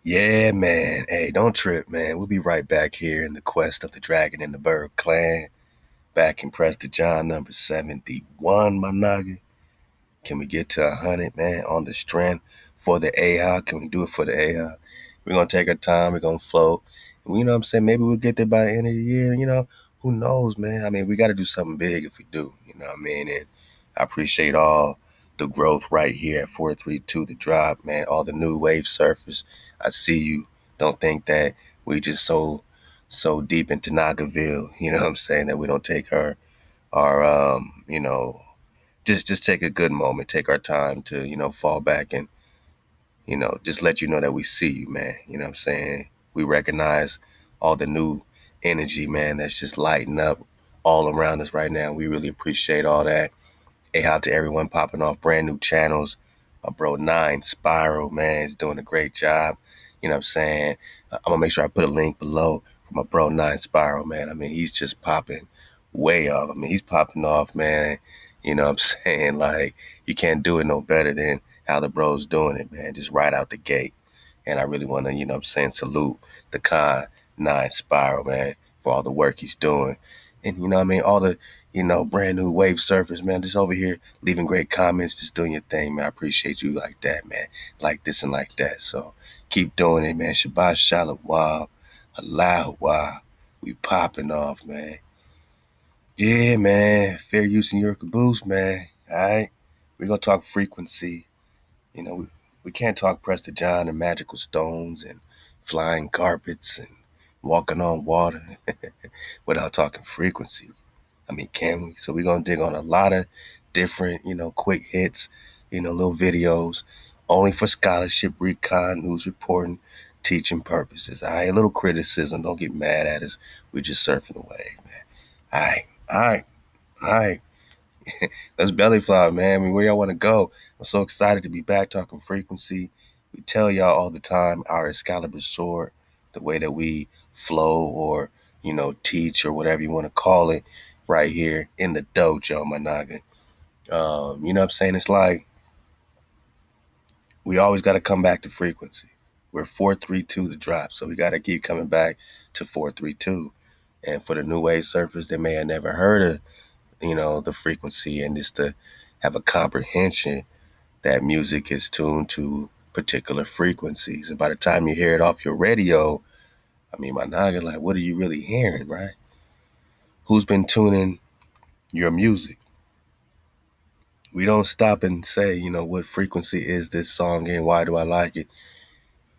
Yeah, man. Hey, don't trip, man. We'll be right back here in the quest of the Dragon and the Bird clan. Back in Prester John number 71, my noggin. Can we get to 100, man, on the strength for the AI? Can we do it for the AI? We're going to take our time. We're going to flow. And you know what I'm saying? Maybe we'll get there by the end of the year. Who knows, man? I mean, we got to do something big if we do. You know what I mean? And I appreciate all the growth right here at 432 The Drop, man. All the new wave surfers. I see you. Don't think that we just so deep into Nagaville, you know what I'm saying, that we don't take our just take a good moment, take our time to, fall back and, just let you know that we see you, man. You know what I'm saying? We recognize all the new energy, man, that's just lighting up all around us right now. We really appreciate all that. Hey, out to everyone popping off brand new channels. My bro Nine Spiral, man, is doing a great job. You know what I'm saying? I'm gonna make sure I put a link below for my bro Nine Spiral, man. I mean, he's just popping way off. I mean, he's popping off, man. You know what I'm saying? Like, you can't do it no better than how the bro's doing it, man. Just right out the gate. And I really wanna, you know what I'm saying, salute the Con Nine Spiral, man, for all the work he's doing. And you know what I mean, all the brand new wave surfers, man, just over here leaving great comments, just doing your thing, man. I appreciate you like that, man. Like this and like that. So keep doing it, man. Shabat Shalawam. HaLal. We popping off, man. Yeah, man. Fair use in your caboose, man. All right. We're going to talk frequency. We can't talk Prester John and magical stones and flying carpets and walking on water without talking frequency. I mean, can we? So we're going to dig on a lot of different, quick hits, little videos, only for scholarship, recon, news reporting, teaching purposes. All right, a little criticism. Don't get mad at us. We're just surfing the wave, man. All right, all right, all right. Let's belly fly, man. I mean, where y'all want to go? I'm so excited to be back talking frequency. We tell y'all all the time our Excalibur sword, the way that we flow or, teach or whatever you want to call it, right here in the dojo, my noggin. You know what I'm saying? It's like we always got to come back to frequency. We're 432 The Drop, so we got to keep coming back to 432. And for the new wave surfers that may have never heard of, the frequency and just to have a comprehension that music is tuned to particular frequencies. And by the time you hear it off your radio, I mean, my noggin, like, what are you really hearing, right? Who's been tuning your music? We don't stop and say, what frequency is this song and why do I like it?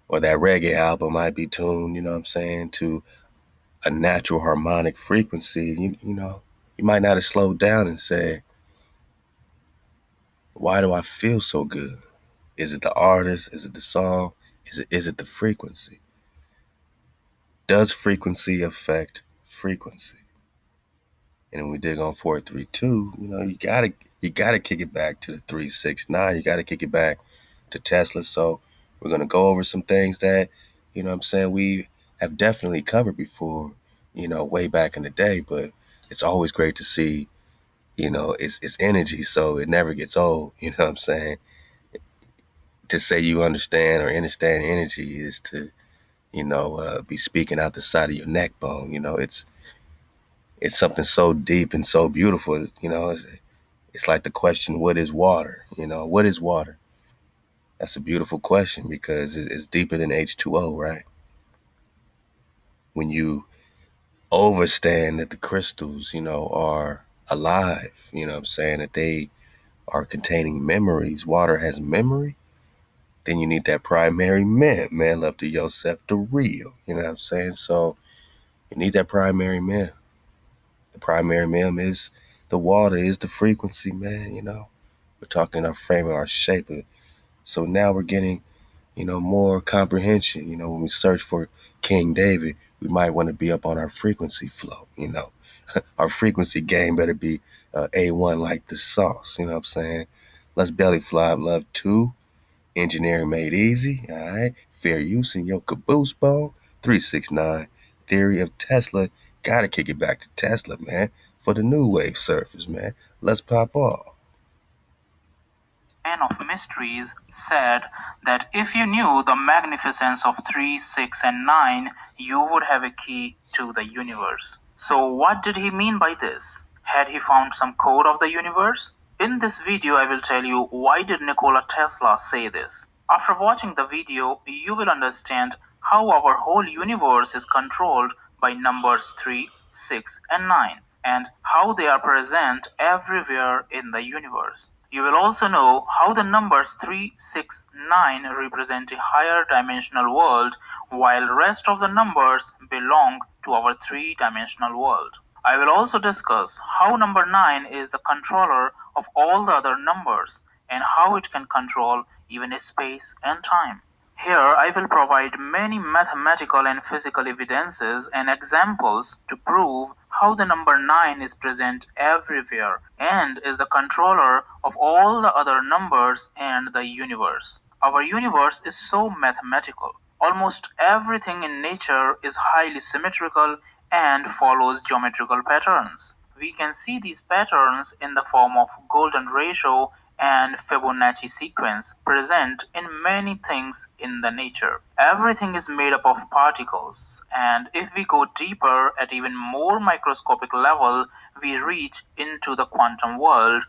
Or that reggae album might be tuned, you know what I'm saying, to a natural harmonic frequency. You might not have slowed down and say, why do I feel so good? Is it the artist? Is it the song? Is it the frequency? Does frequency affect frequency? And when we dig on 432, you gotta kick it back to the 369. You gotta kick it back to Tesla. So we're gonna go over some things that, what I'm saying, we have definitely covered before, way back in the day, but it's always great to see, it's energy, so it never gets old, you know what I'm saying? To say you understand or understand energy is to, be speaking out the side of your neck bone. It's something so deep and so beautiful. It's like the question, what is water? What is water? That's a beautiful question because it's deeper than H2O, right? When you overstand that the crystals, are alive, you know what I'm saying, that they are containing memories. Water has memory. Then you need that primary man, love to yourself, the real, you know what I'm saying? So you need that primary man. The primary mem is the water, is the frequency, man, We're talking our frame, our shape. So now we're getting, more comprehension. When we search for King David, we might want to be up on our frequency flow, Our frequency game better be A1 like the sauce, you know what I'm saying? Let's belly fly, love two. Engineering made easy, all right? Fair use in your caboose bone. 369. Theory of Tesla. Gotta kick it back to Tesla, man. For the new wave surfers, man. Let's pop off. man of mysteries, said that if you knew the magnificence of 3, 6, and 9, you would have a key to the universe. So, what did he mean by this? Had he found some code of the universe? In this video, I will tell you why did Nikola Tesla say this. After watching the video, you will understand how our whole universe is controlled by numbers 3, 6, and 9, and how they are present everywhere in the universe. You will also know how the numbers 3, 6, 9 represent a higher dimensional world, while rest of the numbers belong to our three-dimensional world. I will also discuss how number 9 is the controller of all the other numbers and how it can control even space and time. Here I will provide many mathematical and physical evidences and examples to prove how the number 9 is present everywhere and is the controller of all the other numbers and the universe. Our universe is so mathematical. Almost everything in nature is highly symmetrical and follows geometrical patterns. We can see these patterns in the form of golden ratio and Fibonacci sequence present in many things in the nature. Everything is made up of particles, and if we go deeper at even more microscopic level, we reach into the quantum world,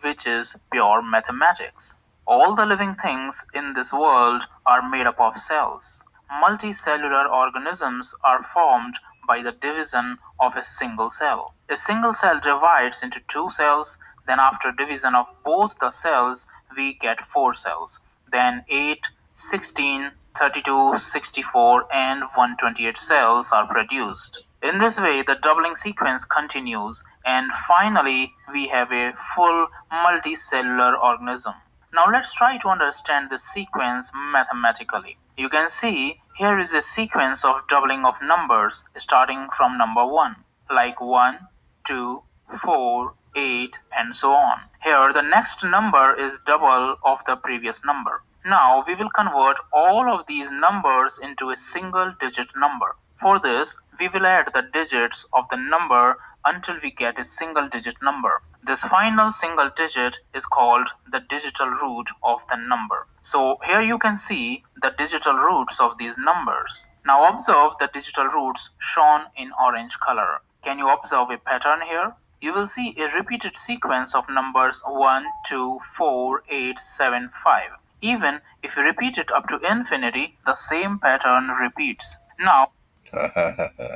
which is pure mathematics. All the living things in this world are made up of cells. Multicellular organisms are formed by the division of a single cell. A single cell divides into two cells, then after division of both the cells, we get four cells. Then 8, 16, 32, 64, and 128 cells are produced. In this way, the doubling sequence continues, and finally, we have a full multicellular organism. Now let's try to understand this sequence mathematically. You can see here is a sequence of doubling of numbers starting from number 1, like 1, 2, 4, 8, and so on. Here the next number is double of the previous number. Now we will convert all of these numbers into a single digit number. For this, we will add the digits of the number until we get a single digit number. This final single digit is called the digital root of the number. So here you can see the digital roots of these numbers. Now observe the digital roots shown in orange color. Can you observe a pattern here? You will see a repeated sequence of numbers 1, 2, 4, 8, 7, 5. Even if you repeat it up to infinity, the same pattern repeats. Now, All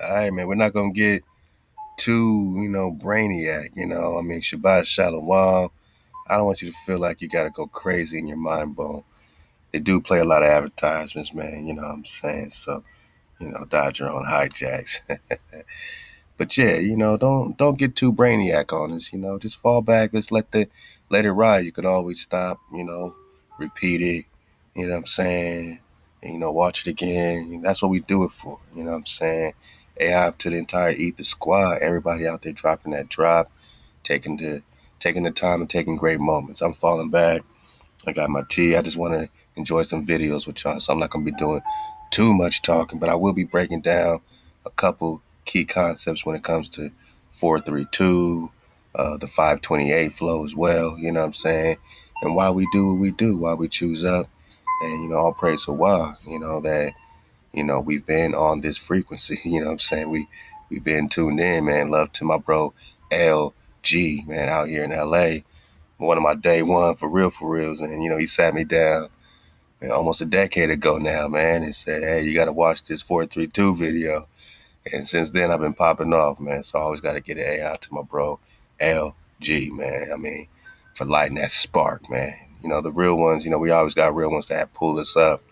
right, man. We're not gonna get too, brainiac. I mean, Shabbat Shalawam. I don't want you to feel like you gotta go crazy in your mind bone. They do play a lot of advertisements, man. You know what I'm saying? So, dodge your own hijacks. But yeah, don't get too brainiac on us. Just fall back. Let's let it ride. You can always stop. Repeat it. You know what I'm saying? And, watch it again. That's what we do it for. You know what I'm saying? AI up to the entire Ether squad. Everybody out there dropping that drop, taking the time and taking great moments. I'm falling back. I got my tea. I just want to enjoy some videos with y'all. So I'm not going to be doing too much talking, but I will be breaking down a couple key concepts when it comes to 432, the 528 flow as well. You know what I'm saying? And why we do what we do, why we choose up. And, all praise HaWah, that, we've been on this frequency. You know what I'm saying? We've been tuned in, man. Love to my bro LG, man, out here in LA, one of my day one for reals. And, he sat me down, man, almost a decade ago now, man, and said, hey, you got to watch this 432 video. And since then, I've been popping off, man. So I always got to get an A out to my bro LG, man. I mean, for lighting that spark, man. The real ones, we always got real ones that pull us up,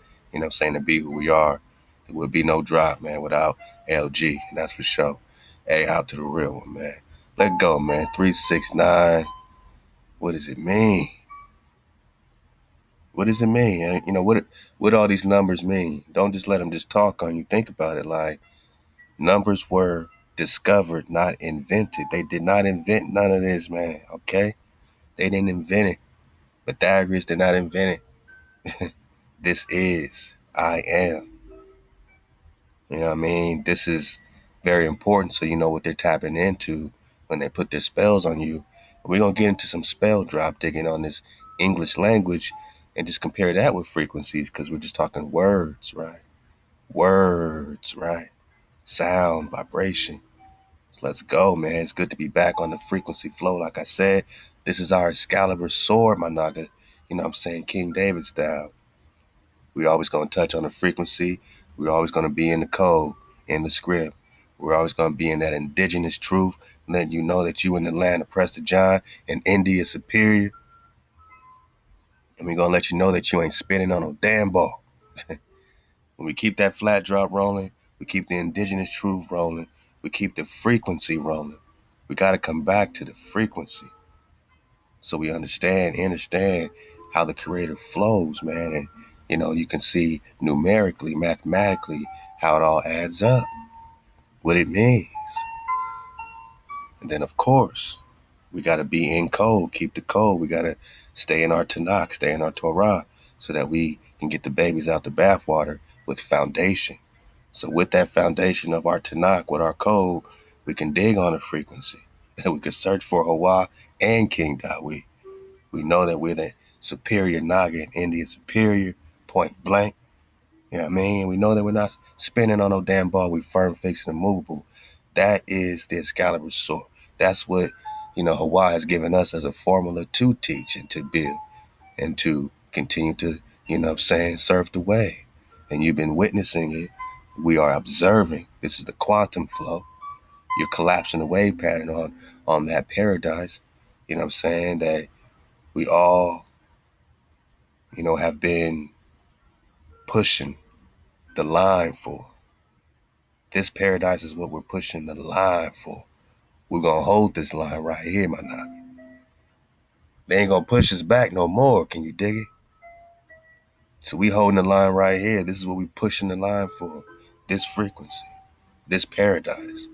saying to be who we are. There would be no drop, man, without LG. And that's for sure. A out to the real one, man. Let go, man. 369. What does it mean? What does it mean? What all these numbers mean? Don't just let them just talk on you. Think about it. Like, numbers were discovered, not invented. They did not invent none of this, man. Okay? They didn't invent it. Pythagoras did not invent it. This is, I am. You know what I mean? This is very important so you know what they're tapping into when they put their spells on you. We're going to get into some spell drop digging on this English language and just compare that with frequencies, because we're just talking words, right? Words, right? Sound, vibration. So let's go, man. It's good to be back on the frequency flow. Like I said, this is our Excalibur sword, my naga. You know what I'm saying? King David style. We always going to touch on the frequency. We're always going to be in the code, in the script. We're always going to be in that indigenous truth, letting you know that you in the land of Prester John and India is superior. And we're going to let you know that you ain't spinning on no damn ball. When we keep that flat drop rolling, we keep the indigenous truth rolling, we keep the frequency rolling. We got to come back to the frequency so we understand how the creator flows, man. And, you can see numerically, mathematically, how it all adds up, what it means. And then, of course, we got to be in code, keep the code. We got to stay in our Tanakh, stay in our Torah, so that we can get the babies out the bathwater with foundation. So with that foundation of our Tanakh, with our code, we can dig on a frequency. And we can search for HaWah and King Dawid. We know that we're the superior Naga and India superior, point blank. You know what I mean? We know that we're not spinning on no damn ball. We firm, fixed, and immovable. That is the Excalibur sword. That's what, HaWah has given us as a formula to teach and to build and to continue to, serve the way. And you've been witnessing it. We are observing. This is the quantum flow. You're collapsing the wave pattern on that paradise. That we all, have been pushing the line for. This paradise is what we're pushing the line for. We're going to hold this line right here, my nigga. They ain't going to push us back no more. Can you dig it? So we holding the line right here. This is what we pushing the line for. This frequency, this paradise,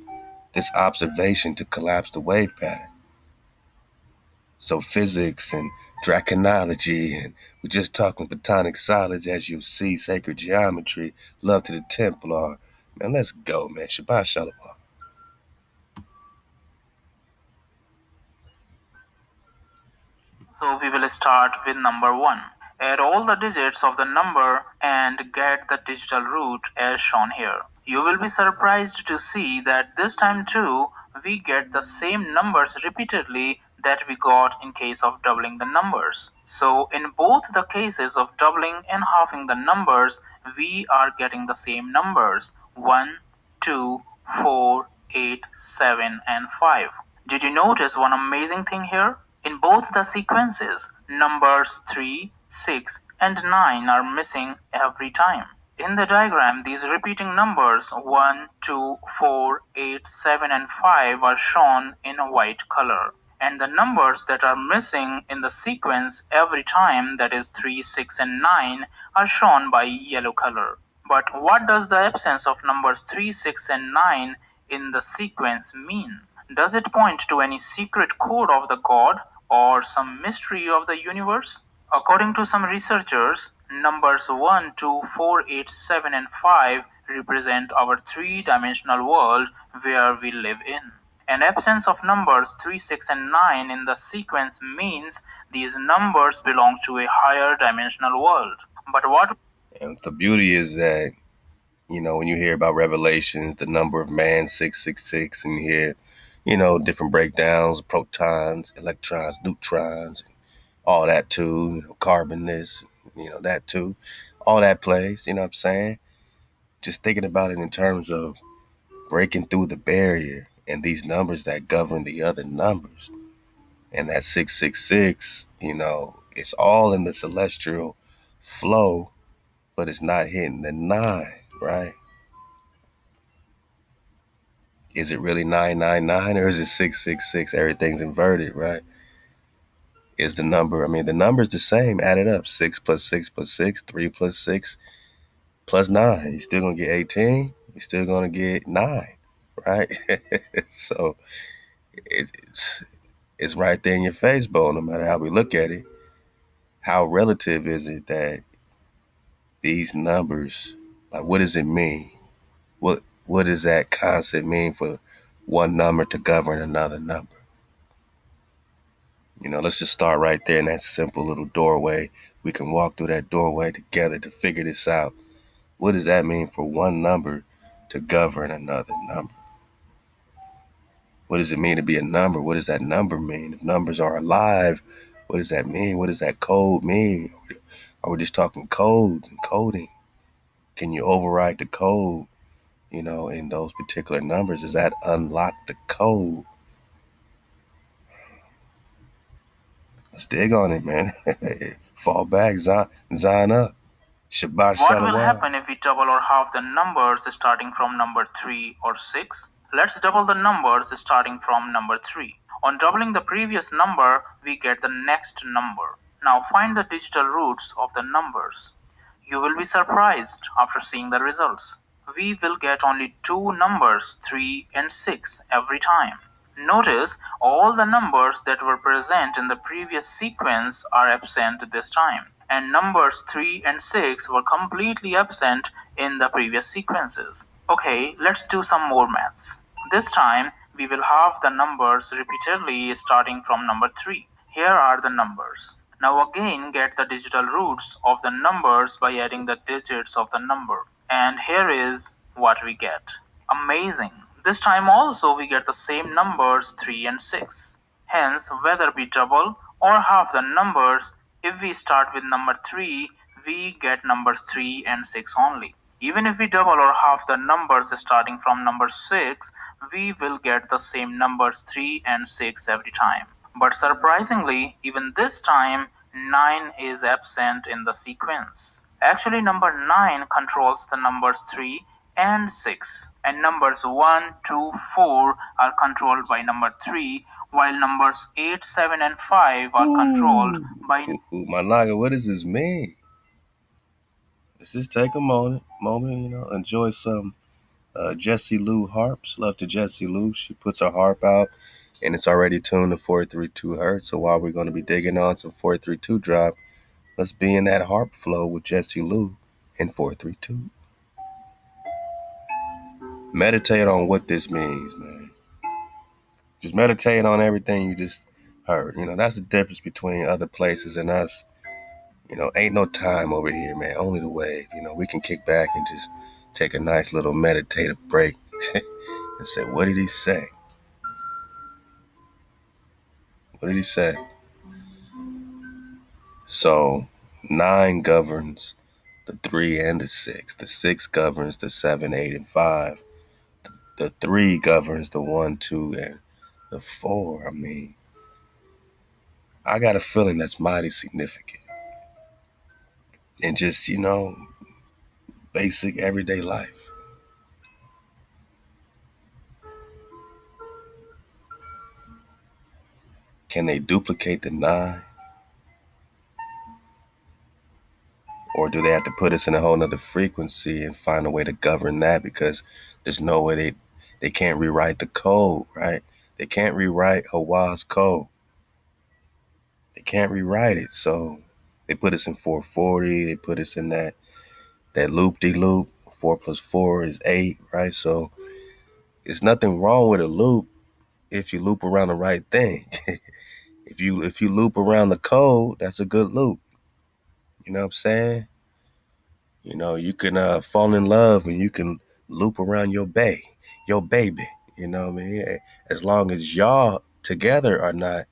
this observation to collapse the wave pattern. So physics and draconology, and we're just talking platonic solids, as you see, sacred geometry, love to the Templar. Man, let's go, man. Shabbat Shalawam. So we will start with number 1. Add all the digits of the number and get the digital root as shown here. You will be surprised to see that this time too, we get the same numbers repeatedly that we got in case of doubling the numbers. So in both the cases of doubling and halving the numbers, we are getting the same numbers: 1, 2, 4, 8, 7, and 5. Did you notice one amazing thing here? In both the sequences, numbers 3, 6, and 9 are missing every time. In the diagram, these repeating numbers 1, 2, 4, 8, 7, and 5 are shown in a white color. And the numbers that are missing in the sequence every time, that is 3, 6, and 9, are shown by yellow color. But what does the absence of numbers 3, 6, and 9 in the sequence mean? Does it point to any secret code of the God or some mystery of the universe? According to some researchers, numbers 1, 2, 4, 8, 7, and 5 represent our three-dimensional world where we live in. An absence of numbers 3, 6, and 9 in the sequence means these numbers belong to a higher dimensional world. But what? And the beauty is that, when you hear about Revelations, the number of man, 666, and you hear, different breakdowns, protons, electrons, neutrons, all that too, carbon this, that too. All that plays, you know what I'm saying? Just thinking about it in terms of breaking through the barrier and these numbers that govern the other numbers. And that 666, it's all in the celestial flow, but it's not hitting the nine, right? Is it really 999 or is it 666? Everything's inverted, right? Is the number, the number's the same, add it up. 6 plus 6 plus 6, 3 plus 6 plus 9. You're still going to get 18. You're still going to get 9, right? So it's right there in your face, Bo, no matter how we look at it. How relative is it that these numbers, like, what does it mean? What does that concept mean for one number to govern another number? Let's just start right there in that simple little doorway. We can walk through that doorway together to figure this out. What does that mean for one number to govern another number? What does it mean to be a number? What does that number mean? If numbers are alive, what does that mean? What does that code mean? Are we just talking codes and coding? Can you override the code, in those particular numbers? Does that unlock the code? Let's dig on it, man. Fall back, Zine up. Shabbat What will Shalawam. happen if we double or half the numbers starting from number 3 or 6? Let's double the numbers starting from number 3. On doubling the previous number, we get the next number. Now find the digital roots of the numbers. You will be surprised after seeing the results. We will get only two numbers, 3 and 6, every time. Notice all the numbers that were present in the previous sequence are absent this time, and numbers 3 and 6 were completely absent in the previous sequences. Okay, let's do some more maths. This time we will have the numbers repeatedly starting from number 3. Here are the numbers. Now again get the digital roots of the numbers by adding the digits of the number. And here is what we get. Amazing! This time also we get the same numbers 3 and 6. Hence, whether we double or half the numbers, if we start with number 3, we get numbers 3 and 6 only. Even if we double or half the numbers starting from number 6, we will get the same numbers 3 and 6 every time. But surprisingly, even this time, 9 is absent in the sequence. Actually, number 9 controls the numbers 3 and 6, and numbers 1, 2, 4 are controlled by number 3, while numbers 8, 7, and 5 are controlled by. My naga, what does this mean? Let's just take a moment, enjoy some Jessie Lou harps. Love to Jessie Lou. She puts her harp out and it's already tuned to 432 hertz. So while we're going to be digging on some 432 drop, let's be in that harp flow with Jessie Lou in 432. Meditate on what this means, man. Just meditate on everything you just heard. That's the difference between other places and us. Ain't no time over here, man. Only the wave. We can kick back and just take a nice little meditative break and say, what did he say? What did he say? So 9 governs the 3 and the 6. The 6 governs the 7, 8, and 5. The 3 governs the 1, 2, and the 4. I mean, I got a feeling that's mighty significant. And just, basic everyday life. Can they duplicate the 9? Or do they have to put us in a whole nother frequency and find a way to govern that? Because there's no way they can't rewrite the code, right? They can't rewrite HaWah's code. They can't rewrite it. So they put us in 440. They put us in that loop-de-loop. 4 plus 4 is 8, right? So there's nothing wrong with a loop if you loop around the right thing. if you loop around the code, that's a good loop. You know what I'm saying? You can fall in love and you can loop around your baby. You know what I mean? As long as y'all together are not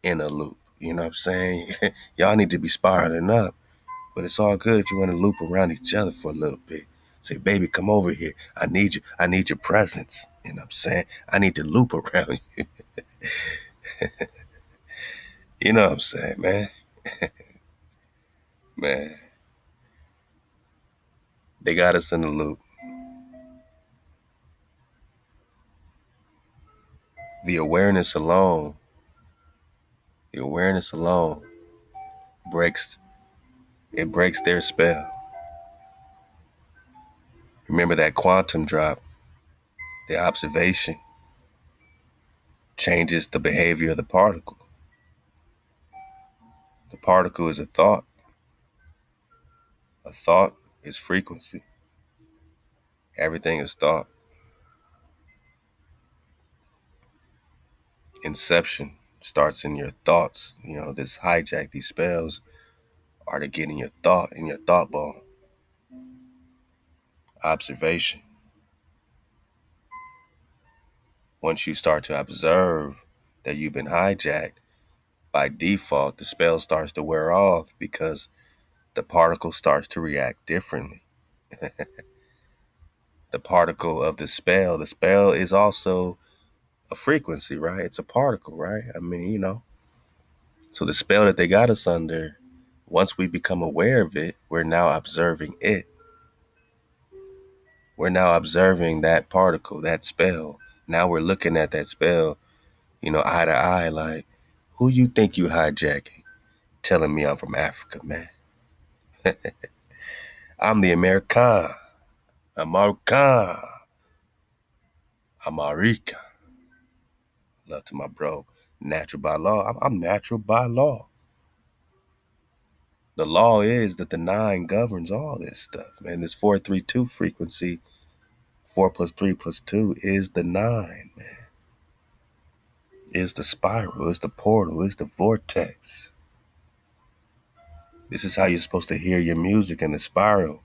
in a loop. You know what I'm saying? Y'all need to be spiraling up. But it's all good if you want to loop around each other for a little bit. Say, baby, come over here. I need you. I need your presence. You know what I'm saying? I need to loop around you. You know what I'm saying, man? Man, they got us in the loop. The awareness alone, the awareness alone breaks breaks their spell. Remember that quantum drop, the observation changes the behavior of the particle. The particle is a thought. A thought is frequency. Everything is thought. Inception. Starts in your thoughts. This hijack, these spells are to get in your thought ball. Observation. Once you start to observe that you've been hijacked, by default, the spell starts to wear off because the particle starts to react differently. The particle of the spell is also a frequency, right? It's a particle, right? I mean, So the spell that they got us under, once we become aware of it, we're now observing it. We're now observing that particle, that spell. Now we're looking at that spell, eye to eye, like, who you think you hijacking? Telling me I'm from Africa, man. I'm the American. American. America. Love to my bro. Natural by law. I'm natural by law. The law is that the nine governs all this stuff, man. This 432 frequency, 4 + 3 + 2 is the nine, man. Is the spiral, is the portal, is the vortex. This is how you're supposed to hear your music in the spiral.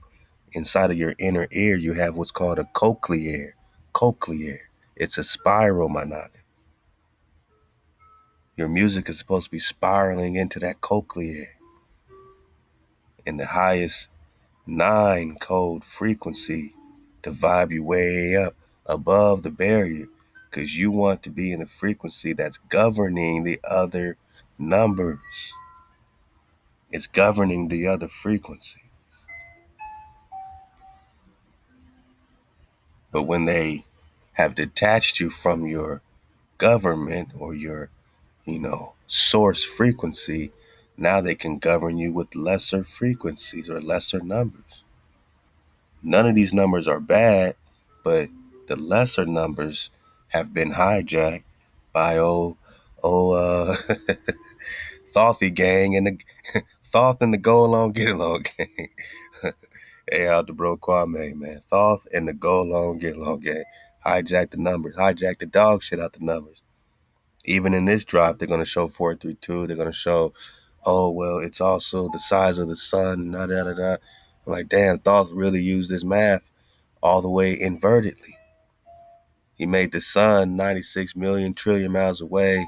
Inside of your inner ear, you have what's called a cochlear. Cochlear. It's a spiral, my nigga. Your music is supposed to be spiraling into that cochlear. In the highest nine code frequency to vibe you way up above the barrier, because you want to be in a frequency that's governing the other numbers. It's governing the other frequency. But when they have detached you from your government or your, source frequency, now they can govern you with lesser frequencies or lesser numbers. None of these numbers are bad, but the lesser numbers have been hijacked by Thothy gang and the Thoth and the Go Along Get Along gang. Hey, out the bro Kwame, man. Thoth and the Go Along Get Along gang. Hijack the numbers. Hijack the dog shit out the numbers. Even in this drop, they're going to show 432. They're going to show, oh, well, it's also the size of the sun. Da, da, da, da. I'm like, damn, Thoth really used this math all the way invertedly. He made the sun 96 million trillion miles away,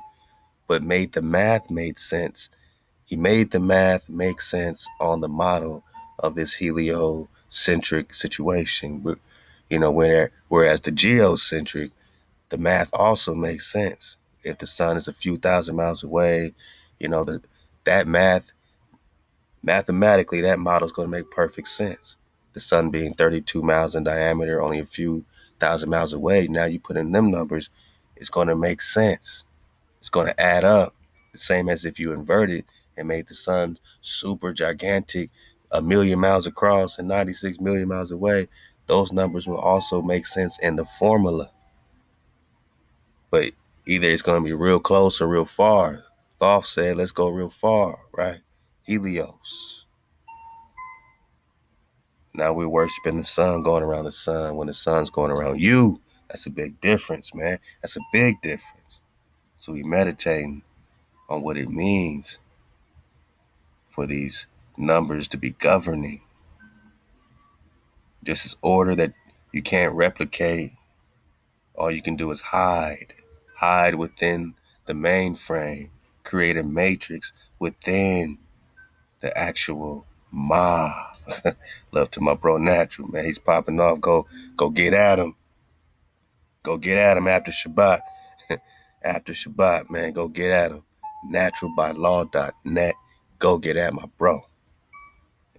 but made the math make sense. He made the math make sense on the model of this heliocentric situation. Whereas the geocentric, the math also makes sense. If the sun is a few thousand miles away, that mathematically, that model is going to make perfect sense. The sun being 32 miles in diameter, only a few thousand miles away. Now you put in them numbers, it's going to make sense. It's going to add up. The same as if you inverted and made the sun super gigantic, a million miles across and 96 million miles away. Those numbers will also make sense in the formula. But either it's going to be real close or real far. Thoth said, let's go real far, right? Helios. Now we're worshiping the sun, going around the sun when the sun's going around you. That's a big difference, man. That's a big difference. So we meditating on what it means for these numbers to be governing. This is order that you can't replicate. All you can do is hide. Hide within the mainframe. Create a matrix within the actual Ma. Love to my bro Natural, man. He's popping off. Go get at him. Go get at him after Shabat. After Shabat, man. Go get at him. Naturalbylaw.net. Go get at my bro.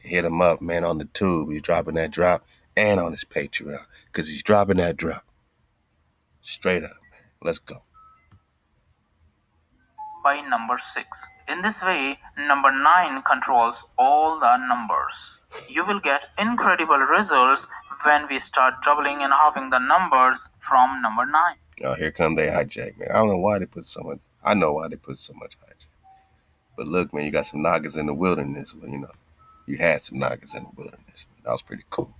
Hit him up, man, on the tube. He's dropping that drop and on his Patreon because he's dropping that drop. Straight up, man. Let's go. By number 6. In this way, number 9 controls all the numbers. You will get incredible results when we start doubling and halving the numbers from number 9. Oh, here come they hijack, man. I don't know why they put so much. I know why they put so much hijack. But look, man, you got some Nagas in the wilderness. Well, you had some Nagas in the wilderness. That was pretty cool.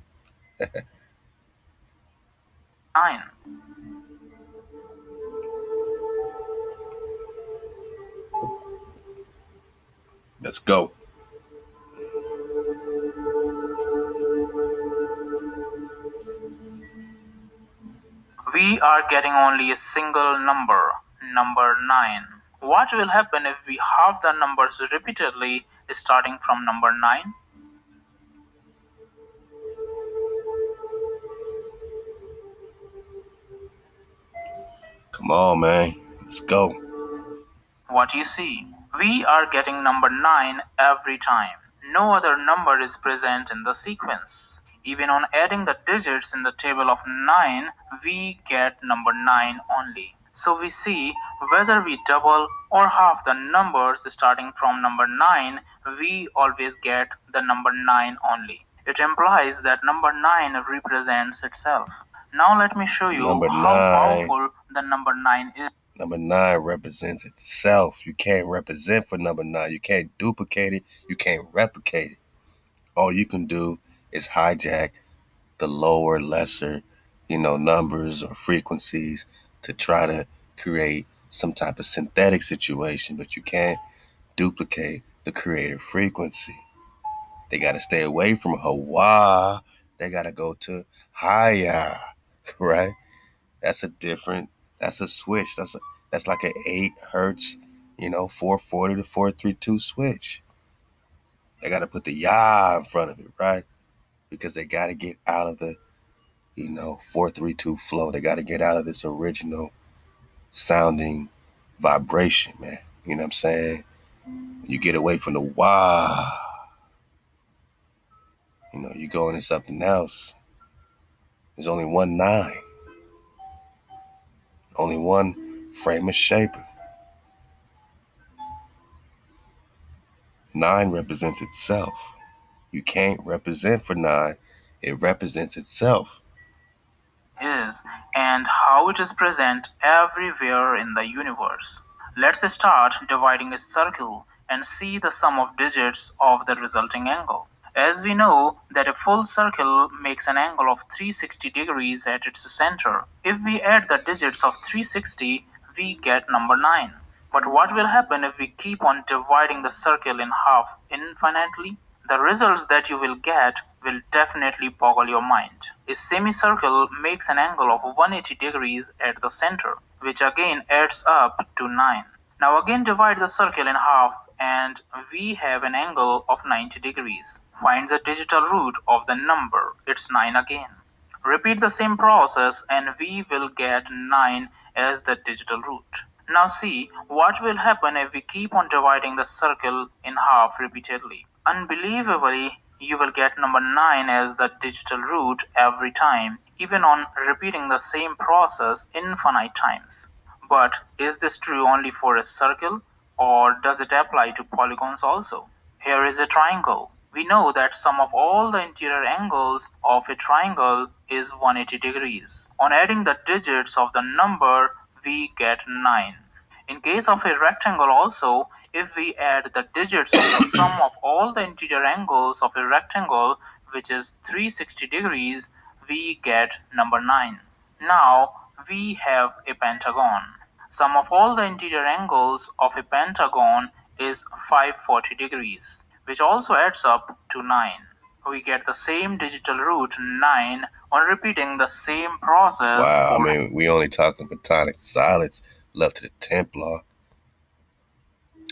9. Let's go. We are getting only a single number, number 9. What will happen if we halve the numbers repeatedly starting from number 9? Come on, man. Let's go. What you see? We are getting number 9 every time. No other number is present in the sequence. Even on adding the digits in the table of 9, we get number 9 only. So we see whether we double or half the numbers starting from number 9, we always get the number 9 only. It implies that number 9 represents itself. Now let me show you Number how nine. powerful the number 9 is. Number nine represents itself. You can't represent for number nine. You can't duplicate it. You can't replicate it. All you can do is hijack the lower, lesser, numbers or frequencies to try to create some type of synthetic situation, but you can't duplicate the creative frequency. They got to stay away from HaWah. They got to go to HaYah, right? That's a different. That's a switch. That's like an 8 hertz, 440 to 432 switch. They got to put the Yah in front of it, right? Because they got to get out of the 432 flow. They got to get out of this original sounding vibration, man. You know what I'm saying? You get away from the Wah. You go into something else. There's only one nine, only one frame of shaper. Nine represents itself. You can't represent for nine. It represents itself. Is and how it is present everywhere in the universe. Let's start dividing a circle and see the sum of digits of the resulting angle. As we know that a full circle makes an angle of 360 degrees at its center. If we add the digits of 360, we get number 9. But what will happen if we keep on dividing the circle in half infinitely? The results that you will get will definitely boggle your mind. A semicircle makes an angle of 180 degrees at the center, which again adds up to 9. Now again divide the circle in half and we have an angle of 90 degrees. Find the digital root of the number, it's 9 again. Repeat the same process and we will get 9 as the digital root. Now see what will happen if we keep on dividing the circle in half repeatedly. Unbelievably, you will get number 9 as the digital root every time, even on repeating the same process infinite times. But is this true only for a circle, or does it apply to polygons also? Here is a triangle. We know that sum of all the interior angles of a triangle is 180 degrees. On adding the digits of the number, we get 9. In case of a rectangle also, if we add the digits of the sum of all the interior angles of a rectangle, which is 360 degrees, we get number 9. Now we have a pentagon. Sum of all the interior angles of a pentagon is 540 degrees, which also adds up to 9. We get the same digital root 9 on repeating the same process Wow, I for. mean, we only talking platonic solids left to the Templar.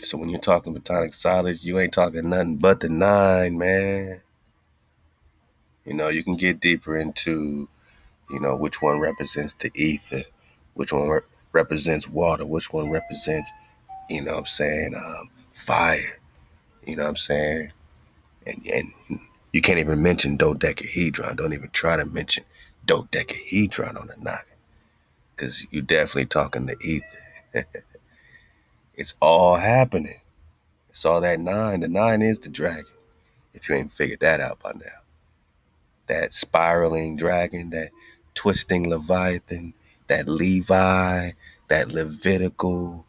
So when you're talking platonic solids, you ain't talking nothing but the nine, man. You can get deeper into, which one represents the ether, which one represents water, which one represents, what I'm saying, fire, what I'm saying? And you can't even mention dodecahedron. Don't even try to mention dodecahedron on the nine, because you're definitely talking the ether. It's all happening. It's all that nine. The nine is the dragon, if you ain't figured that out by now. That spiraling dragon, that twisting Leviathan, that Levi, that Levitical,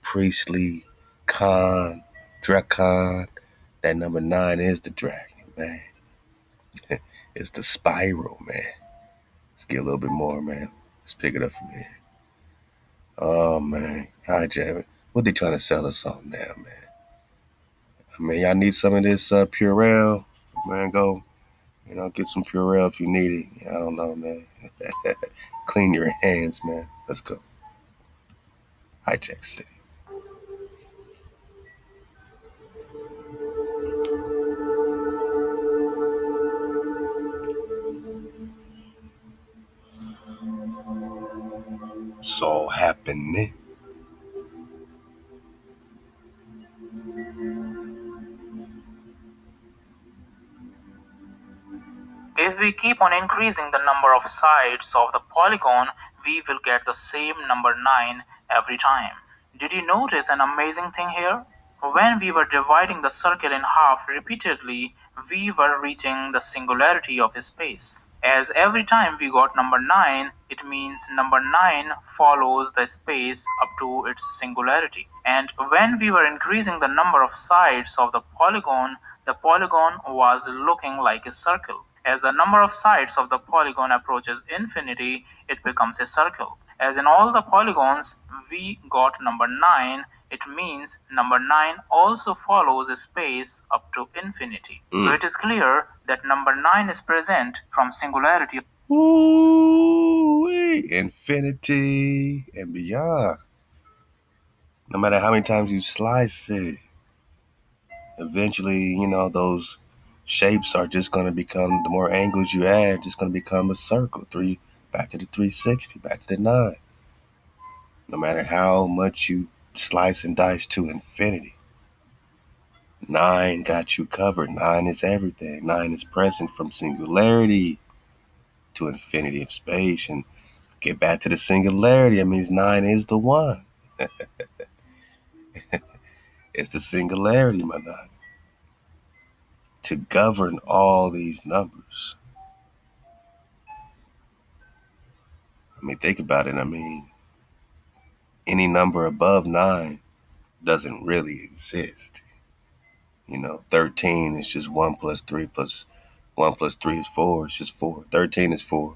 priestly, Khan, Drakon. That number nine is the dragon, man. It's the spiral, man. Let's get a little bit more, man. Let's pick it up from here. Oh, man. Hi, Javid. What they trying to sell us on now, man? I mean, y'all need some of this Purell, man. Go, get some Purell if you need it. I don't know, man. Clean your hands, man. Let's go. Hijack City. It's all happening. If we keep on increasing the number of sides of the polygon, we will get the same number 9 every time. Did you notice an amazing thing here? When we were dividing the circle in half repeatedly, we were reaching the singularity of space. As every time we got number 9, it means number 9 follows the space up to its singularity. And when we were increasing the number of sides of the polygon was looking like a circle. As the number of sides of the polygon approaches infinity, it becomes a circle. As in all the polygons, we got number 9, it means number 9 also follows a space up to infinity. So it is clear that number 9 is present from singularity. Ooh, infinity and beyond. No matter how many times you slice it, eventually, those shapes are just going to become, the more angles you add, just going to become a circle. Back to the 360, back to the 9. No matter how much you slice and dice to infinity, 9 got you covered. 9 is everything. 9 is present from singularity to infinity of space. And get back to the singularity, it means 9 is the one. It's the singularity, my 9. To govern all these numbers. I mean, think about it. I mean, any number above 9 doesn't really exist. 13 is just 1 plus 3 plus 1 plus 3 is 4. It's just 4. 13 is 4.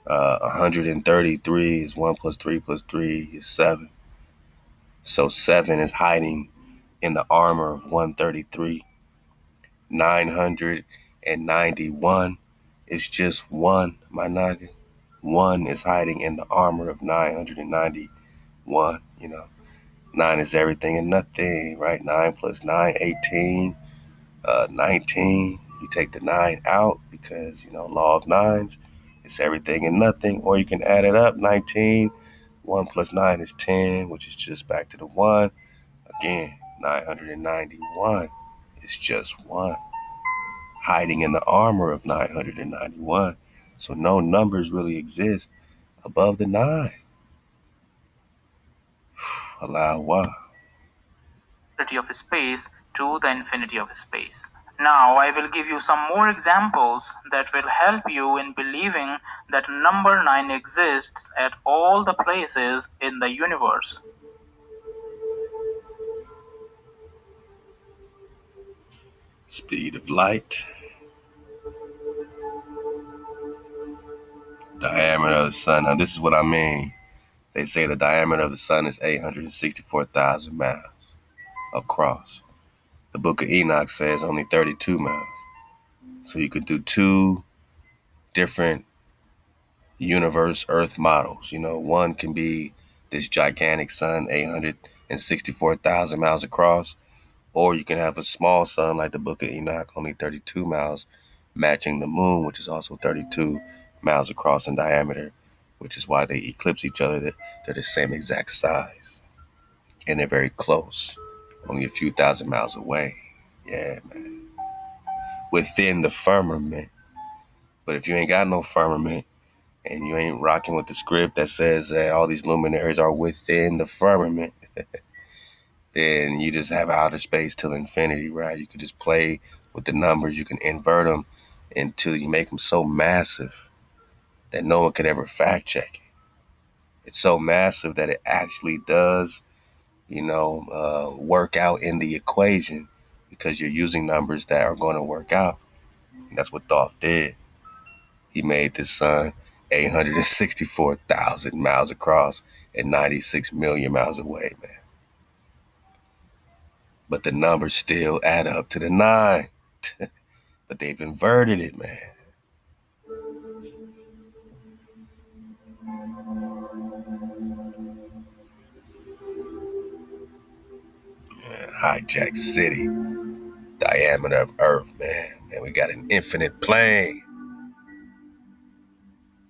133 is 1 plus 3 is 7. So 7 is hiding in the armor of 133. 991 is just 1, my noggin. 1 is hiding in the armor of 991. 9 is everything and nothing, right? 9 plus 9, 18. 19, you take the 9 out because, law of nines, it's everything and nothing. Or you can add it up, 19. 1 plus 9 is 10, which is just back to the 1. Again, 991 is just 1. Hiding in the armor of 991. So no numbers really exist above the 9. HaWah. Of space to the infinity of space. Now I will give you some more examples that will help you in believing that number 9 exists at all the places in the universe. Speed of light. Diameter of the sun. Now this is what I mean. They say the diameter of the sun is 864,000 miles across. The book of Enoch says only 32 miles. So you could do two different universe Earth models. One can be this gigantic sun, 864,000 miles across, or you can have a small sun like the book of Enoch, only 32 miles, matching the moon, which is also 32 miles across in diameter, which is why they eclipse each other. They're the same exact size. And they're very close, only a few thousand miles away. Yeah, man. Within the firmament. But if you ain't got no firmament and you ain't rocking with the script that says that all these luminaries are within the firmament, then you just have outer space till infinity, right? You could just play with the numbers. You can invert them until you make them so massive that no one could ever fact check it. It's so massive that it actually does work out in the equation because you're using numbers that are going to work out. And that's what Thoth did. He made this sun 864,000 miles across and 96 million miles away, man. but the numbers still add up to the 9. But they've inverted it, man. Hijack City, diameter of Earth, man. Man, we got an infinite plane.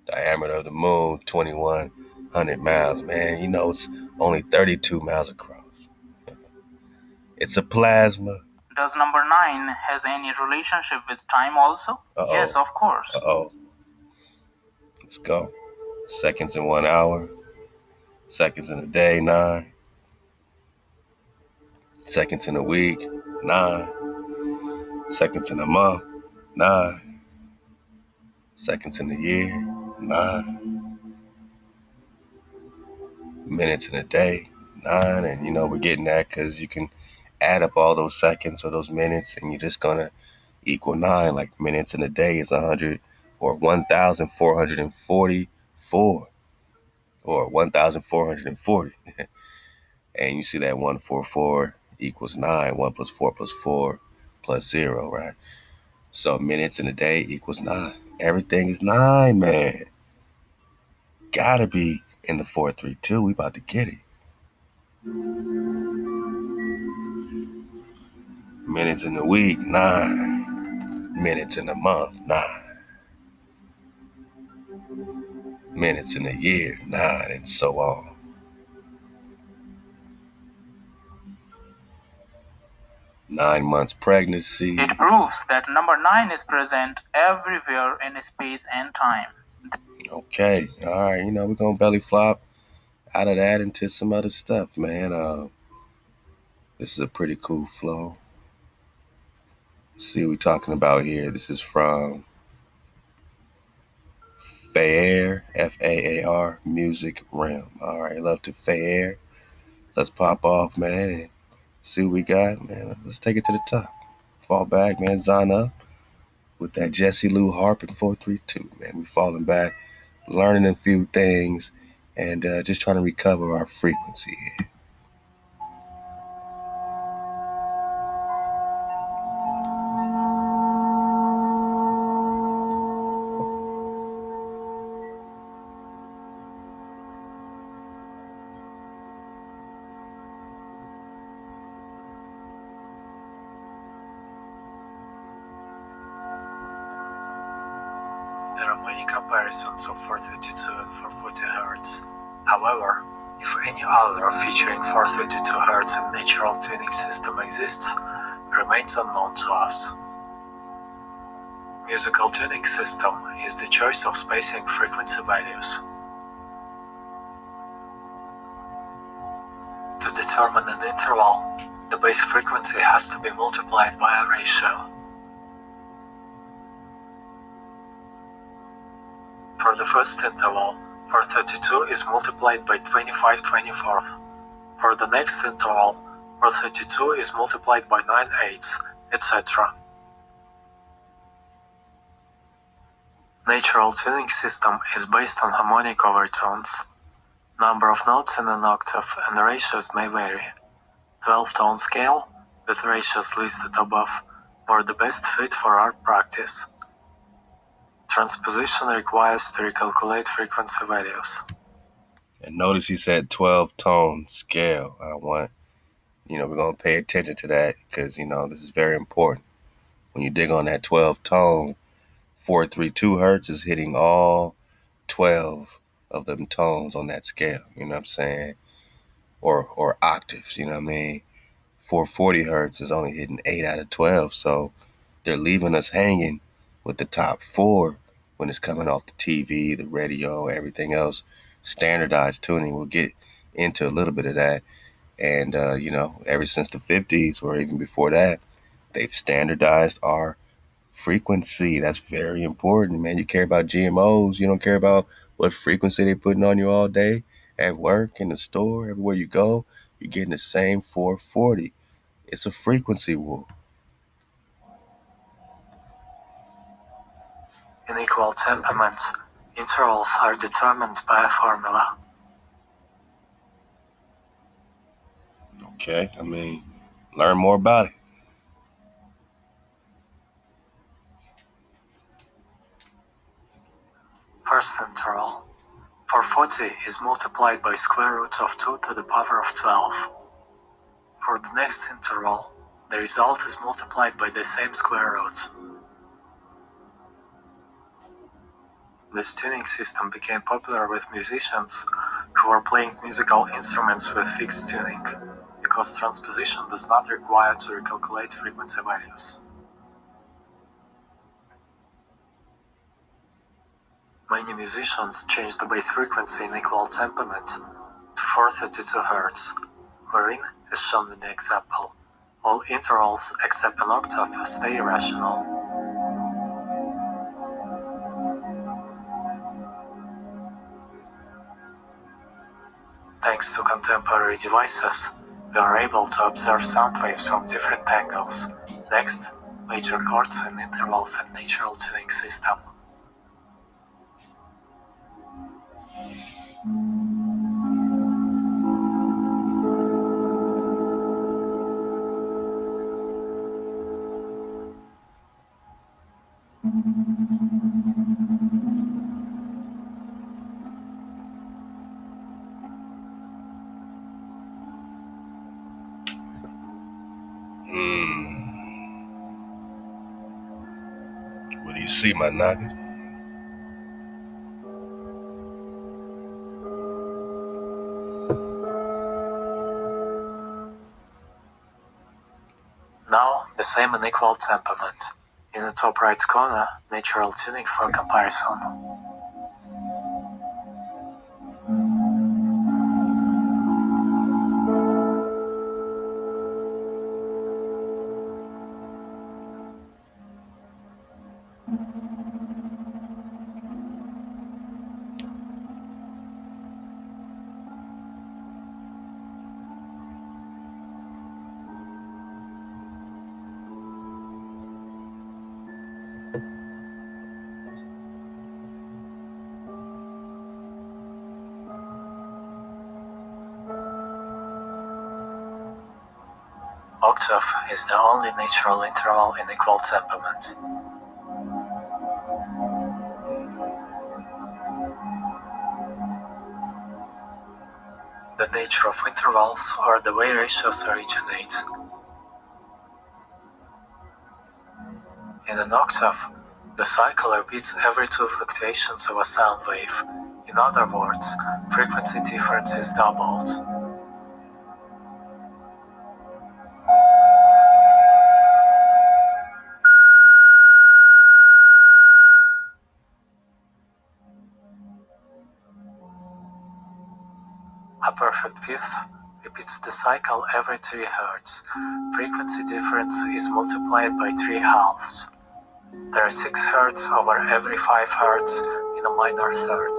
Diameter of the moon, 2,100 miles, man. You know, it's only 32 miles across. It's a plasma. Does number 9 has any relationship with time also? Yes, Uh-oh. of course. Uh-oh. Let's go. Seconds in 1 hour. Seconds in a day, 9. Seconds in a week, 9. Seconds in a month, 9. Seconds in a year, 9. Minutes in a day, 9. And you know, we're getting that because you can add up all those seconds or those minutes and you're just going to equal 9. Like minutes in a day is 100 or 1,444 or 1,440. And you see that 144 equals 9. 1 plus 4 plus 4 plus 0, right? So minutes in a day equals 9. Everything is 9, man. Gotta be in the 432. We about to get it. Minutes in the week, 9. Minutes in a month, 9. Minutes in a year, 9, and so on. 9 months pregnancy. It proves that number 9 is present everywhere in space and time. Okay, all right. You know, we're gonna belly flop out of that into some other stuff, man. This is a pretty cool flow. Let's see what we're talking about here. This is from Fair, Faar, Music Realm. All right, love to Fair. Let's pop off, man, and see what we got, man. Let's take it to the top. Fall back, man. Zon up with that Jesse Lou harp in 432, man. We falling back, learning a few things, and just trying to recover our frequency here. There are many comparisons of 432 and 440 Hz. However, if any other featuring 432 Hz and natural tuning system exists, remains unknown to us. Musical tuning system is the choice of spacing frequency values. To determine an interval, the base frequency has to be multiplied by a ratio. For the first interval, 432 is multiplied by 25/24. For the next interval, 432 is multiplied by 9/8, etc. Natural tuning system is based on harmonic overtones. Number of notes in an octave and ratios may vary. 12-tone scale, with ratios listed above, were the best fit for our practice. Transposition requires to recalculate frequency values. And notice he said 12-tone scale. I don't want, we're going to pay attention to that because, this is very important. When you dig on that 12-tone, 432 hertz is hitting all 12 of them tones on that scale, you know what I'm saying? Or octaves, you know what I mean? 440 hertz is only hitting 8 out of 12, so they're leaving us hanging with the top 4 when it's coming off the TV, the radio, everything else. Standardized tuning, we'll get into a little bit of that. And, ever since the 50s or even before that, they've standardized our frequency. That's very important, man. You care about GMOs. You don't care about what frequency they're putting on you all day at work, in the store, everywhere you go. You're getting the same 440. It's a frequency war. In equal temperaments, intervals are determined by a formula. Okay, Learn more about it. First interval. 440 is multiplied by square root of 2 to the power of 12. For the next interval, the result is multiplied by the same square root. This tuning system became popular with musicians who were playing musical instruments with fixed tuning, because transposition does not require to recalculate frequency values. Many musicians changed the bass frequency in equal temperament to 432 Hz, wherein, as shown in the example, all intervals except an octave stay irrational. Thanks to contemporary devices, we are able to observe sound waves from different angles. Next, major chords and intervals in natural tuning system. What do you see, my nugget? Now, the same unequal temperament. In the top right corner, natural tuning for comparison. Octave is the only natural interval in equal temperament. The nature of intervals are the way ratios originate. In an octave, the cycle repeats every 2 fluctuations of a sound wave. In other words, frequency difference is doubled. A perfect fifth repeats the cycle every 3 Hz. Frequency difference is multiplied by 3 halves. There are 6 Hz over every 5 Hz in a minor third.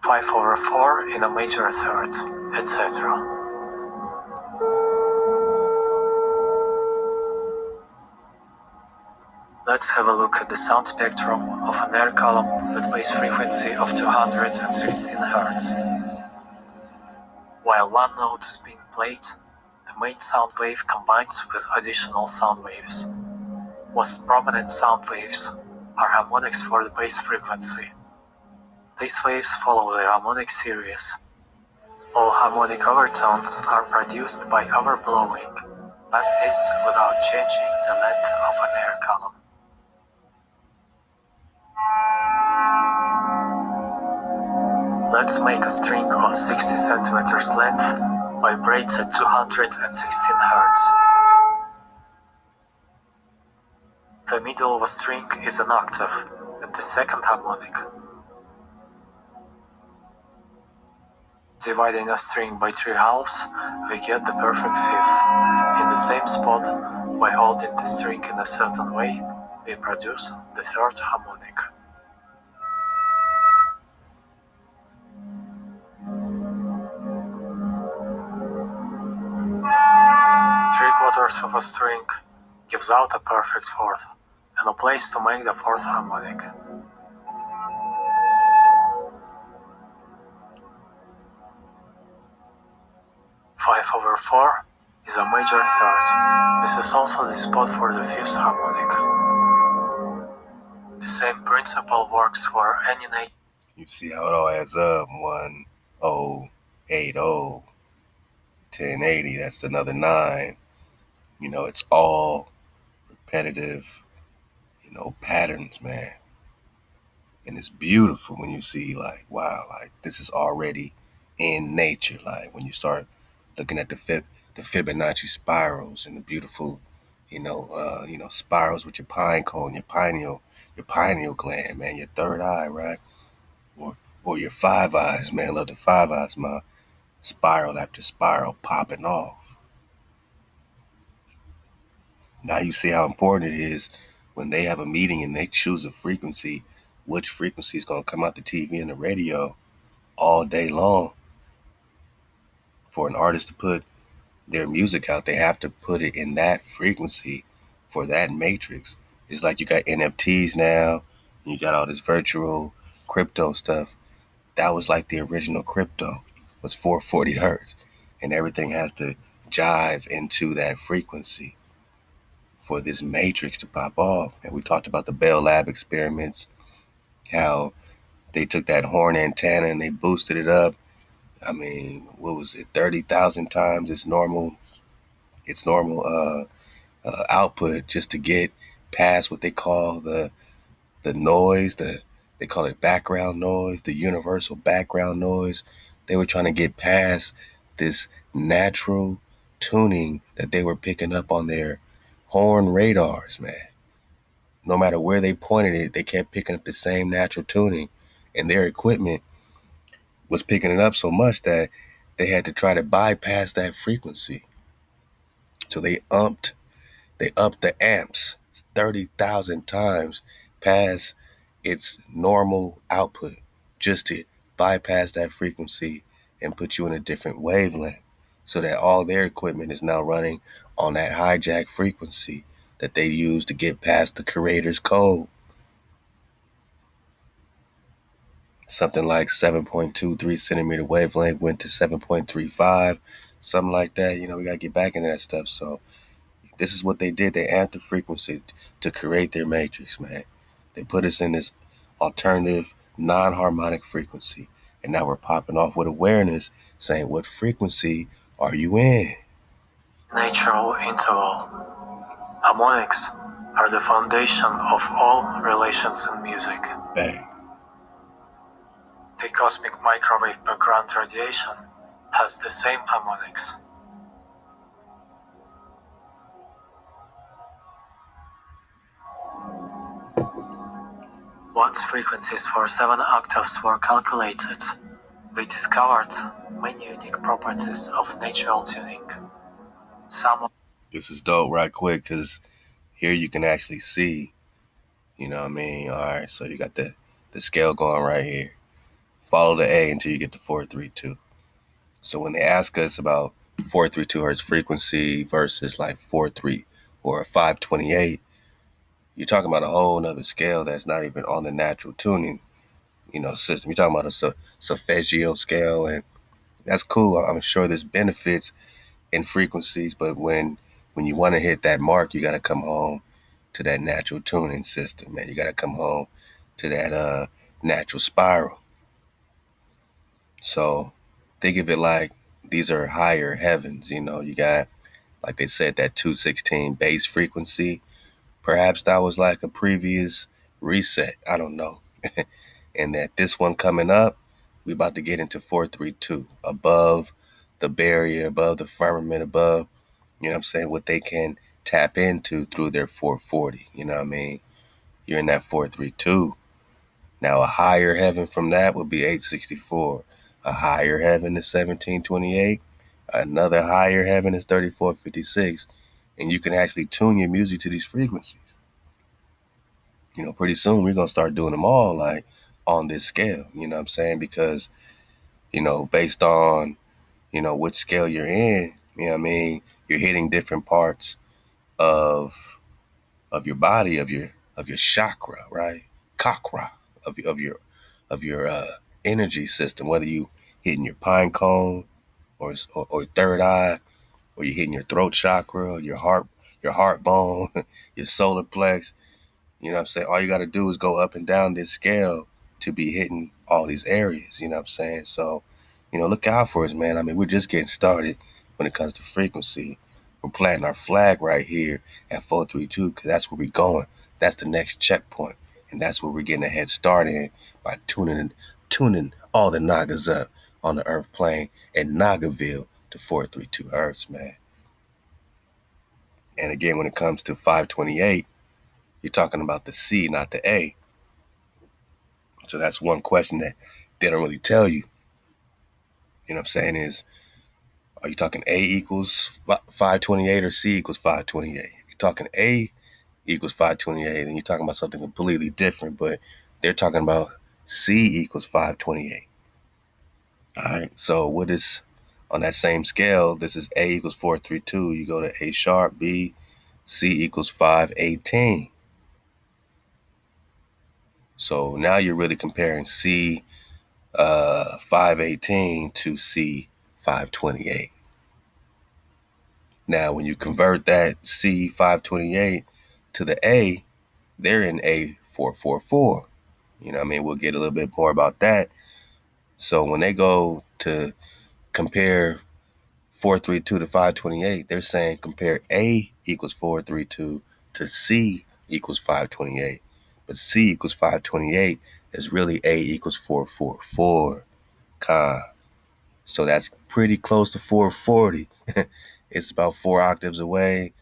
5 over 4 in a major third, etc. Let's have a look at the sound spectrum of an air column with base frequency of 216 Hz. While one note is being played, the main sound wave combines with additional sound waves. Most prominent sound waves are harmonics for the base frequency. These waves follow the harmonic series. All harmonic overtones are produced by overblowing, that is, without changing the length of an air column. Let's make a string of 60 cm length vibrate at 216 Hz. The middle of a string is an octave, and the second harmonic. Dividing a string by 3 halves, we get the perfect fifth. In the same spot, by holding the string in a certain way, we produce the third harmonic. Three-quarters of a string gives out a perfect fourth, and a place to make the fourth harmonic. 5/4 is a major third. This is also the spot for the fifth harmonic. The same principle works for any nature. You see how it all adds up. 1080, 1080, that's another 9. It's all repetitive, patterns, man. And it's beautiful when you see, like, wow, like this is already in nature. Like when you start looking at the Fibonacci spirals and the beautiful, spirals with your pine cone, your pineal gland, man, your third eye, right? Or your five eyes, man. Love the five eyes, my spiral after spiral popping off. Now you see how important it is when they have a meeting and they choose a frequency, which frequency is going to come out the TV and the radio all day long. For an artist to put their music out, they have to put it in that frequency for that matrix. It's like you got NFTs now, and you got all this virtual crypto stuff. That was like the original crypto, was 440 hertz, and everything has to jive into that frequency for this matrix to pop off. And we talked about the Bell Lab experiments, how they took that horn antenna and they boosted it up. I mean, what was it, 30,000 times its normal output, just to get past what they call the noise, they call it background noise, the universal background noise. They were trying to get past this natural tuning that they were picking up on their horn radars, man. No matter where they pointed it, they kept picking up the same natural tuning, and their equipment was picking it up so much that they had to try to bypass that frequency. So they upped the amps 30,000 times past its normal output, just to bypass that frequency and put you in a different wavelength, so that all their equipment is now running on that hijack frequency that they use to get past the creator's code. Something like 7.23 centimeter wavelength went to 7.35, something like that. We got to get back into that stuff. So this is what they did. They amped the frequency to create their matrix, man. They put us in this alternative, non-harmonic frequency. And now we're popping off with awareness, saying, what frequency are you in? Natural interval. Harmonics are the foundation of all relations in music. Bang. The cosmic microwave background radiation has the same harmonics. Once frequencies for 7 octaves were calculated, we discovered many unique properties of natural tuning. This is dope right quick, because here you can actually see, you know what I mean? All right, so you got the scale going right here. Follow the A until you get to 432. So when they ask us about 432 hertz frequency versus like 43 or 528, you're talking about a whole nother scale that's not even on the natural tuning, system. You're talking about a solfeggio scale, and that's cool. I'm sure there's benefits in frequencies, but when you want to hit that mark, you got to come home to that natural tuning system, man. You got to come home to that natural spiral. So think of it like these are higher heavens. You got, like they said, that 216 base frequency. Perhaps that was like a previous reset. I don't know. And that this one coming up, we about to get into 432, above the barrier, above the firmament, above, you know what I'm saying, what they can tap into through their 440. You know what I mean? You're in that 432. Now, a higher heaven from that would be 864. A higher heaven is 1728. Another higher heaven is 3456. And you can actually tune your music to these frequencies. Pretty soon we're going to start doing them all like on this scale. You know what I'm saying? Because, based on, which scale you're in, you know what I mean? You're hitting different parts of your body, of your chakra, right? Chakra of your energy system, whether you hitting your pine cone, or third eye, or you're hitting your throat chakra, or your heart bone, your solar plex. You know what I'm saying? All you got to do is go up and down this scale to be hitting all these areas. You know what I'm saying? So, look out for us, man. I mean, we're just getting started when it comes to frequency. We're planting our flag right here at 432 because that's where we're going. That's the next checkpoint. And that's where we're getting a head start in by tuning all the Nagas up on the earth plane and Nagaville to 432 Hertz, man. And again, when it comes to 528, you're talking about the C, not the A. So that's one question that they don't really tell you. You know what I'm saying is, are you talking A equals 528 or C equals 528? If you're talking A equals 528, then you're talking about something completely different, but they're talking about C equals 528. All right. So what is on that same scale? This is A equals 432. You go to A sharp, B, C equals 518. So now you're really comparing C 518 to C 528. Now, when you convert that C 528 to the A, they're in A 444. You know what I mean? We'll get a little bit more about that. So when they go to compare 432 to 528, they're saying compare A equals 432 to C equals 528. But C equals 528 is really A equals 444. So that's pretty close to 440. It's about 4 octaves away.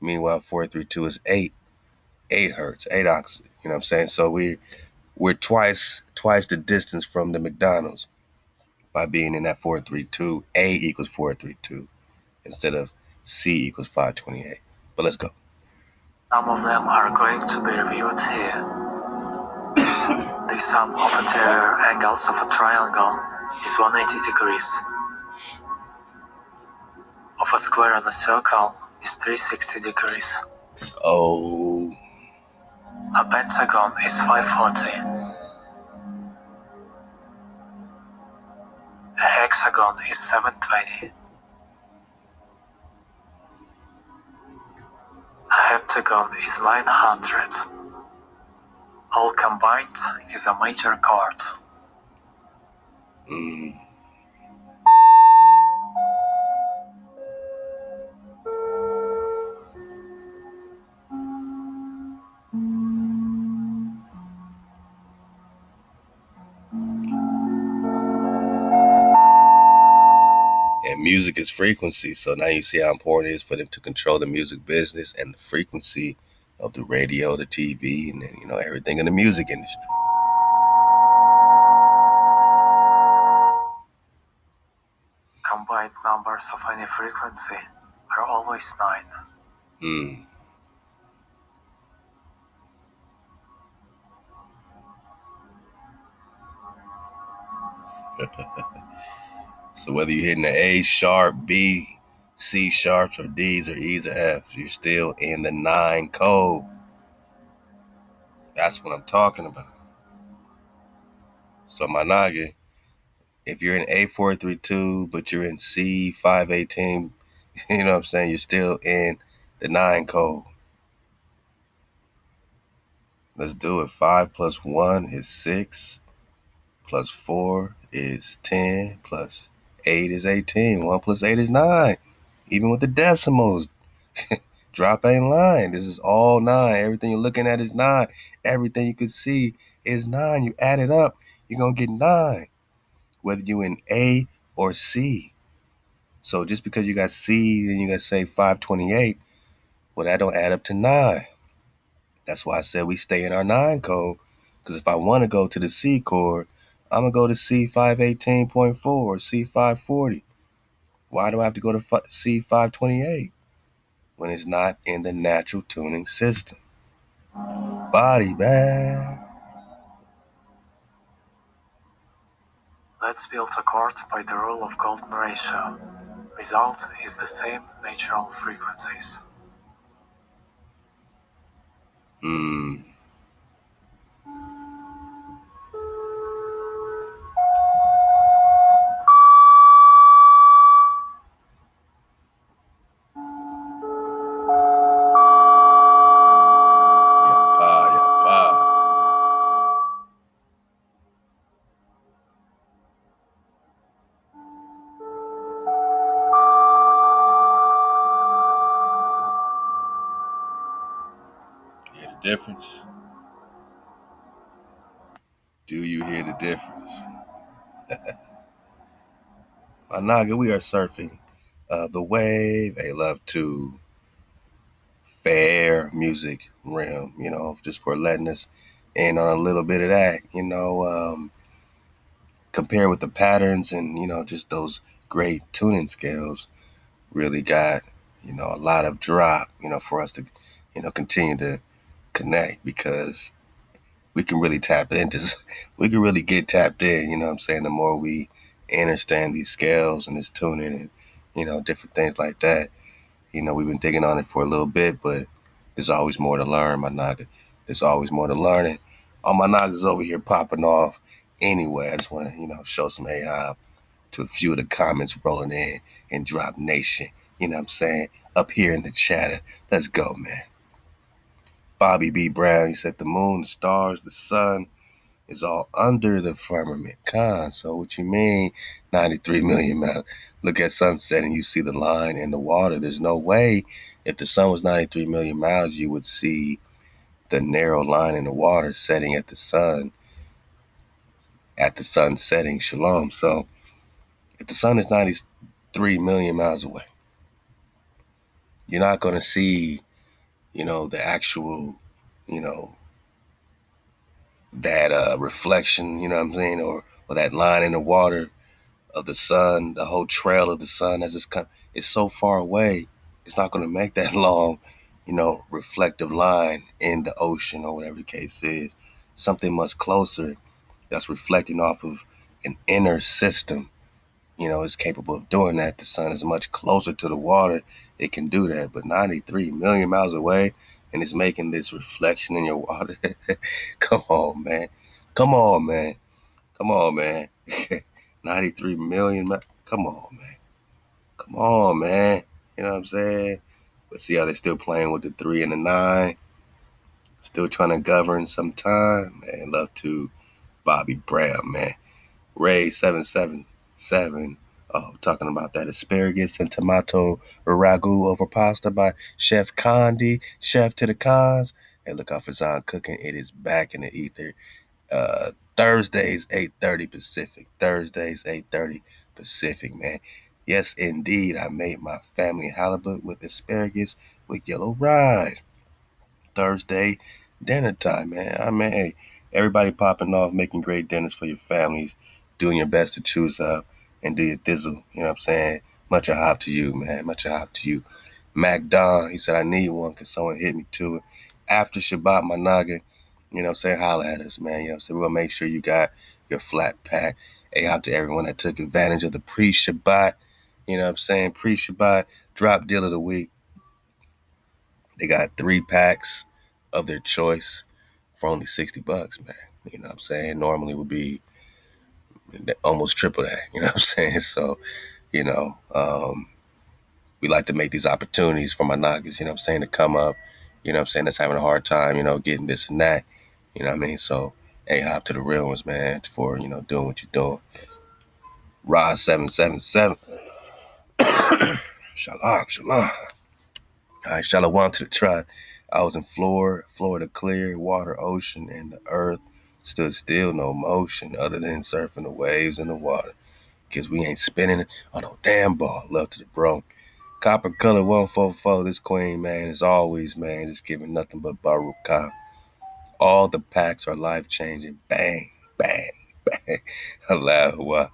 Meanwhile, 432 is 8 hertz, 8 octaves. You know what I'm saying? So we're twice the distance from the McDonald's by being in that 432. A equals 432 instead of C equals 528. But let's go. Some of them are going to be reviewed here. The sum of interior angles of a triangle is 180 degrees. Of a square and a circle is 360 degrees. Oh, A pentagon is 540. A hexagon is 720. A heptagon is 900. All combined is a major chord. mm. And music is frequency. So now you see how important it is for them to control the music business and the frequency of the radio, the TV, and then, everything in the music industry. Combined numbers of any frequency are always 9. Mm. So whether you're hitting the A sharp, B, C sharps, or D's or E's or F's, you're still in the 9 code. That's what I'm talking about. So my Naga, if you're in A432, but you're in C518, you know what I'm saying? You're still in the 9 code. Let's do it. 5 plus 1 is 6, plus 4 is 10, plus 8 is 18. 1 plus 8 is 9. Even with the decimals, drop ain't lying. This is all 9. Everything you're looking at is 9. Everything you can see is 9. You add it up, you're going to get 9, whether you're in A or C. So just because you got C, then you got to say 528, well, that don't add up to 9. That's why I said we stay in our 9 code, because if I want to go to the C chord, I'm going to go to C518.4 or C540. Why do I have to go to C528 when it's not in the natural tuning system? Body bag. Let's build a chord by the rule of golden ratio. Result is the same natural frequencies. Hmm. hear the difference? Do you hear the difference? My Naga, we are surfing the wave. They love to fair music realm, just for letting us in on a little bit of that, compared with the patterns and, just those great tuning scales really got, a lot of drop, for us to, continue to connect because we can really tap into, we can really get tapped in, what I'm saying? The more we understand these scales and this tuning and, different things like that. We've been digging on it for a little bit, but there's always more to learn, my Naga. There's always more to learn. And all my Nagas over here popping off. Anyway, I just want to, show some AI to a few of the comments rolling in and Drop Nation. You know what I'm saying? Up here in the chatter. Let's go, man. Bobby B. Brown, he said the moon, the stars, the sun is all under the firmament. So what you mean 93 million miles? Look at sunset and you see the line in the water. There's no way if the sun was 93 million miles, you would see the narrow line in the water setting at the sun setting. Shalom. So if the sun is 93 million miles away, you're not going to see, the actual, you know, that reflection, you know what I'm saying, or that line in the water of the sun, the whole trail of the sun as it's so far away, it's not going to make that long, reflective line in the ocean or whatever the case is. Something much closer that's reflecting off of an inner system, is capable of doing that. The sun is much closer to the water. It can do that, but 93 million miles away and it's making this reflection in your water. Come on, man. Come on, man. Come on, man. 93 million. Come on, man. Come on, man. You know what I'm saying? But see how they're still playing with the 3 and the 9. Still trying to govern some time. Man, love to Bobby Brown, man. Ray 777. Oh, talking about that asparagus and tomato ragu over pasta by Chef Condi. Chef to the cons. Hey, look out for Zon Cooking. It is back in the ether. Thursdays 8:30 Pacific. Thursdays 8:30 Pacific, man. Yes, indeed. I made my family halibut with asparagus with yellow rice. Thursday dinner time, man. I mean, hey, everybody popping off, making great dinners for your families, doing your best to choose up and do your thizzle. You know what I'm saying? Much a hop to you, man. Much a hop to you. Mac Don, he said, I need one because someone hit me to it. After Shabat, my noggin, holla at us, man. We're going to make sure you got your flat pack. Hey, hop to everyone that took advantage of the pre-Shabbat, pre-Shabbat drop deal of the week. They got 3 packs of their choice for only $60, man. You know what I'm saying? Normally would be almost triple that. You know what I'm saying? So, you know, we like to make these opportunities for my Nagas, to come up, that's having a hard time, getting this and that. You know what I mean? So, hey, hop to the real ones, man, for, doing what you're doing. Rod 777. Shalom, shalom. All right, Shalawam to the tribe. I was in Florida clear, water, ocean, and the earth stood still, no motion other than surfing the waves in the water. Because we ain't spinning on no damn ball. Love to the bro. Copper Color 144, this queen, man, as always, man, just giving nothing but Baruch Khan. All the packs are life-changing. Bang, bang, bang. HaLal.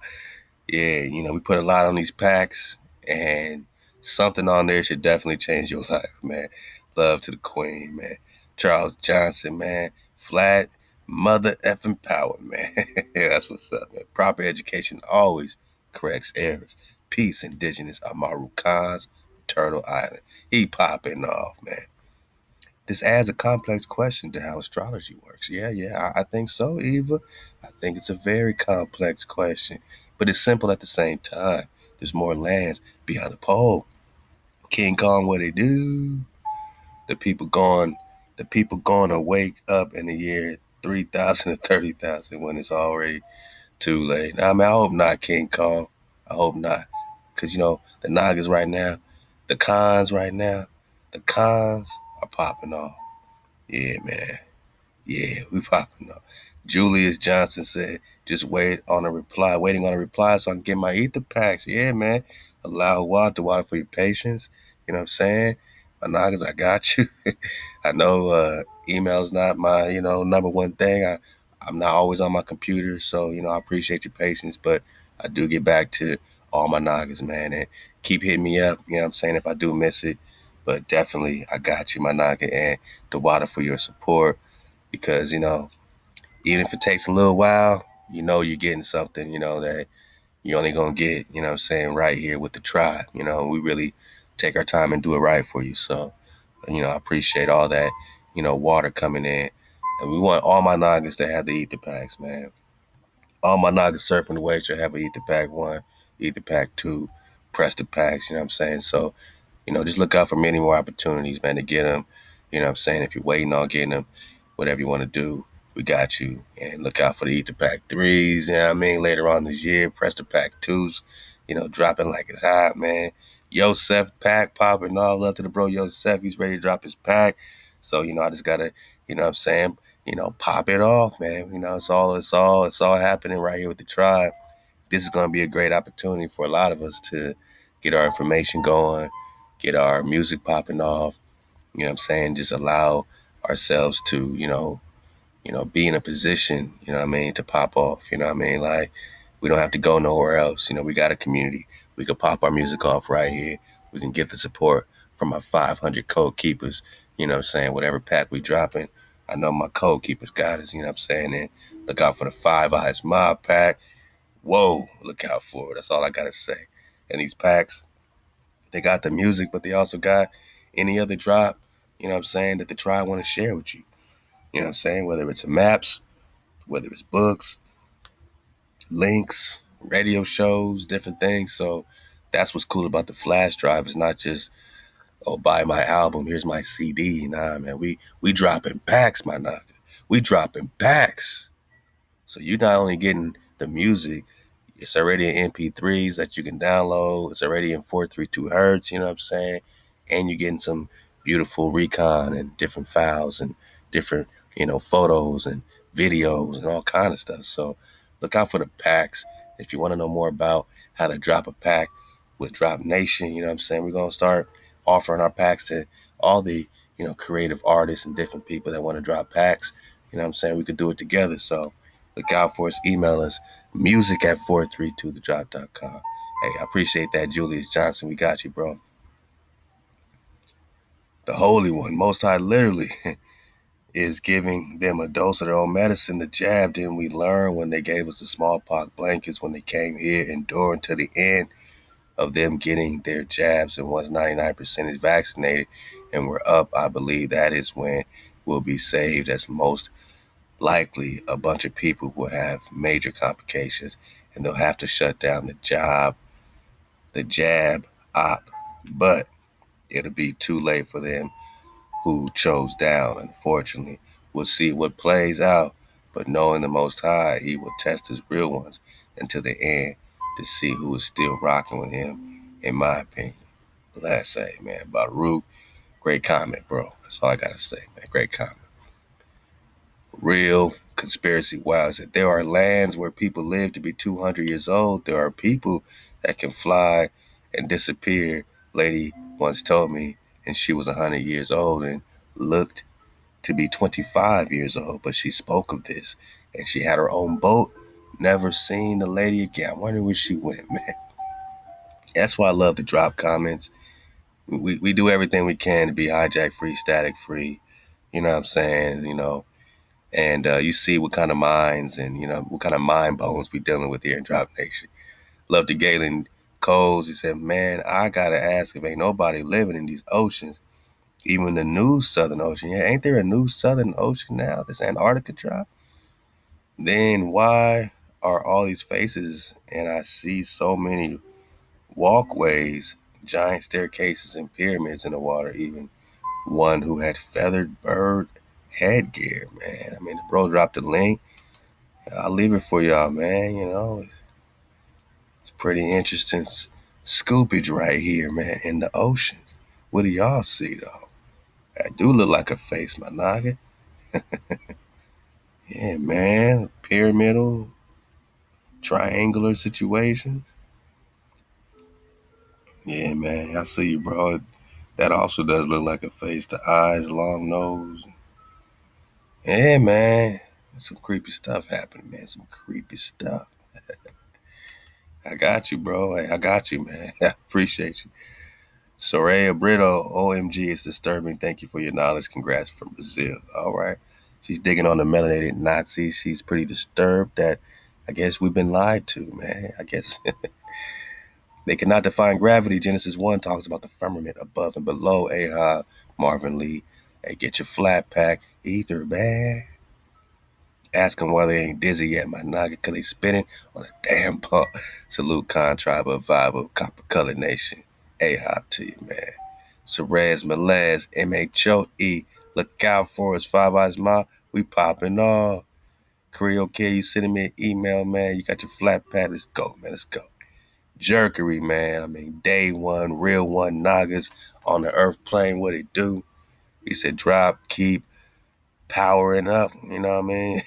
Yeah, we put a lot on these packs, and something on there should definitely change your life, man. Love to the queen, man. Charles Johnson, man. Flat mother effing power, man. Yeah, that's what's up, man. Proper education always corrects errors. Peace, indigenous Amaru Khans, Turtle Island. He popping off, man. This adds a complex question to how astrology works. Yeah, I think so, Eva. I think it's a very complex question, but it's simple at the same time. There's more lands beyond the pole. King Kong, what they do? The people going to wake up in the year 3,000 or 30,000 when it's already too late. I mean, I hope not, King Kong. I hope not. Because, the Nagas right now, the cons right now, the cons are popping off. Yeah, man. Yeah, we popping up. Julius Johnson said, just waiting on a reply so I can get my ether packs. Yeah, man. Allow HaWah to water for your patience. You know what I'm saying? My noggins, I got you. I know email's not my, number one thing. I'm not always on my computer, so, I appreciate your patience, but I do get back to all my noggins, man. And keep hitting me up, you know what I'm saying, if I do miss it. But definitely, I got you, my noggin, and the water for your support because even if it takes a little while, you're getting something, that you're only gonna get, what I'm saying, right here with the tribe. We really take our time and do it right for you. So, I appreciate all that, water coming in. And we want all my noggins to have the ether packs, man. All my noggins surfing the wave should have an ether pack one, ether pack two, press the packs, you know what I'm saying? So, just look out for many more opportunities, man, to get them. You know what I'm saying? If you're waiting on getting them, whatever you want to do, we got you. And look out for the Ether Pack 3s, you know what I mean? Later on this year, press the Pack 2s, dropping like it's hot, man. Yosef pack popping all love to the bro Yosef. He's ready to drop his pack. So, I just gotta, what I'm saying, pop it off, man. It's all happening right here with the tribe. This is gonna be a great opportunity for a lot of us to get our information going, get our music popping off, you know what I'm saying? Just allow ourselves to, be in a position, you know what I mean, to pop off, you know what I mean? Like, we don't have to go nowhere else. We got a community. We could pop our music off right here. We can get the support from our 500 code keepers, you know what I'm saying? Whatever pack we dropping, I know my code keepers got us, you know what I'm saying? And look out for the Five Eyes Mob pack. Whoa, look out for it. That's all I got to say. And these packs, they got the music, but they also got any other drop, you know what I'm saying, that the tribe want to share with you. You know what I'm saying? Whether it's maps, whether it's books, links, radio shows, different things. So that's what's cool about the flash drive. It's not just, oh, buy my album, here's my CD. Nah, man, we dropping packs, my nigga. We dropping packs. So you're not only getting the music, it's already in MP3s that you can download. It's already in 432 hertz, you know what I'm saying? And you're getting some beautiful recon and different files and different, photos and videos and all kind of stuff. So look out for the packs. If you want to know more about how to drop a pack with Drop Nation, you know what I'm saying? We're going to start offering our packs to all the, creative artists and different people that want to drop packs. You know what I'm saying? We could do it together. So look out for us. Email us music at 432thedrop.com. Hey, I appreciate that, Julius Johnson. We got you, bro. The Holy One, Most High, literally is giving them a dose of their own medicine. The jab, didn't we learn when they gave us the smallpox blankets when they came here, enduring to the end of them getting their jabs. And once 99% is vaccinated and we're up, I believe that is when we'll be saved, as most likely a bunch of people will have major complications and they'll have to shut down the jab op. But it'll be too late for them who chose down, unfortunately. We'll see what plays out, but knowing the Most High, He will test His real ones until the end to see who is still rocking with Him, in my opinion. Bless, say, man. Baruch, great comment, bro. That's all I gotta say, man. Great comment. Real conspiracy wise, that there are lands where people live to be 200 years old. There are people that can fly and disappear. Lady once told me, and she was 100 years old and looked to be 25 years old, but she spoke of this and she had her own boat. Never seen the lady again. I wonder where she went, man. That's why I love to drop comments. We do everything we can to be hijack free, static free. You know what I'm saying? And you see what kind of minds and what kind of mind bones we dealing with here in Drop Nation. Love to Galen Coles. He said, "Man, I gotta ask if ain't nobody living in these oceans, even the new Southern Ocean. Yeah, ain't there a new Southern Ocean now? This Antarctica drop. Then why are all these faces and I see so many walkways, giant staircases, and pyramids in the water? Even one who had feathered bird headgear, man. I mean, the bro dropped a link. I'll leave it for y'all, man. It's pretty interesting scoopage right here, man, in the oceans. What do y'all see, though? I do look like a face, my noggin. Yeah, man. Pyramidal, triangular situations. Yeah, man. I see you, bro. That also does look like a face. The eyes, long nose. Yeah, man. Some creepy stuff happening, man. Some creepy stuff. I got you, bro. Hey, I got you, man. I appreciate you. Soraya Brito, OMG, it's disturbing. Thank you for your knowledge. Congrats from Brazil. All right. She's digging on the melanated Nazi. She's pretty disturbed that I guess we've been lied to, man. I guess they cannot define gravity. Genesis 1 talks about the firmament above and below. Ahab, Marvin Lee. Hey, get your flat pack. Ether, man. Ask them why they ain't dizzy yet, my nugget, because they spinning on a damn pump. Salute Con Tribe of Vibe of Copper Color Nation. A-hop to you, man. Cerez Melez, MHOE. Look out for us, Five Eyes Ma. We popping off. Creole Kid, you sending me an email, man. You got your flat pad. Let's go, man. Let's go. Jerkery, man. I mean, day one, real one, Nagas on the earth plane. What it do? He said, drop, keep powering up, you know what I mean?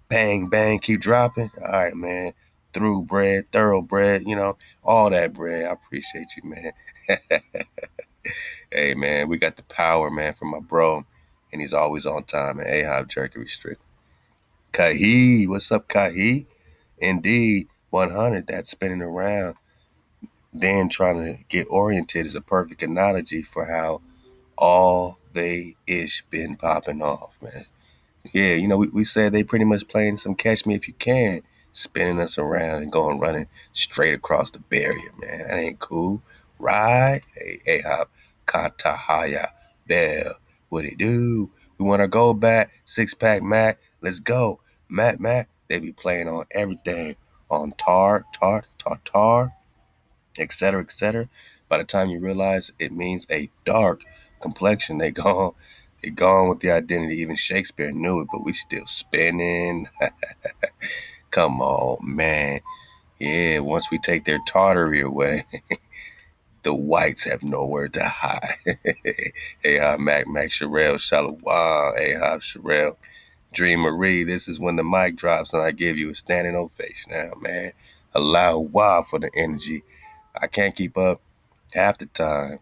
Bang, bang, keep dropping. All right, man. Through bread, thoroughbred, all that bread. I appreciate you, man. Hey, man, we got the power, man, from my bro, and he's always on time, man. Ahab Jerky Restrict. Kahi, what's up, Kahi? Indeed, 100, that's spinning around, then trying to get oriented is a perfect analogy for how all they ish been popping off, man. Yeah, we said they pretty much playing some Catch Me If You Can, spinning us around and going running straight across the barrier, man. That ain't cool. Right? Hey, Ahab, Katahaya, Bell, what it do? We want to go back, six-pack Mac, let's go. Mac, they be playing on everything, on Tartar, etc., etc. By the time you realize it means a dark complexion, they gone with the identity. Even Shakespeare knew it, but we still spinning. Come on, man. Yeah, once we take their tartary away, the whites have nowhere to hide. Hey, Mac Sherelle, Shalawam, hey, Sherelle. Dream Marie, this is when the mic drops and I give you a standing ovation now, man. Allow wow for the energy. I can't keep up half the time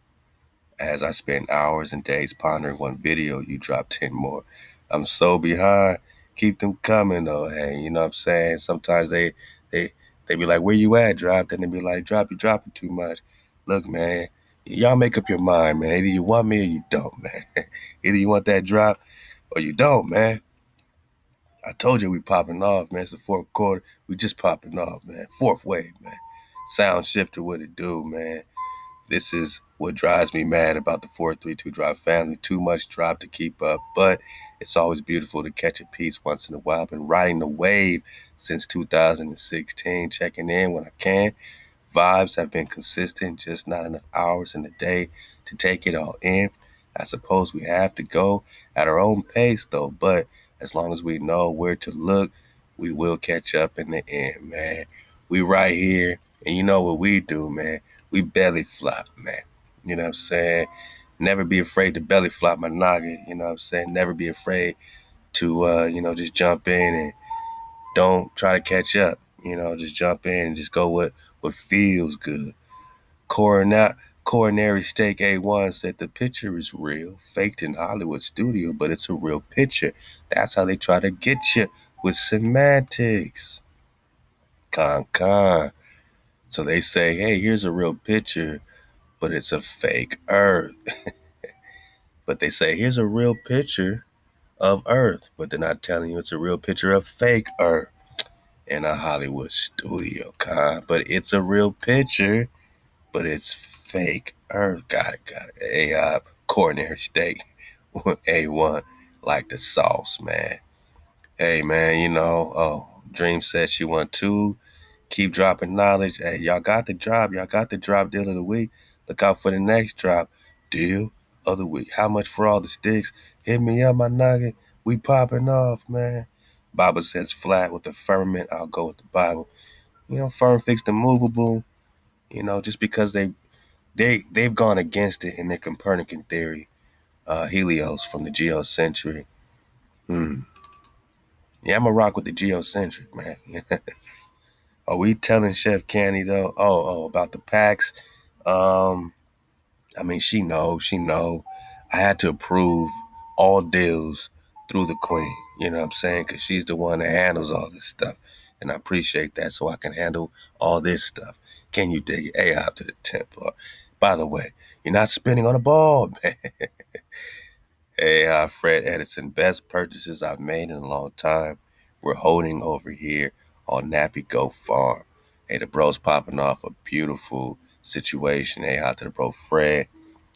as I spend hours and days pondering one video, you drop 10 more. I'm so behind. Keep them coming though. Hey, you know what I'm saying? Sometimes they be like, where you at, drop? Then they be like, drop, you dropping too much. Look, man, y'all make up your mind, man. Either you want me or you don't, man. Either you want that drop or you don't, man. I told you we popping off, man. It's the fourth quarter. We just popping off, man. Fourth wave, man. Sound shifter, what it do, man. This is what drives me mad about the 432 Drive family. Too much drop to keep up, but it's always beautiful to catch a piece once in a while. I've been riding the wave since 2016, checking in when I can. Vibes have been consistent, just not enough hours in the day to take it all in. I suppose we have to go at our own pace, though, but as long as we know where to look, we will catch up in the end, man. We right here, and you know what we do, man. We belly flop, man. You know what I'm saying? Never be afraid to belly flop my noggin. You know what I'm saying? Never be afraid to, just jump in and don't try to catch up. Just jump in and just go what feels good. Coronary Steak A1 said the picture is real, faked in Hollywood studio, but it's a real picture. That's how they try to get you with semantics. Con. So they say, hey, here's a real picture, but it's a fake Earth. But they say, here's a real picture of Earth, but they're not telling you it's a real picture of fake Earth in a Hollywood studio, but it's a real picture, but it's fake Earth. Got it. Coronary steak, A1, like the sauce, man. Hey, man, Dream said she won two. Keep dropping knowledge. Hey, y'all got the drop. Deal of the week. Look out for the next drop. Deal of the week. How much for all the sticks? Hit me up, my nugget. We popping off, man. Bible says flat with the firmament. I'll go with the Bible. Firm fixed and movable. Just because they've gone against it in their Copernican theory. Helios from the geocentric. Yeah, I'm gonna rock with the geocentric, man. Are we telling Chef Candy though? Oh, about the packs. Um, I mean, she knows. She know. I had to approve all deals through the queen. You know what I'm saying? Because she's the one that handles all this stuff, and I appreciate that. So I can handle all this stuff. Can you dig it? Ahab to the Templar. By the way, you're not spinning on a ball, man. Hey, Fred Edison, best purchases I've made in a long time. We're holding over here on Nappy Goat Farm. Hey, the bro's popping off a beautiful situation. Hey, out to the bro Fred.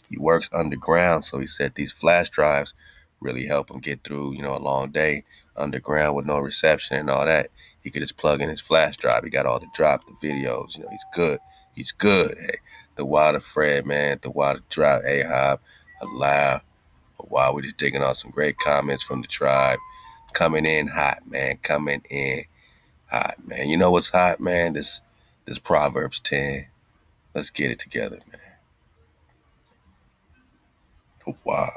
He works underground, so he said these flash drives really help him get through, a long day underground with no reception and all that. He could just plug in his flash drive. He got all the drop, the videos. He's good. He's good. Hey, ThaWaDa Fred, man. ThaWaDa Drive, Ahab, Halal. Wow, we just digging on some great comments from the tribe. Coming in hot, man. Coming in hot, man. You know what's hot, man? This Proverbs 10. Let's get it together, man. Wow.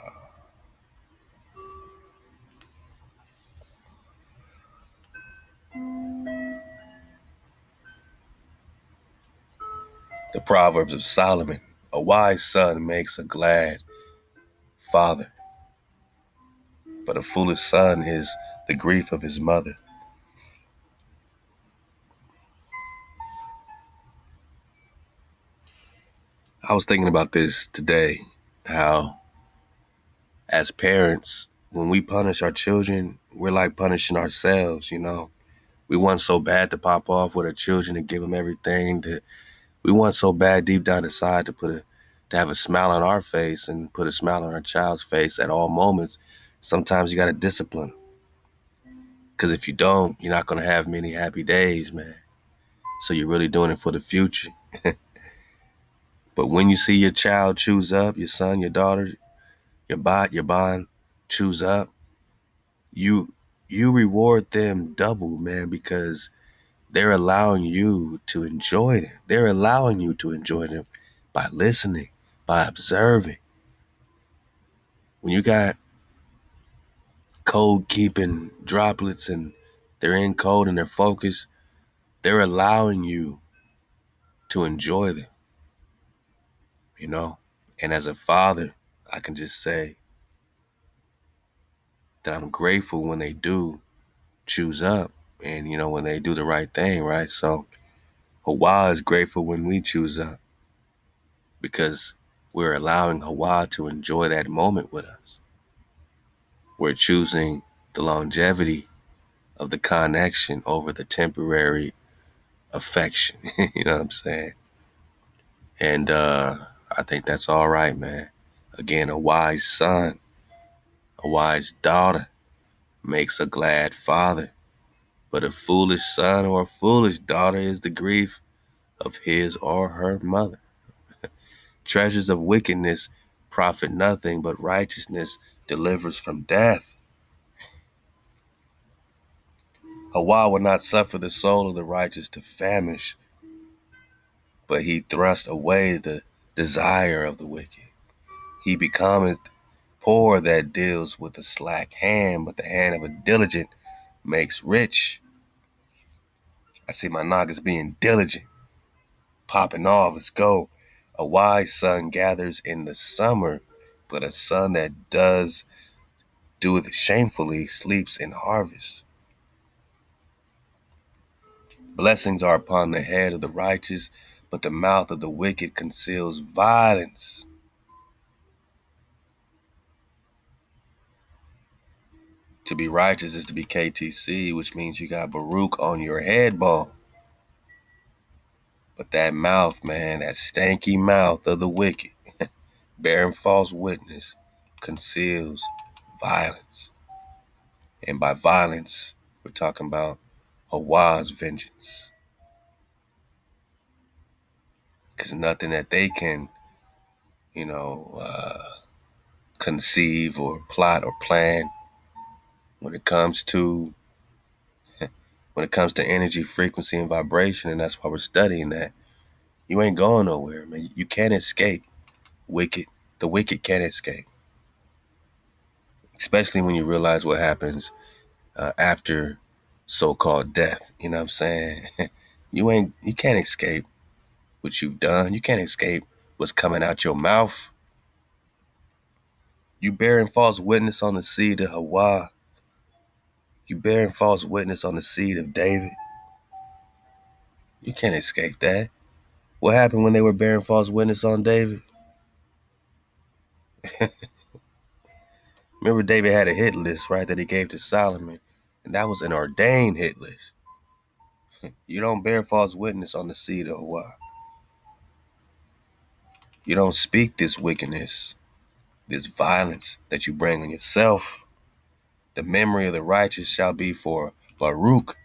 The Proverbs of Solomon. A wise son makes a glad father, but a foolish son is the grief of his mother. I was thinking about this today, how as parents, when we punish our children, we're like punishing ourselves. We want so bad to pop off with our children and give them everything. We want so bad deep down inside to have a smile on our face and put a smile on our child's face at all moments. Sometimes you got to discipline them. Because if you don't, you're not going to have many happy days, man. So you're really doing it for the future. But when you see your child choose up, your son, your daughter, your bond choose up, you reward them double, man, because they're allowing you to enjoy them. They're allowing you to enjoy them by listening, by observing. When you got code keeping droplets and they're in code and they're focused, they're allowing you to enjoy them, you know? And as a father, I can just say that I'm grateful when they do choose up and, when they do the right thing, right? So HaWah is grateful when we choose up because we're allowing HaWah to enjoy that moment with us. We're choosing the longevity of the connection over the temporary affection. You know what I'm saying? And I think that's all right, man. Again, a wise son, a wise daughter makes a glad father. But a foolish son or a foolish daughter is the grief of his or her mother. Treasures of wickedness profit nothing, but righteousness delivers from death. HaWah will not suffer the soul of the righteous to famish, but he thrust away the desire of the wicked. He becometh poor that deals with a slack hand, but the hand of a diligent makes rich. I see my niggas being diligent, popping off. Let's go. A wise son gathers in the summer, but a son that doeth shamefully sleeps in harvest. Blessings are upon the head of the righteous, but the mouth of the wicked conceals violence. To be righteous is to be KTC, which means you got Baruch on your head bone. But that mouth, man, that stanky mouth of the wicked, bearing false witness, conceals violence. And by violence, we're talking about HaWah's vengeance. Because nothing that they can, you know, conceive or plot or plan when it comes to energy, frequency, and vibration, and that's why we're studying that. You ain't going nowhere, man. You can't escape wicked. The wicked can't escape. especially when you realize what happens after so-called death. You know what I'm saying? You can't escape what you've done. You can't escape what's coming out your mouth. You bearing false witness on the seed of HaWah. You bearing false witness on the seed of David. You can't escape that. What happened when they were bearing false witness on David? Remember, David had a hit list, right, that he gave to Solomon, and that was an ordained hit list. You don't bear false witness on the seed of HaWah. You don't speak this wickedness, this violence that you bring on yourself. The memory of the righteous shall be for Baruch,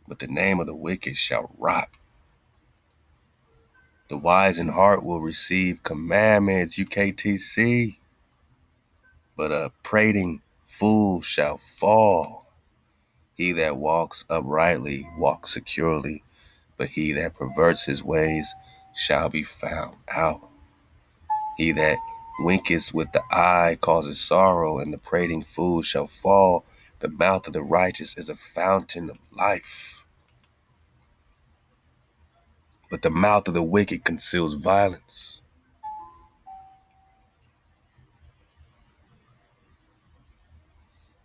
but the name of the wicked shall rot. The wise in heart will receive commandments, UKTC, but a prating fool shall fall. He that walks uprightly walks securely, but he that perverts his ways shall be found out. He that winketh with the eye causes sorrow, and the prating fool shall fall. The mouth of the righteous is a fountain of life, but the mouth of the wicked conceals violence.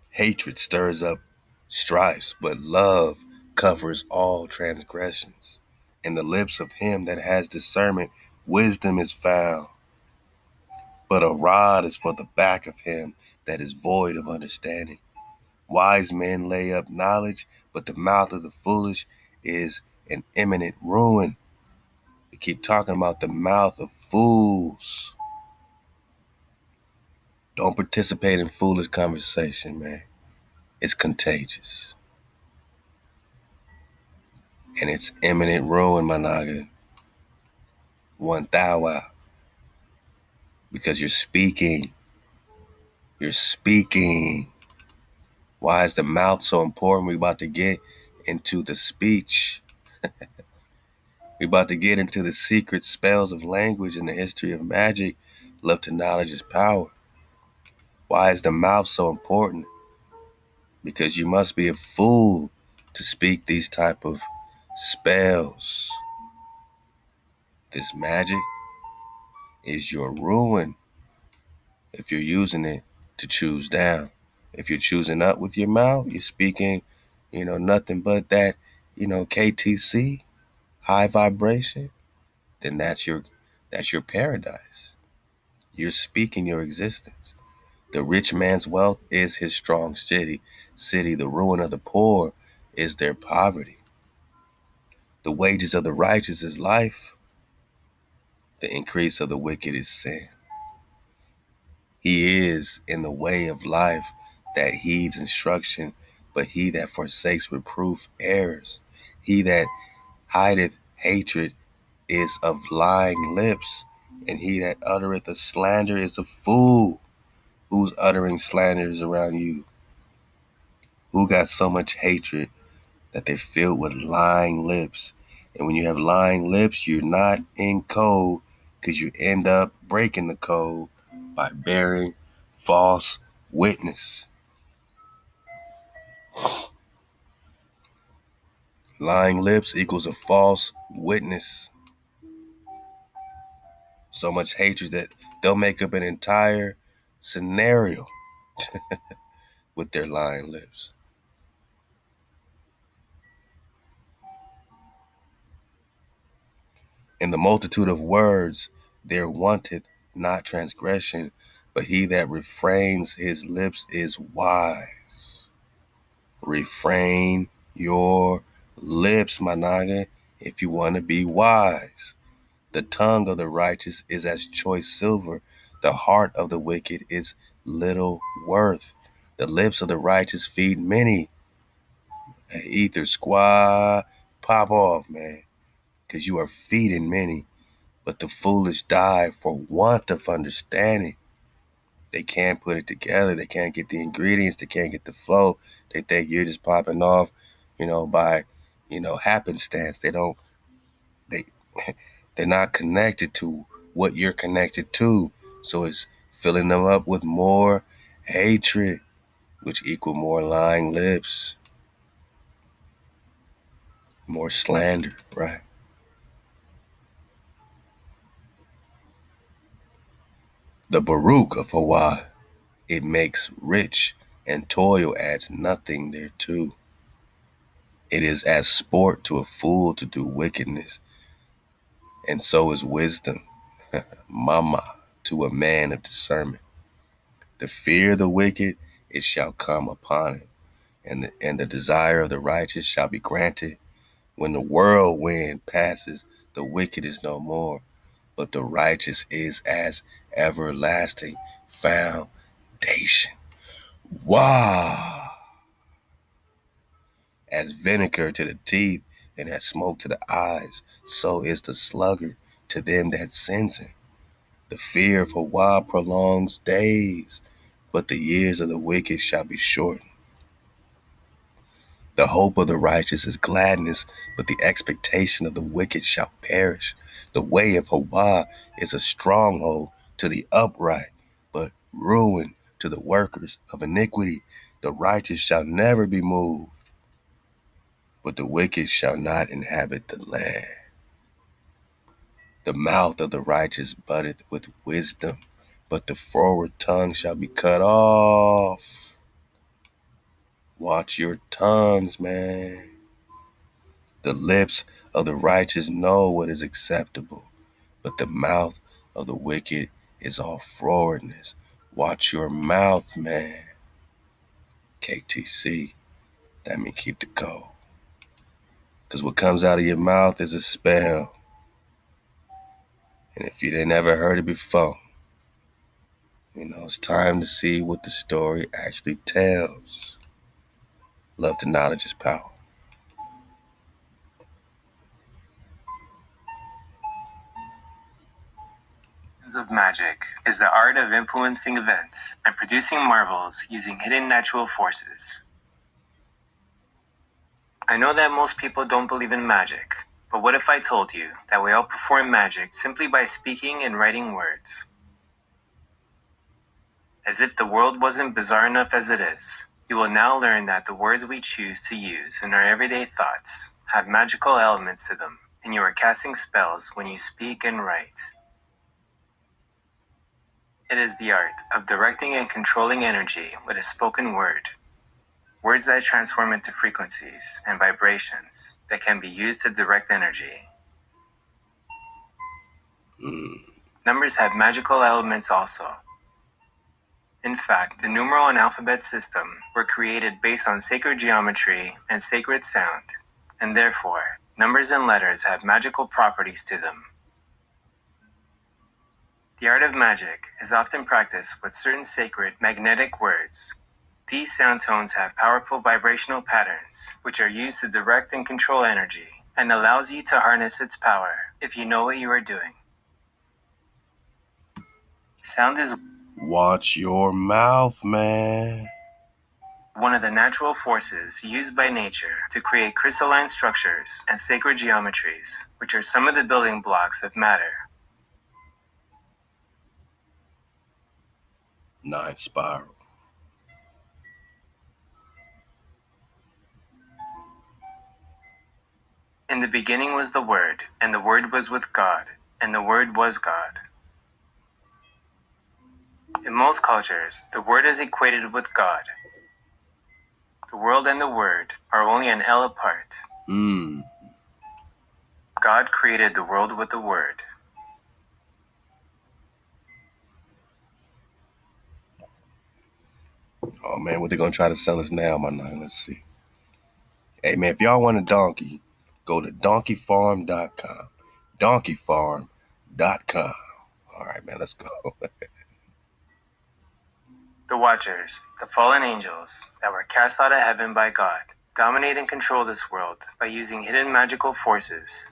Hatred stirs up strifes, but love covers all transgressions. In the lips of him that has discernment, wisdom is found. But a rod is for the back of him that is void of understanding. Wise men lay up knowledge, but the mouth of the foolish is an imminent ruin. We keep talking about the mouth of fools. Don't participate in foolish conversation, man. It's contagious. And it's imminent ruin, my naga. One ThaWaDa. Because you're speaking. You're speaking. Why is the mouth so important? We're about to get into the speech. We're about to get into the secret spells of language and the history of magic. Love to knowledge is power. Why is the mouth so important? Because you must be a fool to speak these type of spells. This magic is your ruin if you're using it to choose down. If you're choosing up with your mouth, you're speaking, nothing but that, KTC, high vibration, then that's your paradise. You're speaking your existence. The rich man's wealth is his strong city. The ruin of the poor is their poverty. The wages of the righteous is life. The increase of the wicked is sin. He is in the way of life that heeds instruction, but he that forsakes reproof errs. He that hideth hatred is of lying lips, and he that uttereth a slander is a fool. Who's uttering slanders around you? Who got so much hatred that they're filled with lying lips? And when you have lying lips, you're not in code, because you end up breaking the code by bearing false witness. Lying lips equals a false witness. So much hatred that they'll make up an entire scenario with their lying lips. In the multitude of words there wanteth not transgression, but he that refrains his lips is wise. Refrain your lips, my naga, if you want to be wise. The tongue of the righteous is as choice silver. The heart of the wicked is little worth. The lips of the righteous feed many. Hey, ether squad, pop off, man, because you are feeding many. But the foolish die for want of understanding. They can't put it together. They can't get the ingredients. They can't get the flow. They think you're just popping off, by, happenstance. They, they're not connected to what you're connected to. So it's filling them up with more hatred, which equal more lying lips, more slander, right? The Baruch of HaWah, it makes rich, and toil adds nothing thereto. It is as sport to a fool to do wickedness, and so is wisdom, mama, to a man of discernment. The fear of the wicked, it shall come upon him, and the desire of the righteous shall be granted. When the whirlwind passes, the wicked is no more, but the righteous is as everlasting foundation. Wow! As vinegar to the teeth and as smoke to the eyes, so is the sluggard to them that sins him. The fear of HaWah prolongs days, but the years of the wicked shall be shortened. The hope of the righteous is gladness, but the expectation of the wicked shall perish. The way of HaWah is a stronghold to the upright, but ruin to the workers of iniquity. The righteous shall never be moved, but the wicked shall not inhabit the land. The mouth of the righteous buddeth with wisdom, but the froward tongue shall be cut off. Watch your tongues, man. The lips of the righteous know what is acceptable, but the mouth of the wicked is all frowardness. Watch your mouth, man. KTC, that mean keep the code. Because what comes out of your mouth is a spell. And if you didn't ever heard it before, it's time to see what the story actually tells. Love to knowledge is power. Of magic is the art of influencing events and producing marvels using hidden natural forces. I know that most people don't believe in magic, but what if I told you that we all perform magic simply by speaking and writing words? As if the world wasn't bizarre enough as it is, you will now learn that the words we choose to use in our everyday thoughts have magical elements to them, and you are casting spells when you speak and write. It is the art of directing and controlling energy with a spoken word. Words that transform into frequencies and vibrations that can be used to direct energy. Numbers have magical elements also. In fact, the numeral and alphabet system were created based on sacred geometry and sacred sound, and therefore, numbers and letters have magical properties to them. The art of magic is often practiced with certain sacred magnetic words. These sound tones have powerful vibrational patterns, which are used to direct and control energy, and allows you to harness its power if you know what you are doing. Sound is Watch your mouth, man. one of the natural forces used by nature to create crystalline structures and sacred geometries, which are some of the building blocks of matter. 9 spiral. In the beginning was the Word, and the Word was with God, and the Word was God. In most cultures, the Word is equated with God. The world and the Word are only an L apart. God created the world with the Word. Oh man, what they gonna try to sell us now, my nine? Let's see. Hey man, if y'all want a donkey, go to donkeyfarm.com. Donkeyfarm.com. All right, man, let's go. The Watchers, the fallen angels that were cast out of heaven by God, dominate and control this world by using hidden magical forces.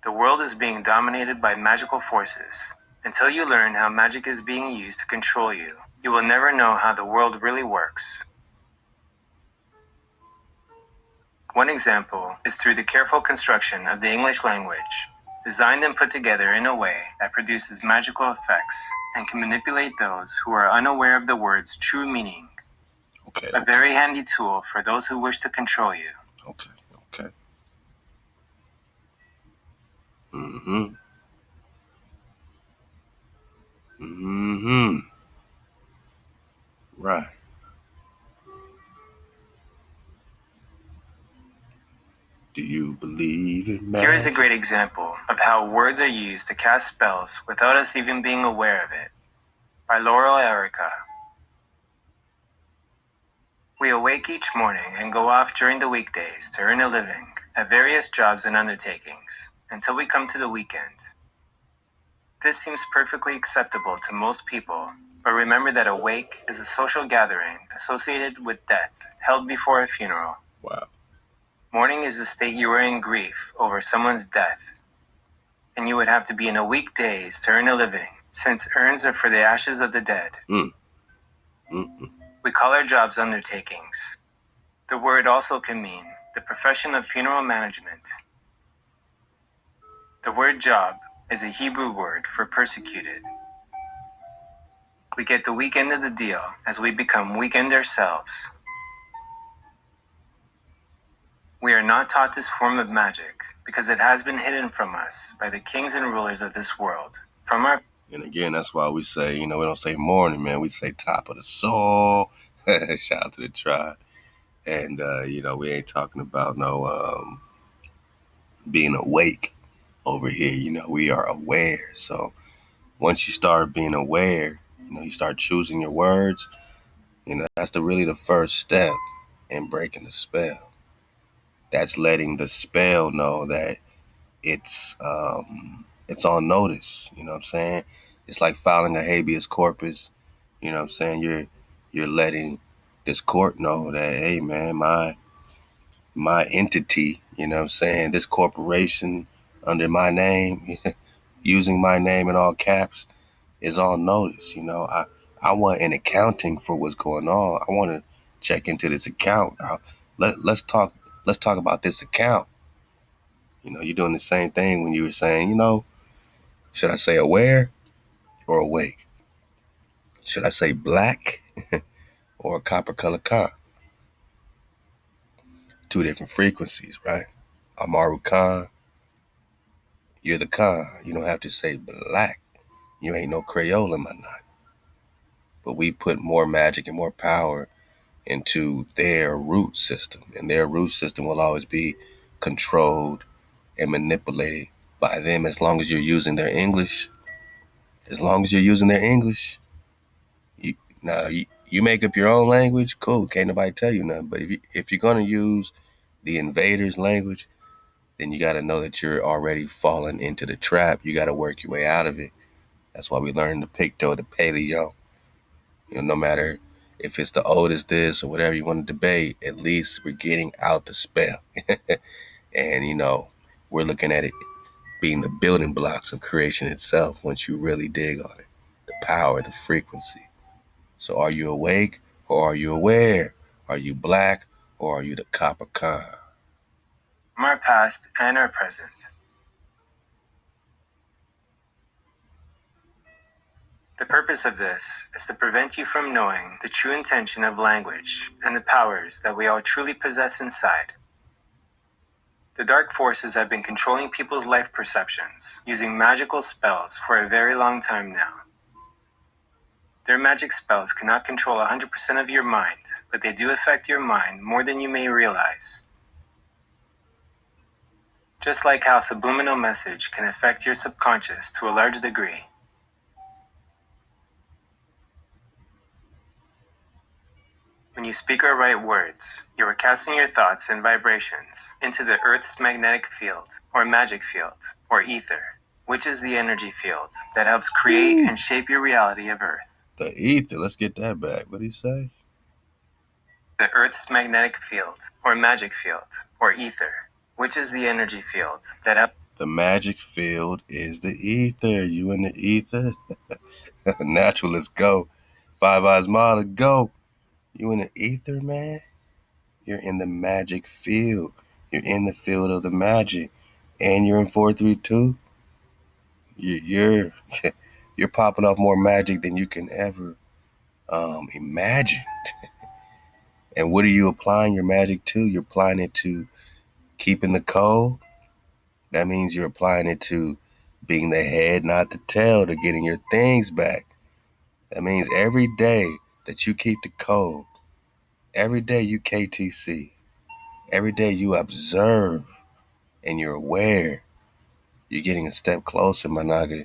The world is being dominated by magical forces. Until you learn how magic is being used to control you, you will never know how the world really works. One example is through the careful construction of the English language. designed and put together in a way that produces magical effects and can manipulate those who are unaware of the word's true meaning. Okay. A very handy tool for those who wish to control you. Okay. Okay. Mm-hmm. Mm-hmm. Right. Do you believe in magic? Here is a great example of how words are used to cast spells without us even being aware of it. By Laurel Erica. We awake each morning and go off during the weekdays to earn a living at various jobs and undertakings until we come to the weekend. This seems perfectly acceptable to most people, but remember that a wake is a social gathering associated with death held before a funeral. Wow. Mourning is the state you are in grief over someone's death, and you would have to be in a weekdays to earn a living, since urns are for the ashes of the dead. We call our jobs undertakings. The word also can mean the profession of funeral management. The word job is a Hebrew word for persecuted. We get the weak end of the deal as we become weakened ourselves. We are not taught this form of magic because it has been hidden from us by the kings and rulers of this world. And again, that's why we say, we don't say morning, man. We say top of the soul. Shout out to the tribe. And, we ain't talking about no being awake over here. We are aware. So once you start being aware, you start choosing your words, that's really the first step in breaking the spell. That's letting the spell know that it's on notice. You know what I'm saying? It's like filing a habeas corpus. You know what I'm saying? You're letting this court know that, hey man, my entity, you know what I'm saying, this corporation under my name, using my name in all caps, is on notice. I want an accounting for what's going on. I want to check into this account. Let's talk about this account. You're doing the same thing when you were saying, should I say aware or awake? Should I say black or a copper color Khan? Two different frequencies, right? Amaru Khan, you're the Khan. You don't have to say black. You ain't no Crayola, my nut. But we put more magic and more power into their root system. And their root system will always be controlled and manipulated by them as long as you're using their English. As long as you're using their English. You make up your own language, cool. Can't nobody tell you nothing. But if you're going to use the invaders' language, then you got to know that you're already falling into the trap. You got to work your way out of it. That's why we learn the Picto, the Paleo. No matter if it's the oldest this or whatever you want to debate, at least we're getting out the spell. And, we're looking at it being the building blocks of creation itself once you really dig on it. The power, the frequency. So are you awake or are you aware? Are you black or are you the copper Khan? From our past and our present. The purpose of this is to prevent you from knowing the true intention of language and the powers that we all truly possess inside. The dark forces have been controlling people's life perceptions using magical spells for a very long time now. Their magic spells cannot control 100% of your mind, but they do affect your mind more than you may realize. Just like how subliminal message can affect your subconscious to a large degree. When you speak or write words, you are casting your thoughts and vibrations into the Earth's magnetic field, or magic field, or ether, which is the energy field that helps create and shape your reality of Earth. The ether, let's get that back. What did he say? The Earth's magnetic field, or magic field, or ether, which is the energy field that helps. The magic field is the ether. You in the ether? Natural, let's go. Five Eyes Mile, go. You in the ether, man? You're in the magic field. You're in the field of the magic. And you're in 432. you're you're popping off more magic than you can ever imagine. And what are you applying your magic to? You're applying it to keeping the code. That means you're applying it to being the head, not the tail, to getting your things back. That means every day that you keep the code, every day you KTC, every day you observe and you're aware, you're getting a step closer, my naga.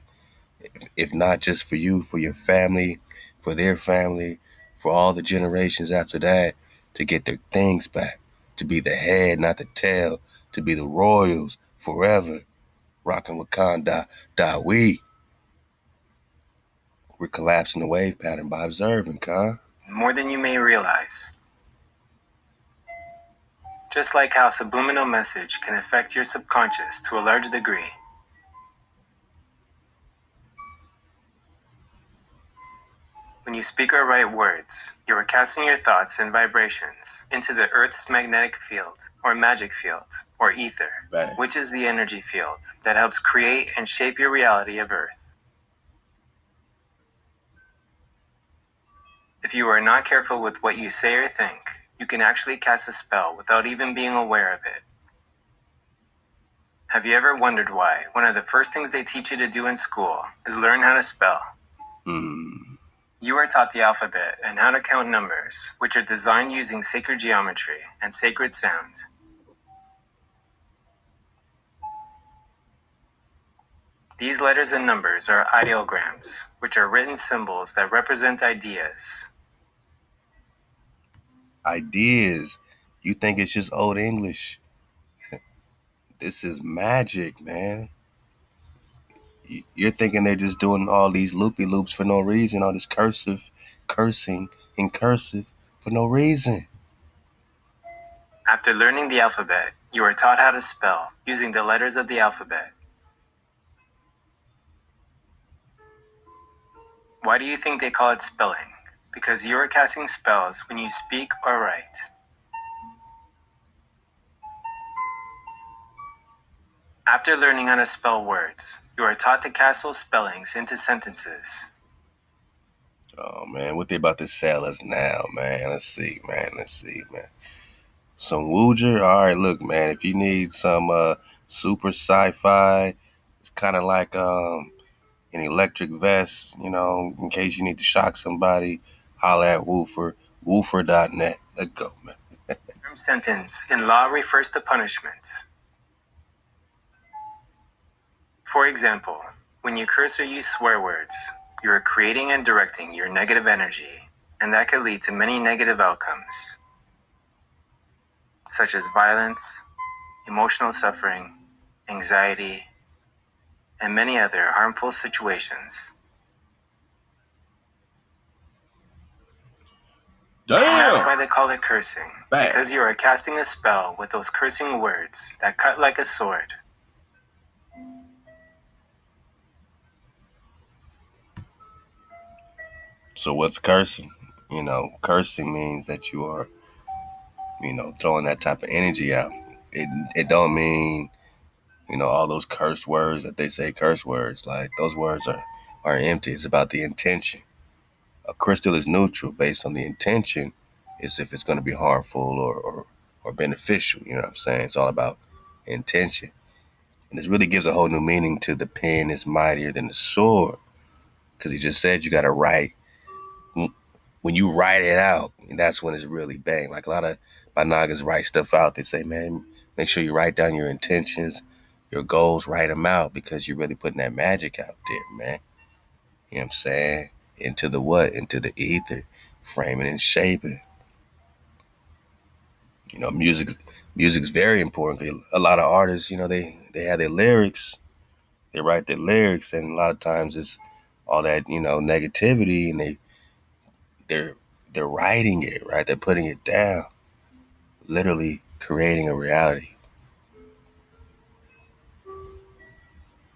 If not just for you, for your family, for their family, for all the generations after that, to get their things back, to be the head, not the tail, to be the royals forever, rocking Wakanda, da we. We're collapsing the wave pattern by observing, Khan. More than you may realize. Just like how subliminal message can affect your subconscious to a large degree. When you speak or write words, you are casting your thoughts and vibrations into the Earth's magnetic field, or magic field, or ether, Bang. which is the energy field that helps create and shape your reality of Earth. If you are not careful with what you say or think, you can actually cast a spell without even being aware of it. Have you ever wondered why one of the first things they teach you to do in school is learn how to spell? You are taught the alphabet and how to count numbers, which are designed using sacred geometry and sacred sound. These letters and numbers are ideograms, which are written symbols that represent ideas. Ideas. You think it's just old English. This is magic, man. You're thinking they're just doing all these loopy loops for no reason, all this cursing in cursive for no reason. After learning the alphabet, you are taught how to spell using the letters of the alphabet. Why do you think they call it spelling? Because you are casting spells when you speak or write. After learning how to spell words, you are taught to cast those spellings into sentences. Oh man, what they about to sell us now, man? Let's see, man. Some Wooger. All right, look, man. If you need some super sci-fi, it's kind of like an electric vest, you know, in case you need to shock somebody. Holla at Woofer, woofer.net. Let's go, man. Term sentence in law refers to punishment. For example, when you curse or use swear words, you are creating and directing your negative energy, and that could lead to many negative outcomes, such as violence, emotional suffering, anxiety, and many other harmful situations. Damn! And that's why they call it cursing, Bang. because you are casting a spell with those cursing words that cut like a sword. So what's cursing? You know, cursing means that you are, you know, throwing that type of energy out. It don't mean, you know, all those curse words that they say curse words. Like those words are empty. It's about the intention. A crystal is neutral based on the intention. Is if it's going to be harmful or beneficial. You know what I'm saying? It's all about intention. And this really gives a whole new meaning to the pen is mightier than the sword. Because he just said you got to write. When you write it out, that's when it's really bang. Like a lot of my nagas write stuff out. They say, man, make sure you write down your intentions, your goals, write them out because you're really putting that magic out there, man. You know what I'm saying? Into the what? Into the ether, framing and shaping. You know, music's very important. 'Cause a lot of artists, you know, they have their lyrics. They write their lyrics, and a lot of times it's all that, you know, negativity, and they're they're writing it, right? They're putting it down, literally creating a reality.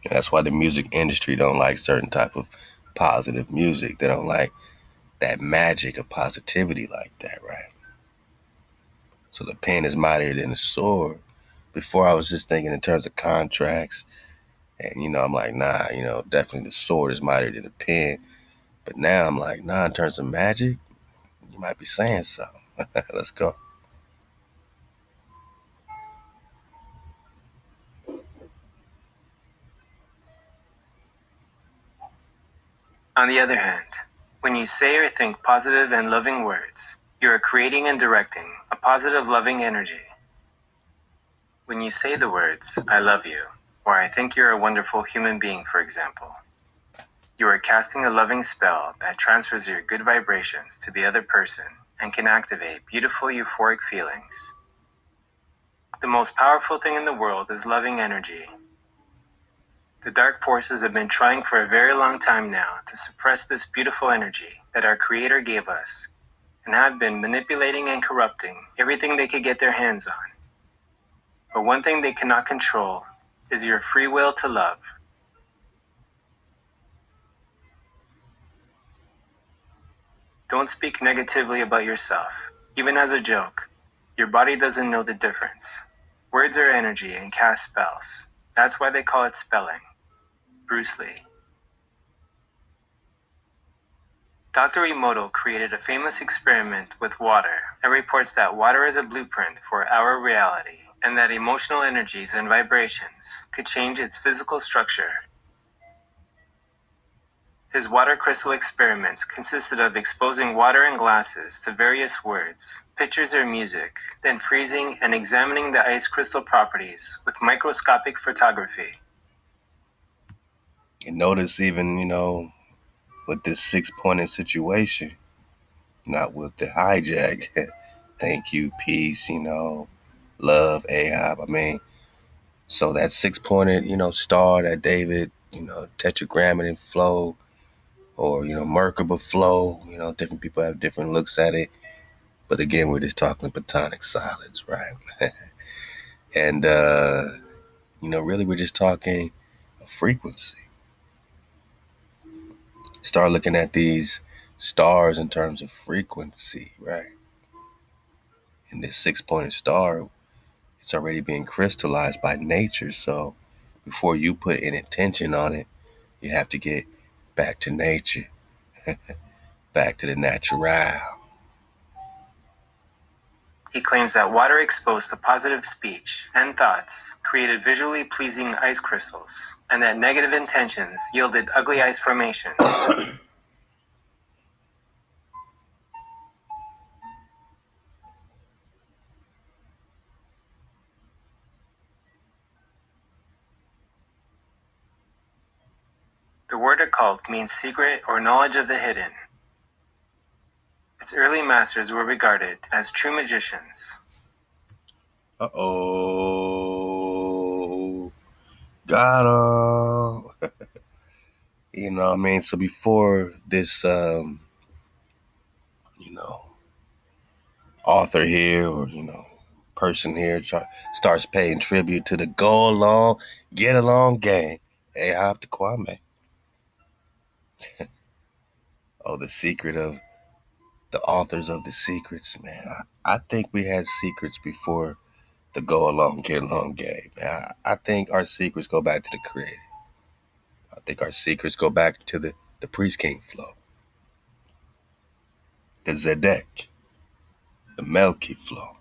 And that's why the music industry don't like certain type of positive music. They don't like that magic of positivity like that, right? So the pen is mightier than the sword. Before I was just thinking in terms of contracts And, I'm like, nah, definitely the sword is mightier than the pen. But now I'm like, nah, in terms of magic, you might be saying something. Let's go. On the other hand, when you say or think positive and loving words, you are creating and directing a positive, loving energy. When you say the words, I love you, or I think you're a wonderful human being, for example, you are casting a loving spell that transfers your good vibrations to the other person and can activate beautiful euphoric feelings. The most powerful thing in the world is loving energy. The dark forces have been trying for a very long time now to suppress this beautiful energy that our Creator gave us, and have been manipulating and corrupting everything they could get their hands on. But one thing they cannot control is your free will to love. Don't speak negatively about yourself, even as a joke. Your body doesn't know the difference. Words are energy and cast spells. That's why they call it spelling. Bruce Lee. Dr. Emoto created a famous experiment with water that reports that water is a blueprint for our reality, and that emotional energies and vibrations could change its physical structure. His water crystal experiments consisted of exposing water in glasses to various words, pictures, or music, then freezing and examining the ice crystal properties with microscopic photography. And notice even, with this 6-pointed situation, not with the hijack. Thank you, peace, love, Ahab. So that 6-pointed, star that David, tetragrammaton flow, or, Merkaba flow, different people have different looks at it. But again, we're just talking platonic solids, right? And, really we're just talking a frequency. Start looking at these stars in terms of frequency, right? And this 6-pointed star, it's already being crystallized by nature. So before you put an intention on it, you have to get back to nature, back to the natural. He claims that water exposed to positive speech and thoughts created visually pleasing ice crystals, and that negative intentions yielded ugly ice formations. The word occult means secret or knowledge of the hidden. Its early masters were regarded as true magicians. Uh-oh. Got him. So before this, author here or, person here starts paying tribute to the go along, get along gang, Ahab to Kwame. Oh, the secret of the authors of the secrets, man. I think we had secrets before the go along, get along game. Man, I think our secrets go back to the Creator. I think our secrets go back to the Priest King flow, the Zedek, the Melky flow.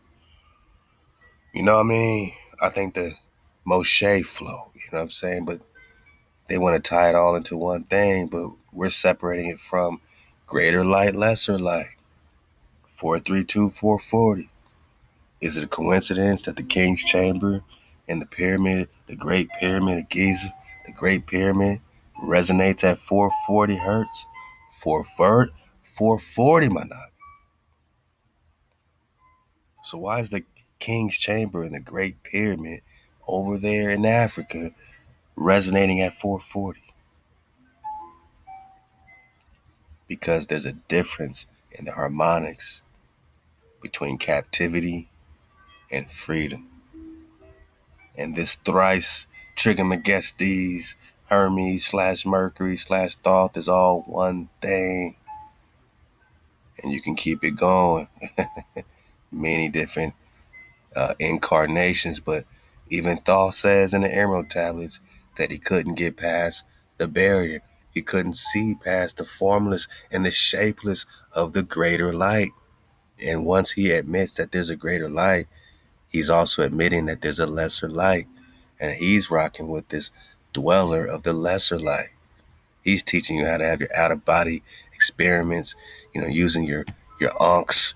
You know what I mean? I think the Moshe flow, you know what I'm saying? But they want to tie it all into one thing, but we're separating it from greater light, lesser light. 432, 440. Is it a coincidence that the King's Chamber and the pyramid, the Great Pyramid of Giza, the Great Pyramid, resonates at 440 hertz? 440, my not. So why is the King's Chamber and the Great Pyramid over there in Africa resonating at 440? Because there's a difference in the harmonics between captivity and freedom. And this thrice Trigonomegestes, Hermes slash Mercury slash Thoth is all one thing. And you can keep it going. Many different incarnations, but even Thoth says in the Emerald Tablets that he couldn't get past the barrier. He couldn't see past the formless and the shapeless of the greater light. And once he admits that there's a greater light, he's also admitting that there's a lesser light. And he's rocking with this dweller of the lesser light. He's teaching you how to have your out of body experiments, using your unks,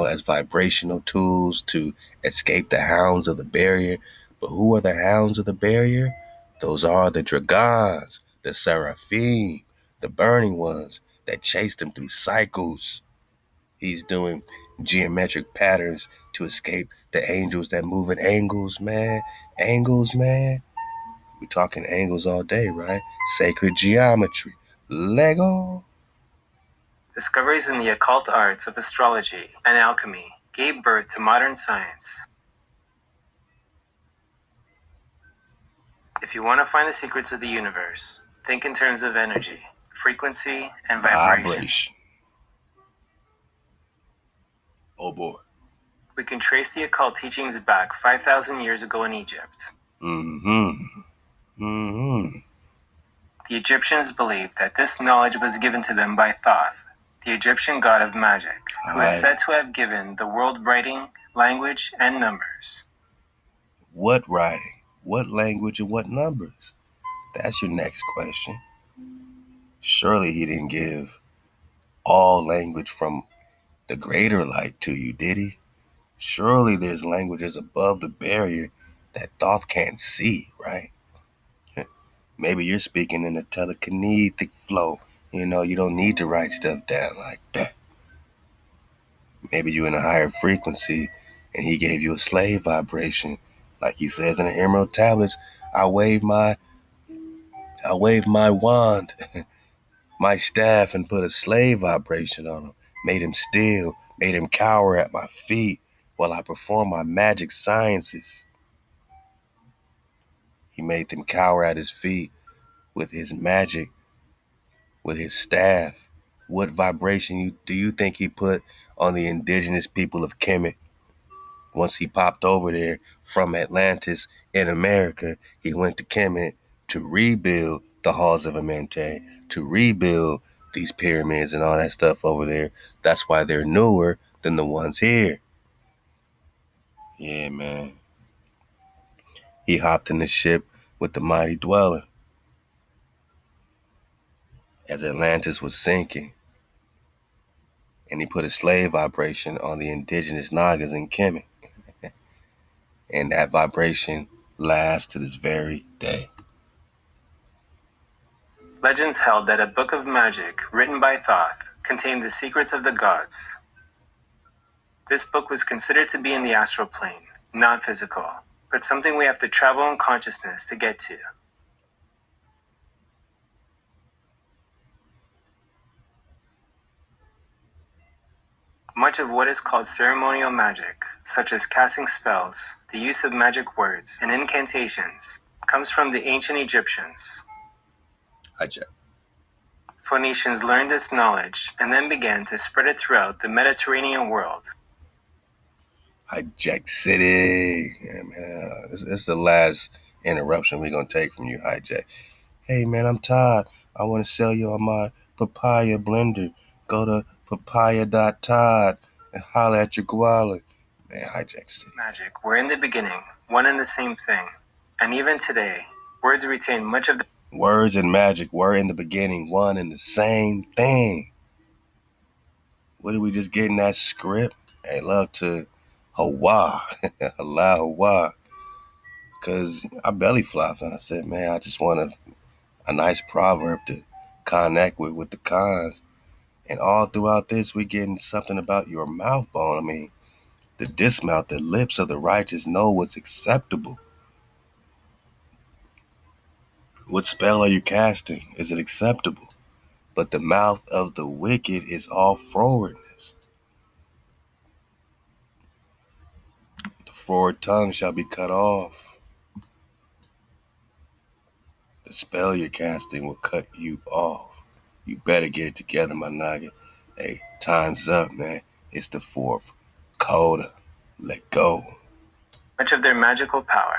as vibrational tools to escape the hounds of the barrier. But who are the hounds of the barrier? Those are the dragons, the seraphim, the burning ones that chased him through cycles. He's doing geometric patterns to escape the angels that move at angles, man. Angles, man. We talking angles all day, right? Sacred geometry. Lego. Discoveries in the occult arts of astrology and alchemy gave birth to modern science. If you want to find the secrets of the universe, think in terms of energy, frequency, and vibration. Oh boy. We can trace the occult teachings back 5,000 years ago in Egypt. The Egyptians believed that this knowledge was given to them by Thoth, the Egyptian god of magic, who is said to have given the world writing, language, and numbers. What writing? What language and what numbers? That's your next question. Surely he didn't give all language from the greater light to you, did he? Surely there's languages above the barrier that Thoth can't see, right? Maybe you're speaking in a telekinetic flow. You don't need to write stuff down like that. Maybe you're in a higher frequency and he gave you a slave vibration. Like he says in the Emerald Tablets, I wave my wand, my staff, and put a slave vibration on him. Made him still, made him cower at my feet while I perform my magic sciences. He made them cower at his feet with his magic, with his staff. What vibration do you think he put on the indigenous people of Kemet? Once he popped over there from Atlantis in America, he went to Kemet to rebuild the halls of Amenti, to rebuild these pyramids and all that stuff over there. That's why they're newer than the ones here. Yeah, man. He hopped in the ship with the mighty dweller as Atlantis was sinking. And he put a slave vibration on the indigenous Nagas in Kemet. And that vibration lasts to this very day. Legends held that a book of magic written by Thoth contained the secrets of the gods. This book was considered to be in the astral plane, not physical, but something we have to travel in consciousness to get to. Much of what is called ceremonial magic, such as casting spells, the use of magic words, and incantations, comes from the ancient Egyptians. Phoenicians learned this knowledge and then began to spread it throughout the Mediterranean world. Hijack City. Yeah, man. This is the last interruption we're going to take from you, Hijack. Hey, man, I'm Todd. I want to sell you on my papaya blender. Go to papaya.todd and holla at your koala. Man, Hijack City. Magic were in the beginning one and the same thing. And even today, words retain much of the... Words and magic were in the beginning one and the same thing. What did we just get in that script? Hey, love to HaWah. Halal HaWah. Because I belly flopped and I said, man, I just want a nice proverb to connect with the cons. And all throughout this, we're getting something about your mouth bone. I mean, the dismouth, the lips of the righteous know what's acceptable. What spell are you casting? Is it acceptable? But the mouth of the wicked is all frowardness. The froward tongue shall be cut off. The spell you're casting will cut you off. You better get it together, my nugget. Hey, time's up, man. It's the fourth coda. Let go. Much of their magical power.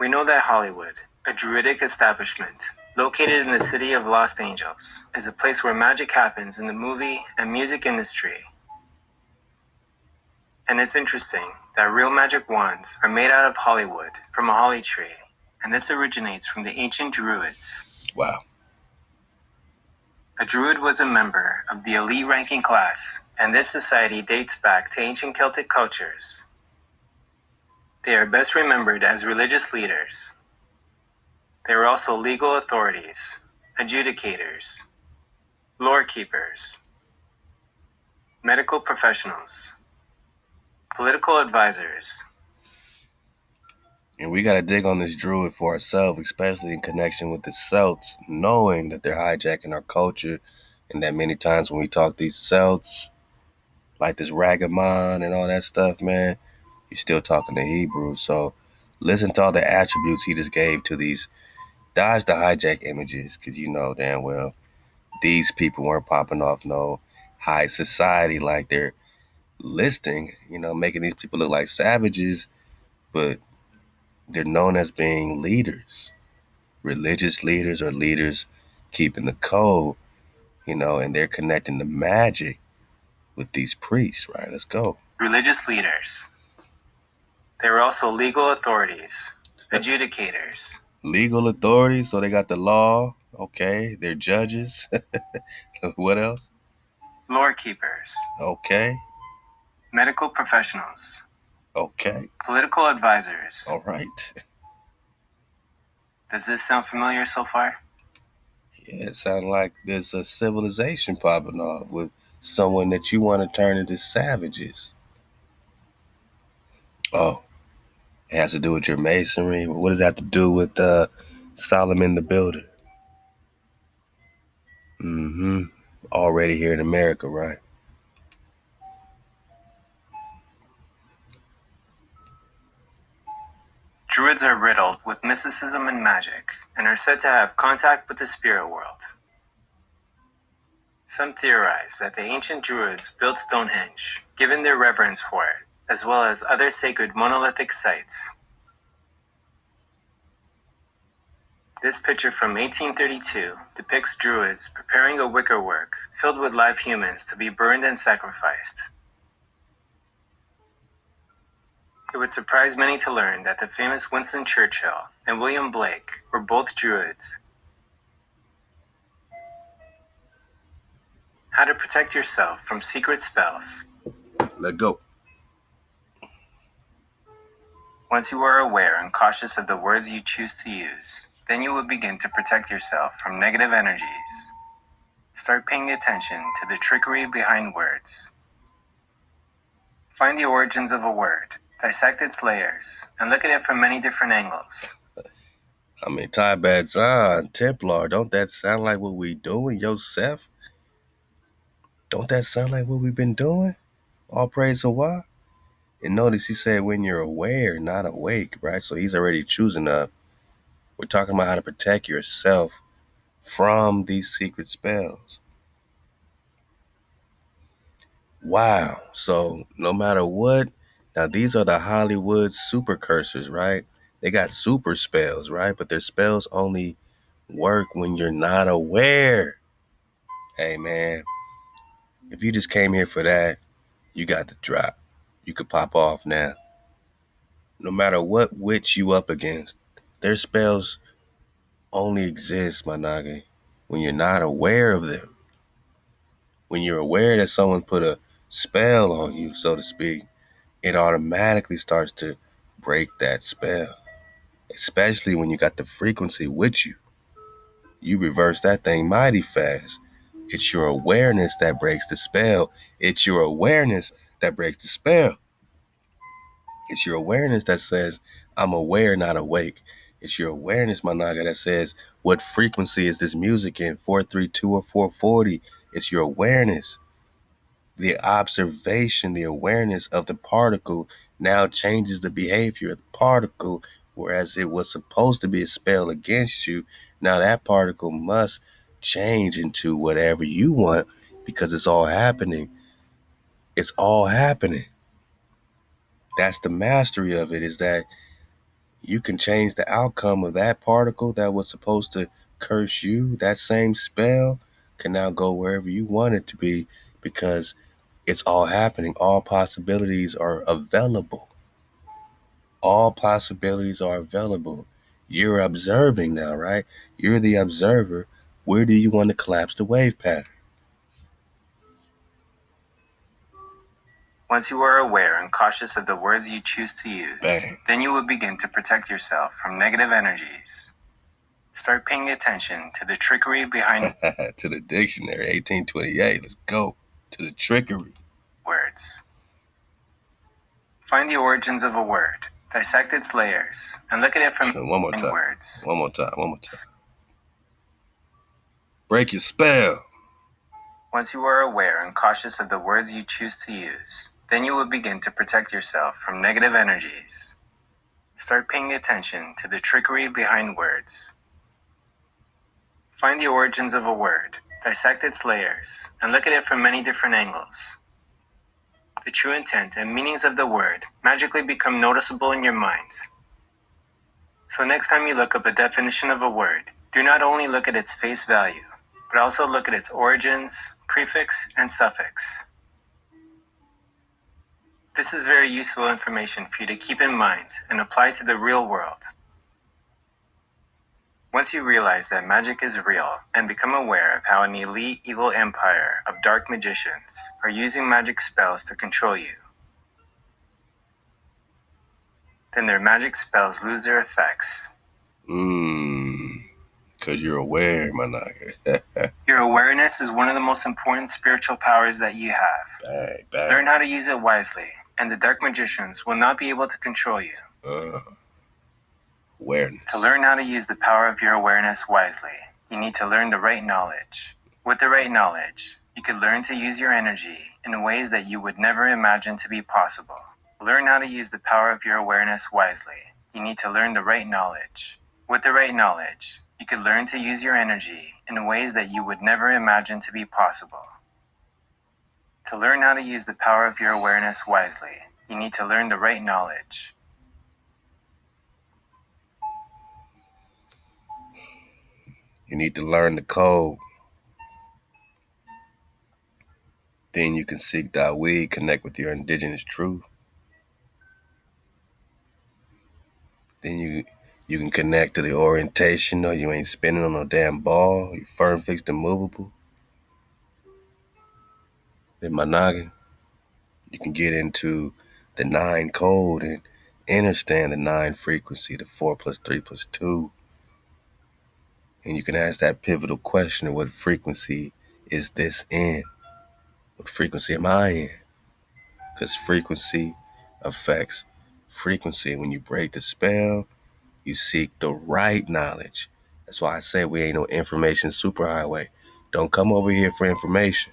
We know that Hollywood, a druidic establishment located in the city of Los Angeles, is a place where magic happens in the movie and music industry. And it's interesting that real magic wands are made out of Hollywood from a holly tree, and this originates from the ancient Druids. Wow. A Druid was a member of the elite ranking class, and this society dates back to ancient Celtic cultures. They are best remembered as religious leaders. They were also legal authorities, adjudicators, lore keepers, medical professionals, political advisors. And we got to dig on this druid for ourselves, especially in connection with the Celts, knowing that they're hijacking our culture, and that many times when we talk these Celts, like this Ragamon and all that stuff, man, you're still talking to Hebrew. So listen to all the attributes he just gave to these. Dodge the hijack images, because you know damn well these people weren't popping off no high society like they're listing, making these people look like savages, but they're known as being leaders, religious leaders or leaders keeping the code, and they're connecting the magic with these priests, right? Let's go. Religious leaders. They were also legal authorities, adjudicators. Legal authorities, so they got the law. Okay, they're judges. What else? Lore keepers. Okay. Medical professionals. Okay. Political advisors. All right. Does this sound familiar so far? Yeah, it sounds like there's a civilization popping off with someone that you want to turn into savages. Oh, it has to do with your masonry. What does that have to do with Solomon the Builder? Already here in America, right? Druids are riddled with mysticism and magic, and are said to have contact with the spirit world. Some theorize that the ancient Druids built Stonehenge, given their reverence for it, as well as other sacred monolithic sites. This picture from 1832 depicts Druids preparing a wickerwork filled with live humans to be burned and sacrificed. It would surprise many to learn that the famous Winston Churchill and William Blake were both Druids. How to protect yourself from secret spells. Let go. Once you are aware and cautious of the words you choose to use, then you will begin to protect yourself from negative energies. Start paying attention to the trickery behind words. Find the origins of a word, dissect its layers, and look at it from many different angles. I mean, Tibet Zahn, Templar, don't that sound like what we doing, Yosef? Don't that sound like what we've been doing? All praise HaWah. And notice he said when you're aware, not awake, right? So he's already choosing up. We're talking about how to protect yourself from these secret spells. Wow. So no matter what, now these are the Hollywood super cursors, right? They got super spells, right? But their spells only work when you're not aware. Hey, man, if you just came here for that, you got the drop. You could pop off now. No matter what witch you up against, their spells only exist, my nigga, when you're not aware of them. When you're aware that someone put a spell on you, so to speak, it automatically starts to break that spell. Especially when you got the frequency with you. You reverse that thing mighty fast. It's your awareness that breaks the spell. It's your awareness that breaks the spell. It's your awareness that says, I'm aware, not awake. It's your awareness, my naga, that says, what frequency is this music in, 432 or 440? It's your awareness. The observation, the awareness of the particle now changes the behavior of the particle, whereas it was supposed to be a spell against you. Now that particle must change into whatever you want because it's all happening. It's all happening. That's the mastery of it, is that you can change the outcome of that particle that was supposed to curse you. That same spell can now go wherever you want it to be because it's all happening. All possibilities are available. All possibilities are available. You're observing now, right? You're the observer. Where do you want to collapse the wave pattern? Once you are aware and cautious of the words you choose to use, Bang. then you will begin to protect yourself from negative energies. Start paying attention to the trickery behind To the dictionary, 1828. Let's go. To the trickery. words. Find the origins of a word, dissect its layers, and look at it from One more time. words. One more time. One more time. Break your spell. Once you are aware and cautious of the words you choose to use, then you will begin to protect yourself from negative energies. Start paying attention to the trickery behind words. Find the origins of a word, dissect its layers, and look at it from many different angles. The true intent and meanings of the word magically become noticeable in your mind. So next time you look up a definition of a word, do not only look at its face value, but also look at its origins, prefix, and suffix. This is very useful information for you to keep in mind and apply to the real world. Once you realize that magic is real and become aware of how an elite evil empire of dark magicians are using magic spells to control you, then their magic spells lose their effects. Because you're aware, my nigga. Your awareness is one of the most important spiritual powers that you have. Bang, bang. Learn how to use it wisely, and the dark magicians will not be able to control you. Awareness. To learn how to use the power of your awareness wisely, you need to learn the right knowledge. With the right knowledge, you can learn to use your energy in ways that you would never imagine to be possible. Learn how to use the power of your awareness wisely. You need to learn the right knowledge. With the right knowledge, you can learn to use your energy in ways that you would never imagine to be possible. To learn how to use the power of your awareness wisely, you need to learn the right knowledge. You need to learn the code. Then you can seek ThaWaDa, connect with your indigenous truth. Then you can connect to the orientation. No, you ain't spinning on no damn ball. You firm, fixed, and movable. Then my noggin, you can get into the 9 code and understand the 9 frequency, the 4 plus 3 plus 2. And you can ask that pivotal question of what frequency is this in? What frequency am I in? Because frequency affects frequency. When you break the spell, you seek the right knowledge. That's why I say we ain't no information superhighway. Don't come over here for information.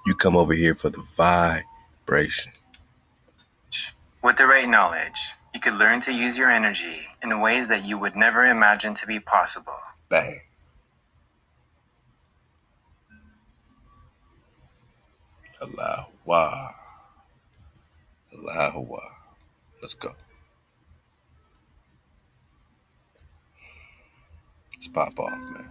You come over here for the vibration. With the right knowledge, you could learn to use your energy in ways that you would never imagine to be possible. Bang. HaWah. HaWah. Let's go. Let's pop off, man.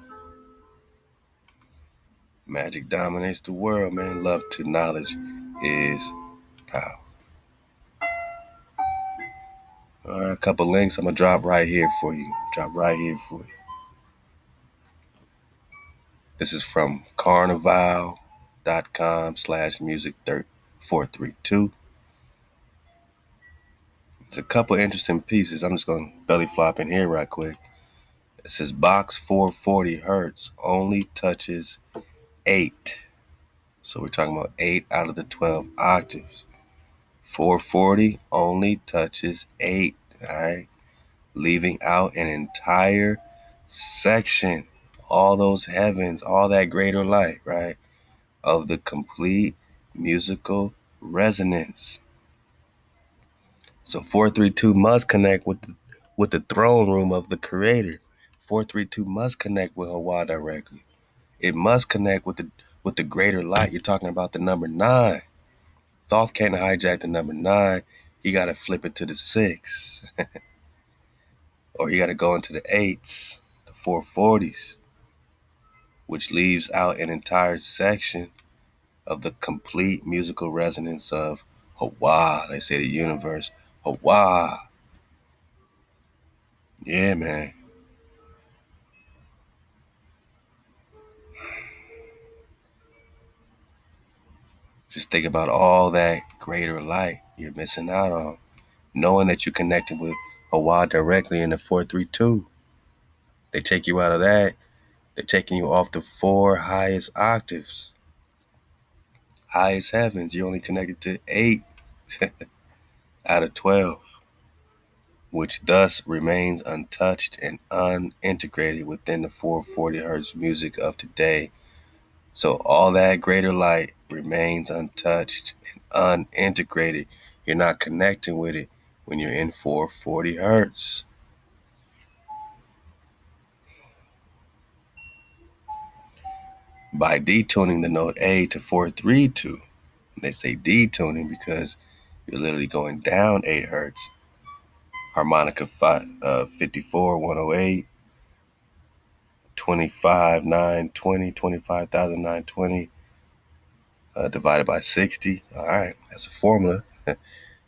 Magic dominates the world, man. Love to knowledge is power. All right, a couple links I'm going to drop right here for you. This is from carnival.com/music432. There's a couple interesting pieces. I'm just going to belly flop in here right quick. It says box 440 hertz only touches 8. So we're talking about 8 out of the 12 octaves. 440 only touches 8, all right? Leaving out an entire section, all those heavens, all that greater light, right? Of the complete musical resonance. So 432 must connect with the throne room of the creator. 432 must connect with HaWah directly. It must connect with the greater light. You're talking about the number 9. Thoth can't hijack the number 9. he got to flip it to the 6, or he got to go into the 8s, the 440s, which leaves out an entire section of the complete musical resonance of HaWah. They say the universe. HaWah. Yeah, man. Just think about all that greater light you're missing out on. Knowing that you connected with HaWah directly in the 432. They take you out of that. They're taking you off the 4 highest octaves. Highest heavens. You're only connected to 8 out of 12, which thus remains untouched and unintegrated within the 440 hertz music of today. So all that greater light remains untouched and unintegrated. You're not connecting with it when you're in 440 hertz. By detuning the note A to 432, they say detuning because you're literally going down 8 hertz. Harmonica 54, 108, 25, 920, 25,920 divided by 60. All right, that's a formula.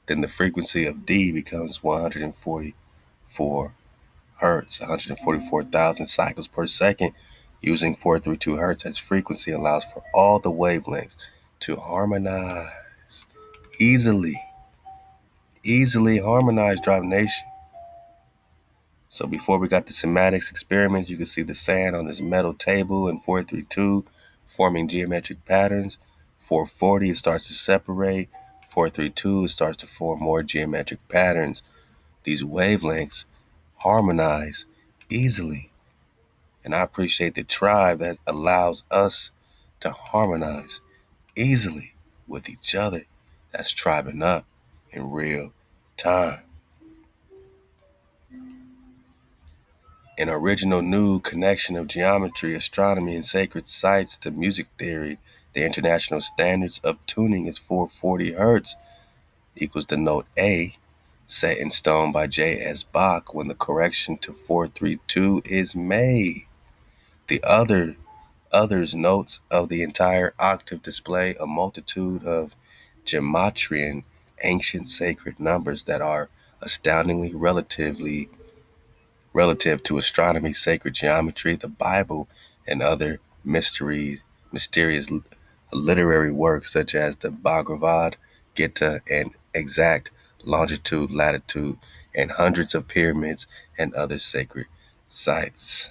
Then the frequency of D becomes 144 hertz, 144,000 cycles per second. Using 432 hertz as frequency allows for all the wavelengths to harmonize easily. Easily harmonize, Drive Nation. So before we got the sematics experiments, you can see the sand on this metal table in 432 forming geometric patterns. 440, it starts to separate. 432, it starts to form more geometric patterns. These wavelengths harmonize easily. And I appreciate the tribe that allows us to harmonize easily with each other. That's tribing up in real time. An original new connection of geometry, astronomy, and sacred sites to music theory. The international standards of tuning is 440 hertz equals the note A, set in stone by J.S. Bach when the correction to 432 is made. The others notes of the entire octave display a multitude of gematrian ancient sacred numbers that are astoundingly relative to astronomy, sacred geometry, the Bible, and other mysterious literary works such as the Bhagavad Gita and exact longitude, latitude, and hundreds of pyramids and other sacred sites.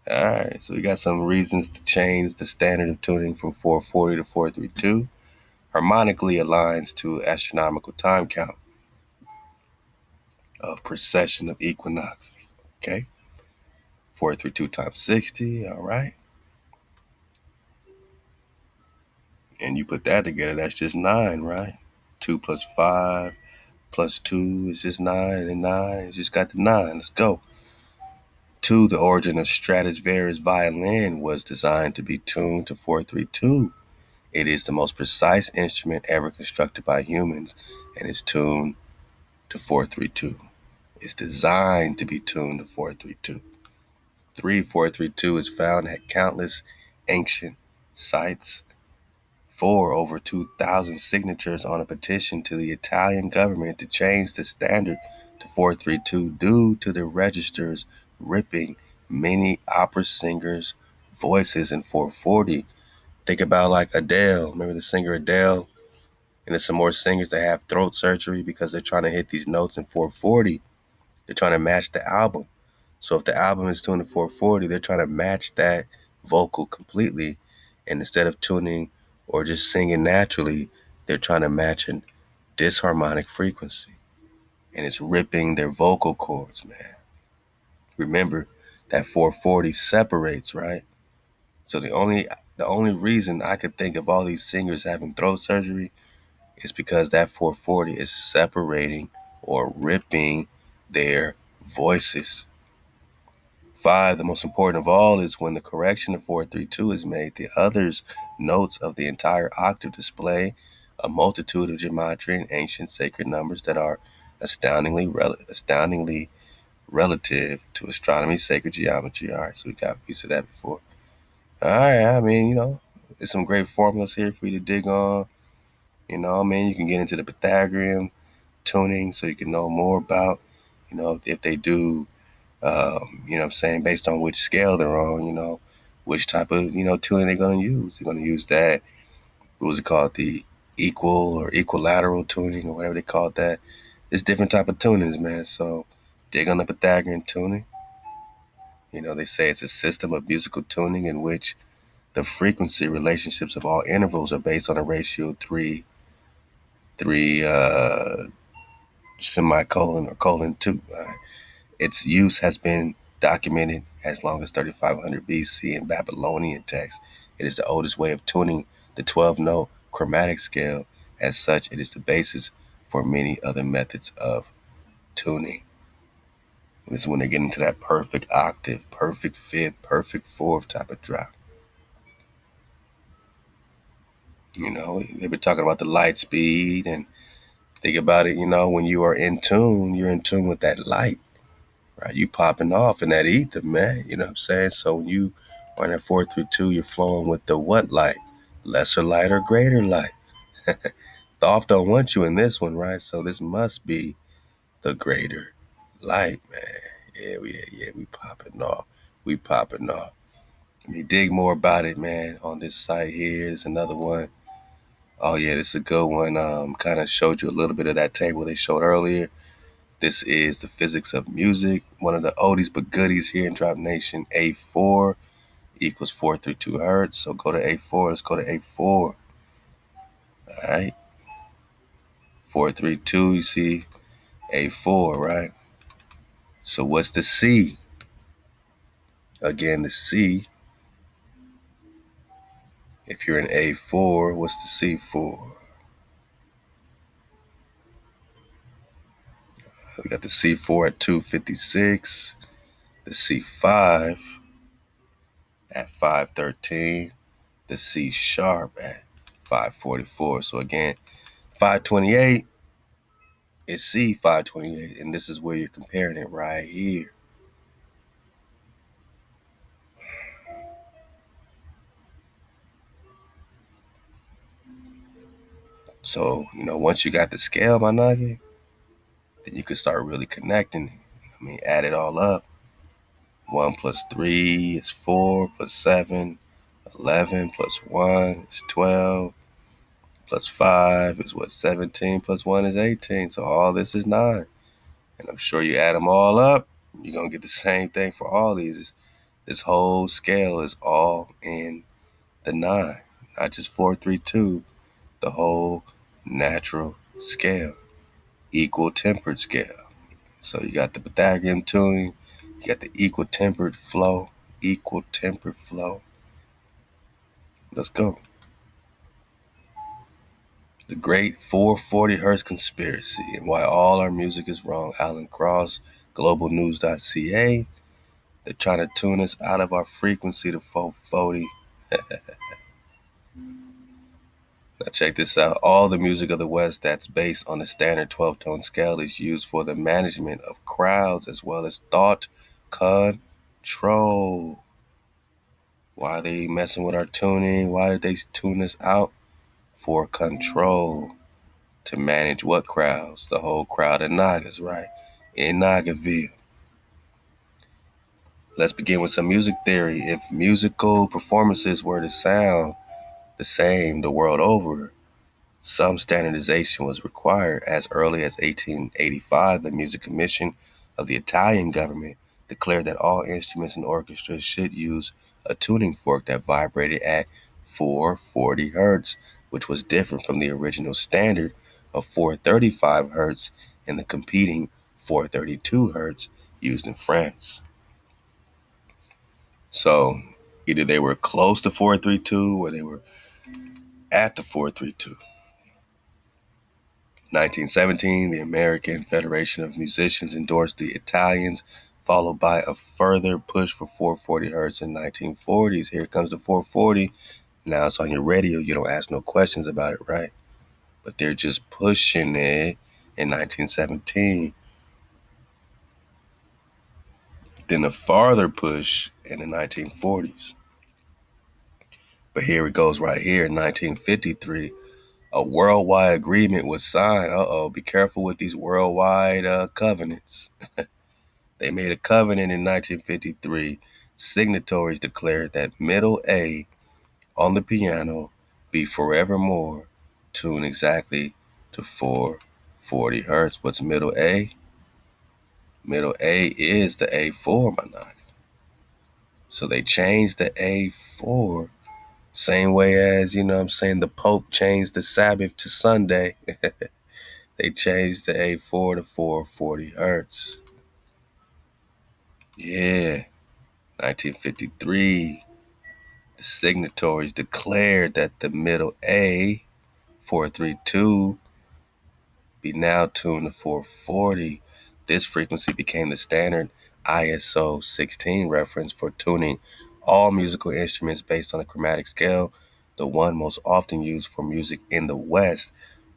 All right, so we got some reasons to change the standard of tuning from 440 to 432. Harmonically aligns to astronomical time count of precession of equinox. Okay, 432 times 60, all right. And you put that together, that's just 9, right? 2 plus 5 plus 2 is just 9, and 9, it's just got the 9. Let's go. 2, the origin of Stradivarius violin was designed to be tuned to 432. It is the most precise instrument ever constructed by humans and is tuned to 432. It's designed to be tuned to 432. 3, 432 is found at countless ancient sites. 4, over 2,000 signatures on a petition to the Italian government to change the standard to 432 due to the registers ripping many opera singers' voices in 440. Think about like Adele. Remember the singer Adele? And there's some more singers that have throat surgery because they're trying to hit these notes in 440. They're trying to match the album. So if the album is tuned to 440, they're trying to match that vocal completely. And instead of tuning or just singing naturally, they're trying to match a disharmonic frequency. And it's ripping their vocal cords, man. Remember that 440 separates, right? So the only reason I could think of all these singers having throat surgery is because that 440 is separating or ripping their voices. 5, the most important of all, is when the correction of 432 is made, the others notes of the entire octave display a multitude of gematria and ancient sacred numbers that are astoundingly relative to astronomy's sacred geometry. All right, so we got a piece of that before. All right, I mean, there's some great formulas here for you to dig on. I mean, you can get into the Pythagorean tuning so you can know more about, if they do, what I'm saying, based on which scale they're on, which type of, tuning they're going to use. They're going to use that, what was it called, the equal or equilateral tuning or whatever they call that. It's different type of tunings, man. So dig on the Pythagorean tuning. They say it's a system of musical tuning in which the frequency relationships of all intervals are based on a ratio of three semicolon or colon 2. Its use has been documented as long as 3500 BC in Babylonian texts. It is the oldest way of tuning the 12-note chromatic scale. As such, it is the basis for many other methods of tuning. And this is when they get into that perfect octave, perfect fifth, perfect fourth type of drop. They've been talking about the light speed, and think about it, when you are in tune, you're in tune with that light, right? You popping off in that ether, man. You know what I'm saying? So when you are in that 432, you're flowing with the what light? Lesser light or greater light? Thoth don't want you in this one, right? So this must be the greater light, man. We popping off. We popping off. Let me dig more about it, man, on this site here. There's another one. Oh yeah, this is a good one. Kind of showed you a little bit of that table they showed earlier. This is the physics of music. One of the oldies but goodies here in Drop Nation. A4 equals 432 hertz. So go to A4. Let's go to A4. All right. 432, you see A4, right? So what's the C? Again, the C. If you're in A4, what's the C for? We got the C4 at 256. The C5 at 513. The C sharp at 544. So again, 528 is C 528, and this is where you're comparing it right here. So, once you got the scale, my nugget, then you can start really connecting. I mean, add it all up. 1 plus 3 is 4, plus 7, 11, plus 1 is 12, plus 5 is what, 17, plus 1 is 18. So all this is 9. And I'm sure you add them all up, you're going to get the same thing for all these. This whole scale is all in the 9, not just 432, the whole natural scale, equal tempered scale. So you got the Pythagorean tuning, you got the equal tempered flow. Let's go. The Great 440 Hertz Conspiracy and Why All Our Music is Wrong. Alan Cross, globalnews.ca. They're trying to tune us out of our frequency to 440. Now check this out. All the music of the West that's based on the standard 12-tone scale is used for the management of crowds as well as thought control. Why are they messing with our tuning? Why did they tune us out? For control. To manage what crowds? The whole crowd of Nagas, right? In Nagaville. Let's begin with some music theory. If musical performances were to sound the same the world over, some standardization was required. As early as 1885, the Music Commission of the Italian government declared that all instruments and orchestras should use a tuning fork that vibrated at 440 hertz, which was different from the original standard of 435 hertz and the competing 432 hertz used in France. So either they were close to 432 or they were at the 432. 1917, the American Federation of Musicians endorsed the Italians, followed by a further push for 440 hertz in 1940s. Here comes the 440. Now it's on your radio. You don't ask no questions about it, right? but they're just pushing it in 1917. Then a farther push in the 1940s. But here it goes right here in 1953. A worldwide agreement was signed. Be careful with these worldwide covenants. They made a covenant in 1953. Signatories declared that middle A on the piano be forevermore tuned exactly to 440 hertz. What's middle A? Middle A is the A4, my nine. So they changed the A4, same way as, the Pope changed the Sabbath to Sunday. They changed the A4 to 440 hertz. Yeah, 1953. The signatories declared that the middle A, 432, be now tuned to 440. This frequency became the standard ISO 16 reference for tuning all musical instruments based on a chromatic scale, the one most often used for music in the West.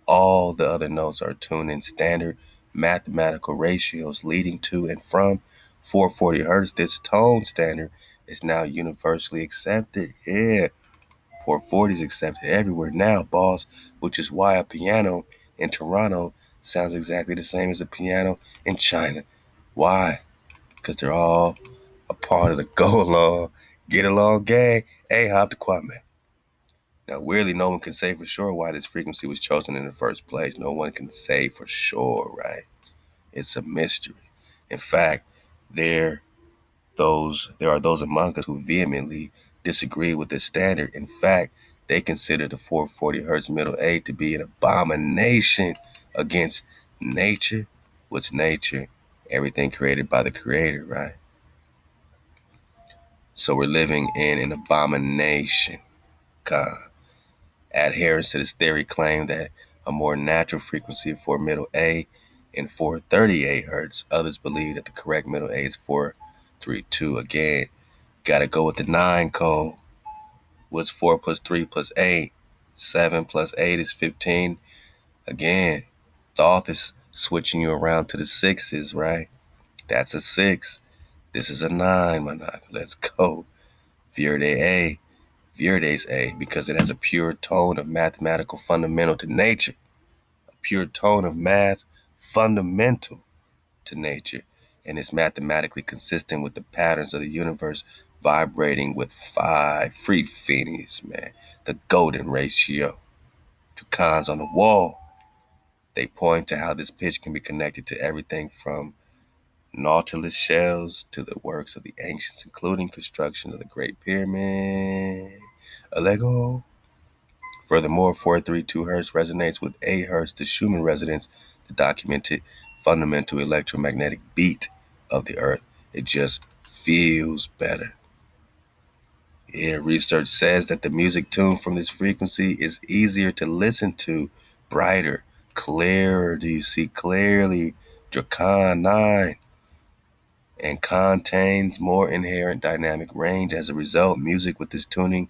All the other notes are tuned in standard mathematical ratios leading to and from 440 hertz. This tone standard is now universally accepted. Yeah, 440 is accepted everywhere now, boss, which is why a piano in Toronto sounds exactly the same as a piano in China. Why? Because they're all a part of the go along, get along gang. Hey, hop to Kwame. Now, weirdly, no one can say for sure why this frequency was chosen in the first place. No one can say for sure, right? It's a mystery. In fact, there are those among us who vehemently disagree with this standard. In fact, they consider the 440 hertz middle A to be an abomination against nature. What's nature? Everything created by the creator, right? So we're living in an abomination. God. Adherents to this theory claim that a more natural frequency for middle A is 438 hertz. Others believe that the correct middle A is 432. Again, gotta go with the 9 code. What's 4 plus 3 plus 8? 7 plus 8 is 15. Again, the author's switching you around to the sixes, right? That's a 6. This is a 9, my nine. Let's go. Vierde A. Vierde's A, because it has a pure tone of mathematical fundamental to nature. A pure tone of math fundamental to nature. And is mathematically consistent with the patterns of the universe, vibrating with 5 free Phoenix, man. The golden ratio. To cons on the wall. They point to how this pitch can be connected to everything from nautilus shells to the works of the ancients, including construction of the Great Pyramid, a Lego. Furthermore, 432 hertz resonates with 8 hertz, the Schumann resonance, the documented fundamental electromagnetic beat of the earth. It just feels better. Yeah, research says that the music tuned from this frequency is easier to listen to, brighter, clearer. Do you see clearly? Dracan 9, and contains more inherent dynamic range. As a result, music with this tuning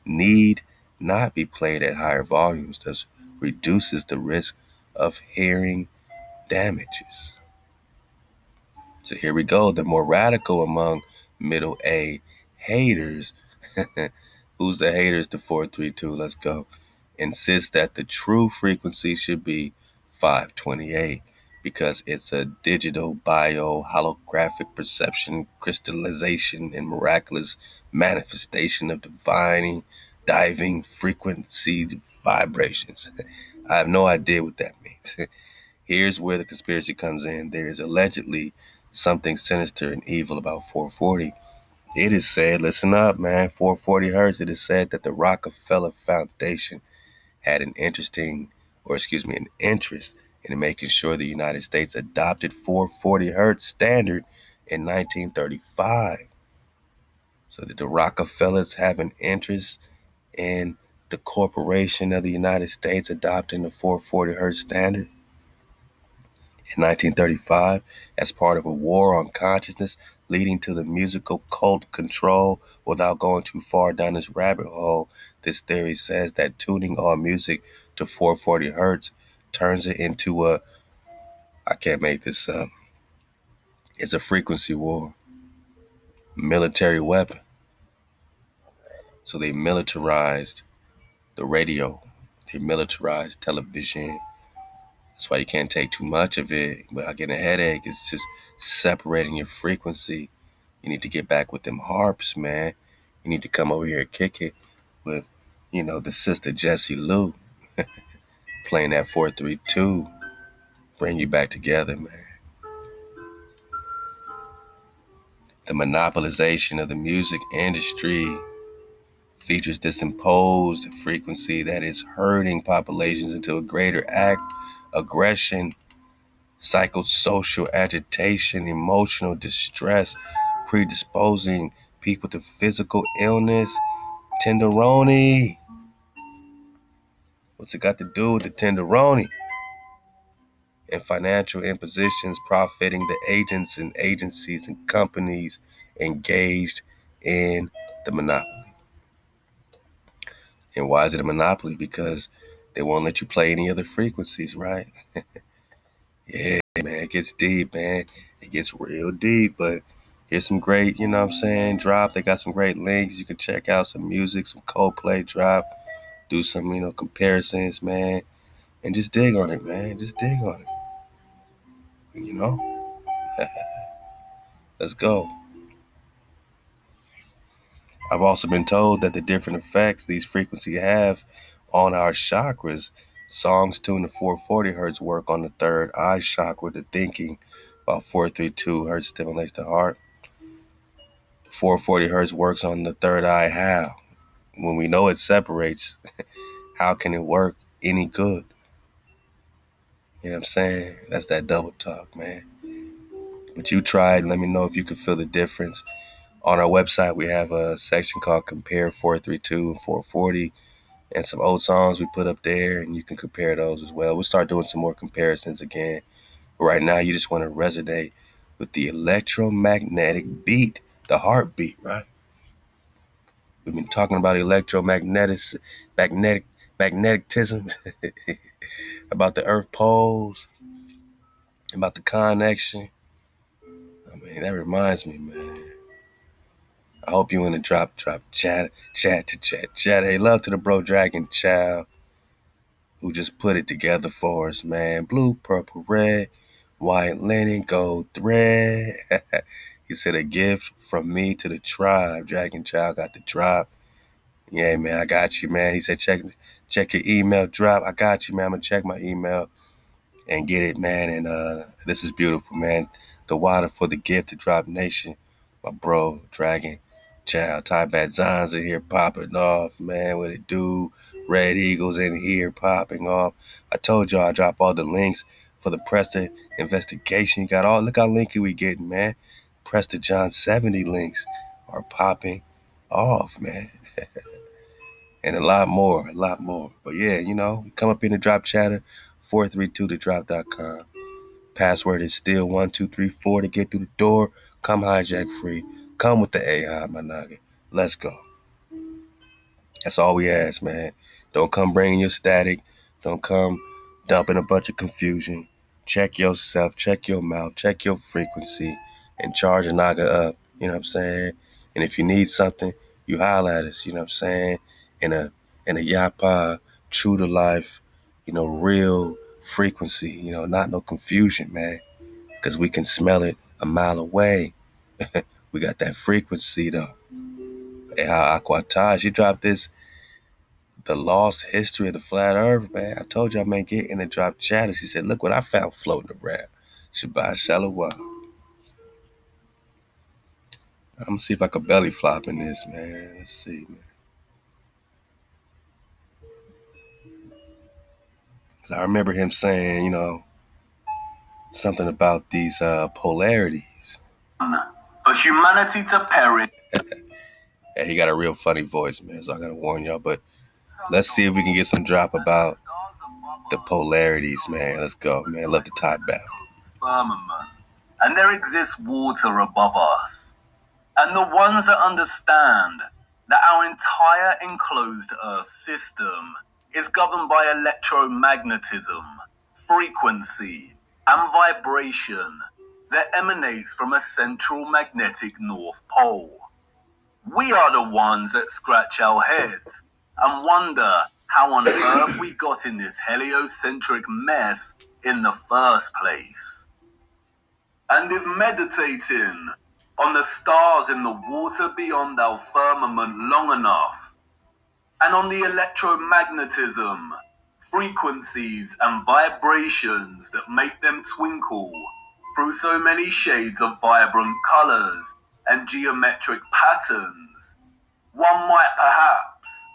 need not be played at higher volumes, thus reduces the risk of hearing damages. So here we go. The more radical among middle A haters, who's the haters to 432? Let's go. Insist that the true frequency should be 528 because it's a digital bio holographic perception, crystallization, and miraculous manifestation of diving frequency vibrations. I have no idea what that means. Here's where the conspiracy comes in. There is allegedly something sinister and evil about 440. It is said, listen up, man, 440 hertz. It is said that the Rockefeller Foundation had an interest in making sure the United States adopted 440 hertz standard in 1935. So did the Rockefellers have an interest in the corporation of the United States adopting the 440 hertz standard in 1935 as part of a war on consciousness leading to the musical cult control? Without going too far down this rabbit hole, this theory says that tuning all music to 440 hertz turns it into I can't make this up. It's a frequency war, military weapon. So they militarized the radio, they militarized television. That's why you can't take too much of it without getting a headache. It's just separating your frequency. You need to get back with them harps, man. You need to come over here and kick it with, the sister Jessie Lou playing that 432. Bring you back together, man. The monopolization of the music industry features this imposed frequency that is herding populations into a greater aggression, psychosocial agitation, emotional distress, predisposing people to physical illness. Tenderoni. What's it got to do with the tenderoni? And financial impositions profiting the agents and agencies and companies engaged in the monopoly. And why is it a monopoly? Because they won't let you play any other frequencies, right? Yeah, man, it gets deep, man. It gets real deep, but here's some great, drops. They got some great links. You can check out some music, some Coldplay drop, do some, comparisons, man, and just dig on it, man. Just dig on it, Let's go. I've also been told that the different effects these frequencies have on our chakras, songs tuned to 440 hertz work on the third eye chakra, the thinking, while 432 hertz stimulates the heart. 440 hertz works on the third eye. How? When we know it separates, how can it work any good? You know what I'm saying? That's that double talk, man. But you tried. Let me know if you can feel the difference. On our website, we have a section called Compare 432 and 440 and some old songs we put up there, and you can compare those as well. We'll start doing some more comparisons again. But right now, you just want to resonate with the electromagnetic beat, the heartbeat, right? We've been talking about magnetism, about the earth poles, about the connection. I mean, that reminds me, man. I hope you in the drop, chat. Hey, love to the bro Dragon Child who just put it together for us, man. Blue, purple, red, white linen, gold thread. He said a gift from me to the tribe. Dragon Child got the drop. Yeah, man, I got you, man. He said check your email drop. I got you, man. I'm gonna check my email and get it, man. And this is beautiful, man. ThaWaDa for the gift to Drop Nation. My bro, Dragon Child, Ty Bad Zons in here popping off, man. What it do? Red Eagles in here popping off. I told y'all I drop all the links for the Preston investigation. You got all, look how linky we getting, man. Preston John 70 links are popping off, man. And a lot more. But yeah, come up in the drop chatter, 432thedrop.com. Password is still 1234 to get through the door. Come hijack free. Come with the AI, my nugget. Let's go. That's all we ask, man. Don't come bringing your static. Don't come dumping a bunch of confusion. Check yourself. Check your mouth. Check your frequency. And charge a naga up. You know what I'm saying? And if you need something, you holler at us. You know what I'm saying? In a yapa, true to life, real frequency. Not no confusion, man. Because we can smell it a mile away. We got that frequency, though. Hey, how Aquataj, she dropped this, the lost history of the flat earth, man. I told you I may get in and drop chatter. She said, look what I found floating around. Shabat Shalawam. I'm going to see if I can belly flop in this, man. Let's see, man. Because I remember him saying, something about these polarities. For humanity to perish. Hey, he got a real funny voice, man, so I got to warn y'all. But let's see if we can get some drop about the polarities, man. Let's go, man. Love the tie battle. Firmament. And there exists water above us. And the ones that understand that our entire enclosed Earth system is governed by electromagnetism, frequency, and vibration that emanates from a central magnetic North Pole. We are the ones that scratch our heads and wonder how on earth we got in this heliocentric mess in the first place. And if meditating on the stars in the water beyond our firmament long enough, and on the electromagnetism, frequencies and vibrations that make them twinkle through so many shades of vibrant colors and geometric patterns, one might perhaps,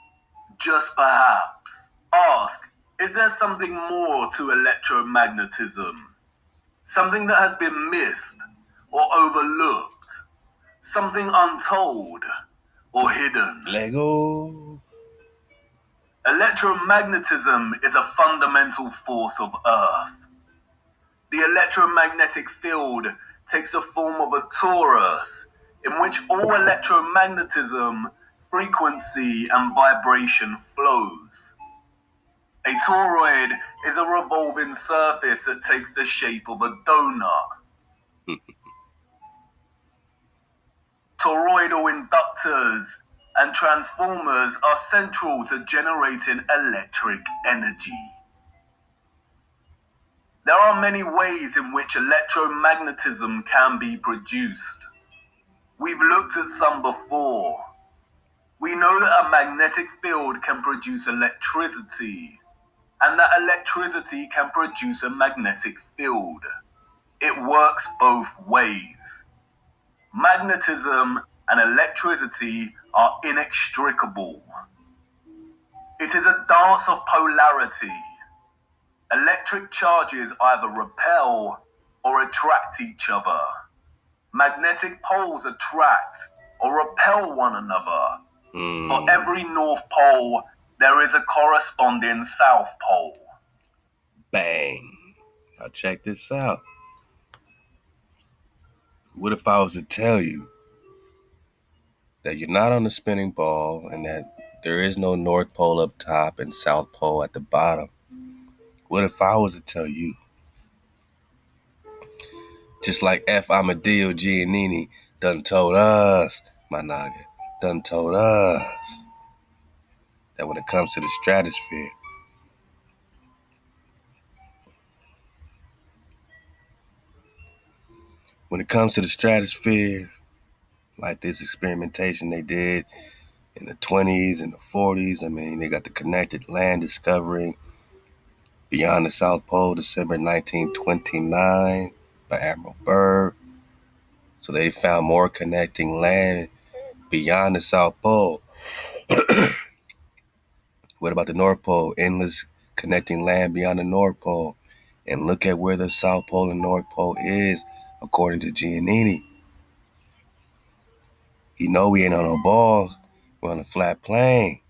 just perhaps, ask, is there something more to electromagnetism? Something that has been missed or overlooked? Something untold or hidden? Lego. Electromagnetism is a fundamental force of Earth. The electromagnetic field takes the form of a torus in which all electromagnetism, frequency, and vibration flows. A toroid is a revolving surface that takes the shape of a donut. Toroidal inductors and transformers are central to generating electric energy. There are many ways in which electromagnetism can be produced. We've looked at some before. We know that a magnetic field can produce electricity, and that electricity can produce a magnetic field. It works both ways. Magnetism and electricity are inextricable. It is a dance of polarity. Electric charges either repel or attract each other. Magnetic poles attract or repel one another. For every North Pole, there is a corresponding South Pole. Bang. Now check this out. What if I was to tell you that you're not on a spinning ball and that there is no North Pole up top and South Pole at the bottom? What if I was to tell you, just like F. Amadeo Giannini done told us, my naga, done told us, that when it comes to the stratosphere, like this experimentation they did in the 20s and the 40s, I mean, they got the connected land discovery beyond the South Pole, December 1929, by Admiral Byrd. So they found more connecting land beyond the South Pole. What about the North Pole? Endless connecting land beyond the North Pole. And look at where the South Pole and North Pole is, according to Giannini. You know we ain't on no balls. We're on a flat plane.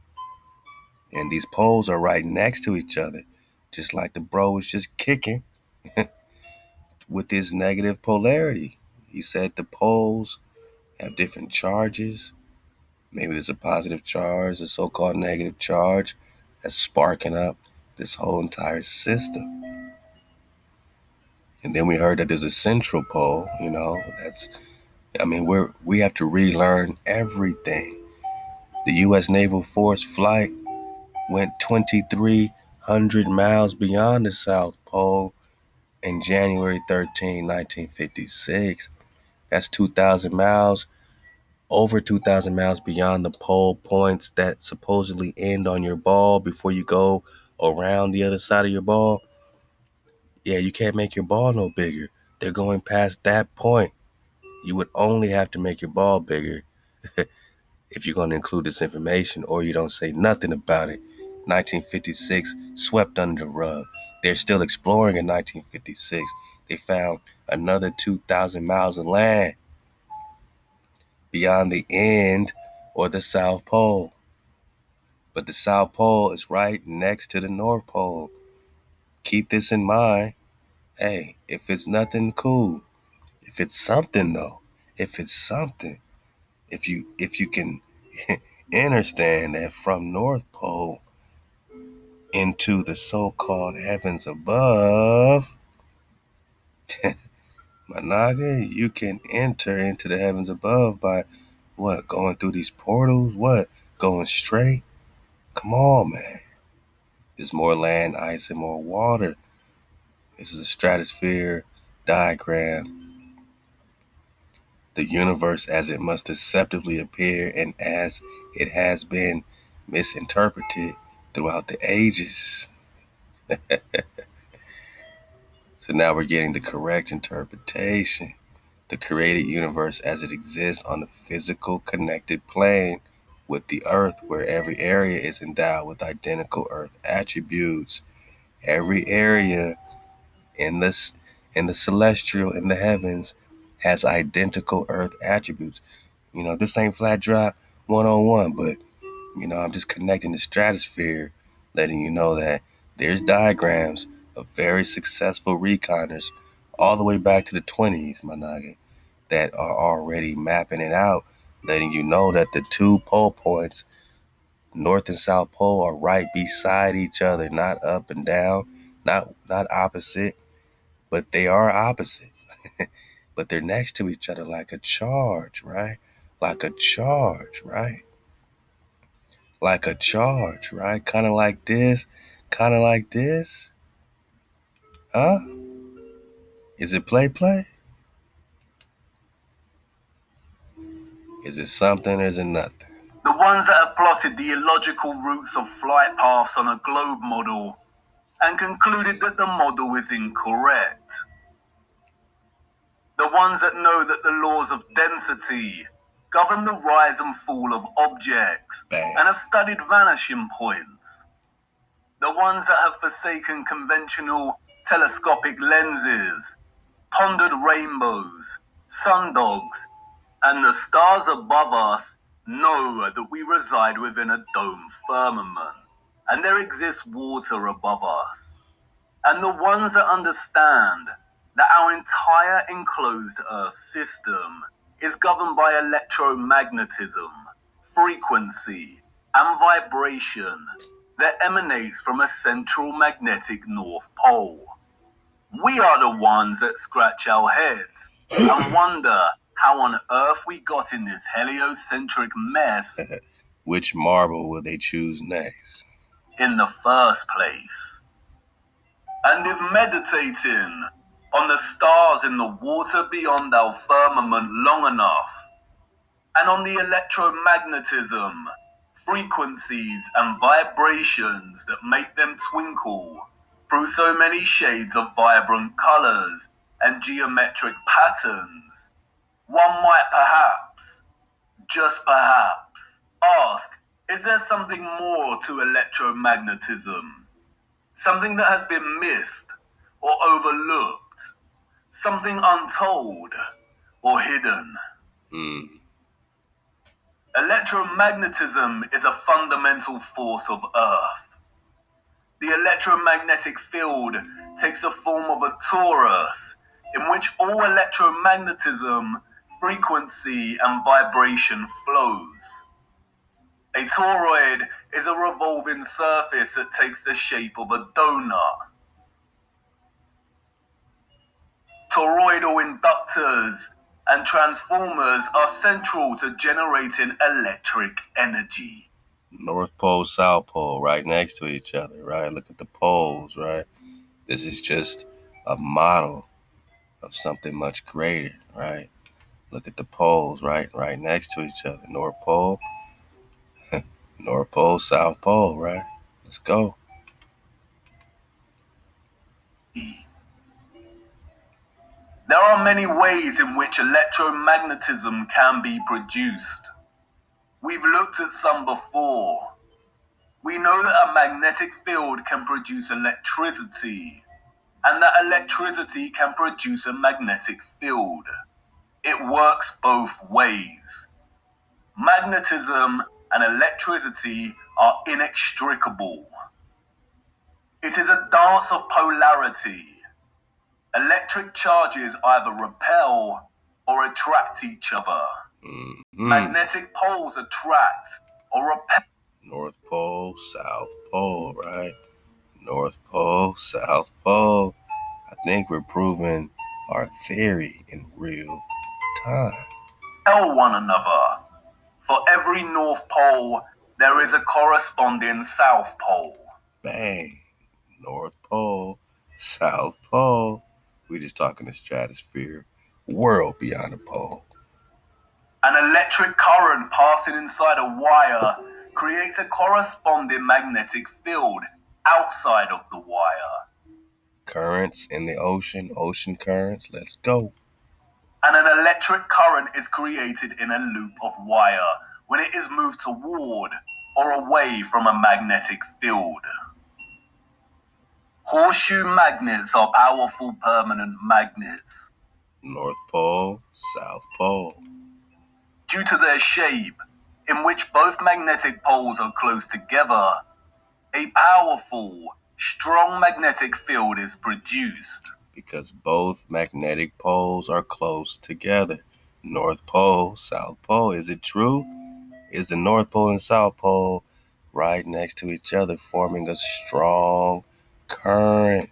And these poles are right next to each other. Just like the bro was just kicking with his negative polarity. He said the poles have different charges. Maybe there's a positive charge, a so-called negative charge that's sparking up this whole entire system. And then we heard that there's a central pole, we have to relearn everything. The U.S. Naval Force flight went 2,300 miles beyond the South Pole in January 13, 1956. That's 2,000 miles, over 2,000 miles beyond the pole points that supposedly end on your ball before you go around the other side of your ball. Yeah, you can't make your ball no bigger. They're going past that point. You would only have to make your ball bigger if you're going to include this information, or you don't say nothing about it. 1956, swept under the rug. They're still exploring in 1956. They found another 2,000 miles of land beyond the end or the South Pole. But the South Pole is right next to the North Pole. Keep this in mind. Hey, if it's nothing, cool. If it's something though, if you can understand that from North Pole into the so-called heavens above, my naga, you can enter into the heavens above by what? Going through these portals? What? Going straight? Come on, man. There's more land, ice, and more water. This is a stratosphere diagram. The universe as it must deceptively appear and as it has been misinterpreted throughout the ages. So now we're getting the correct interpretation. The created universe as it exists on the physical connected plane with the earth, where every area is endowed with identical earth attributes. Every area in this in the celestial in the heavens has identical earth attributes. This ain't flat drop 101, but I'm just connecting the stratosphere, letting you know that there's diagrams of very successful reconners all the way back to the 20s, my noggin, that are already mapping it out, letting you know that the two pole points, North and South Pole, are right beside each other, not up and down, not opposite, but they are opposites. But they're next to each other like a charge, right? Like a charge, right? Like a charge, right? Kind of like this, kind of like this. Huh? Is it play? Is it something or is it nothing? The ones that have plotted the illogical routes of flight paths on a globe model and concluded that the model is incorrect. The ones that know that the laws of density govern the rise and fall of objects and have studied vanishing points. The ones that have forsaken conventional telescopic lenses, pondered rainbows, sundogs, and the stars above us know that we reside within a dome firmament, and there exists water above us. And the ones that understand that our entire enclosed Earth system is governed by electromagnetism, frequency, and vibration that emanates from a central magnetic North Pole. We are the ones that scratch our heads and wonder how on earth we got in this heliocentric mess Which marble will they choose next? in the first place. And if meditating on the stars in the water beyond our firmament long enough, and on the electromagnetism, frequencies, and vibrations that make them twinkle through so many shades of vibrant colors and geometric patterns, one might perhaps, just perhaps, ask, is there something more to electromagnetism? Something that has been missed or overlooked, something untold or hidden. Electromagnetism is a fundamental force of Earth. The electromagnetic field takes the form of a torus in which all electromagnetism, frequency, and vibration flows. A toroid is a revolving surface that takes the shape of a donut. Toroidal inductors and transformers are central to generating electric energy. North Pole, South Pole, right next to each other, right? Look at the poles, right? This is just a model of something much greater, right? Look at the poles, right? Right next to each other. North Pole, South Pole, right? Let's go. There are many ways in which electromagnetism can be produced. We've looked at some before. We know that a magnetic field can produce electricity, and that electricity can produce a magnetic field. It works both ways. Magnetism and electricity are inextricable. It is a dance of polarity. Electric charges either repel or attract each other. Magnetic poles attract or repel. North Pole, South Pole, right? North Pole, South Pole. I think we're proving our theory in real time. Tell one another. For every North Pole, there is a corresponding South Pole. Bang. North Pole, South Pole. We just talking the stratosphere, world beyond the pole. An electric current passing inside a wire creates a corresponding magnetic field outside of the wire. Currents in the ocean, ocean currents. Let's go. And an electric current is created in a loop of wire when it is moved toward or away from a magnetic field. Horseshoe magnets are powerful permanent magnets. North Pole, South Pole. Due to their shape, in which both magnetic poles are close together, a powerful, strong magnetic field is produced. Because both magnetic poles are close together. North Pole, South Pole. Is it true? Is the North Pole and South Pole right next to each other, forming a strong current?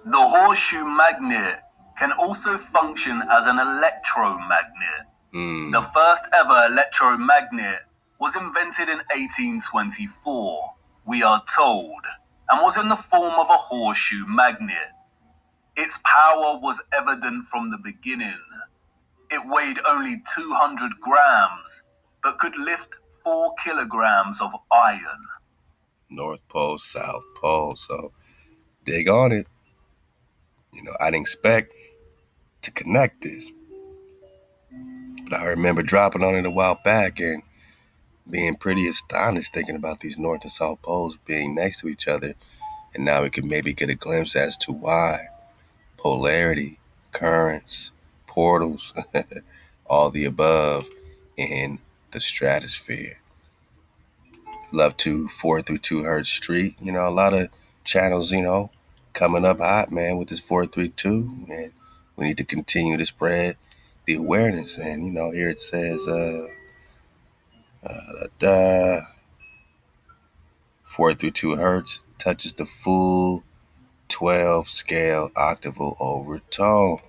The horseshoe magnet can also function as an electromagnet. The first ever electromagnet was invented in 1824, we are told, and was in the form of a horseshoe magnet. Its power was evident from the beginning. It weighed only 200 grams, but could lift 4 kilograms of iron. North Pole, South Pole. So dig on it. I didn't expect to connect this, but I remember dropping on it a while back and being pretty astonished thinking about these North and South Poles being next to each other. And now we can maybe get a glimpse as to why. Polarity, currents, portals, all the above in the stratosphere. Love to 432 Hertz Street. A lot of channels, coming up hot, man, with this 432. And we need to continue to spread the awareness. And, here it says, 432 Hertz touches the full 12 scale octaval overtone.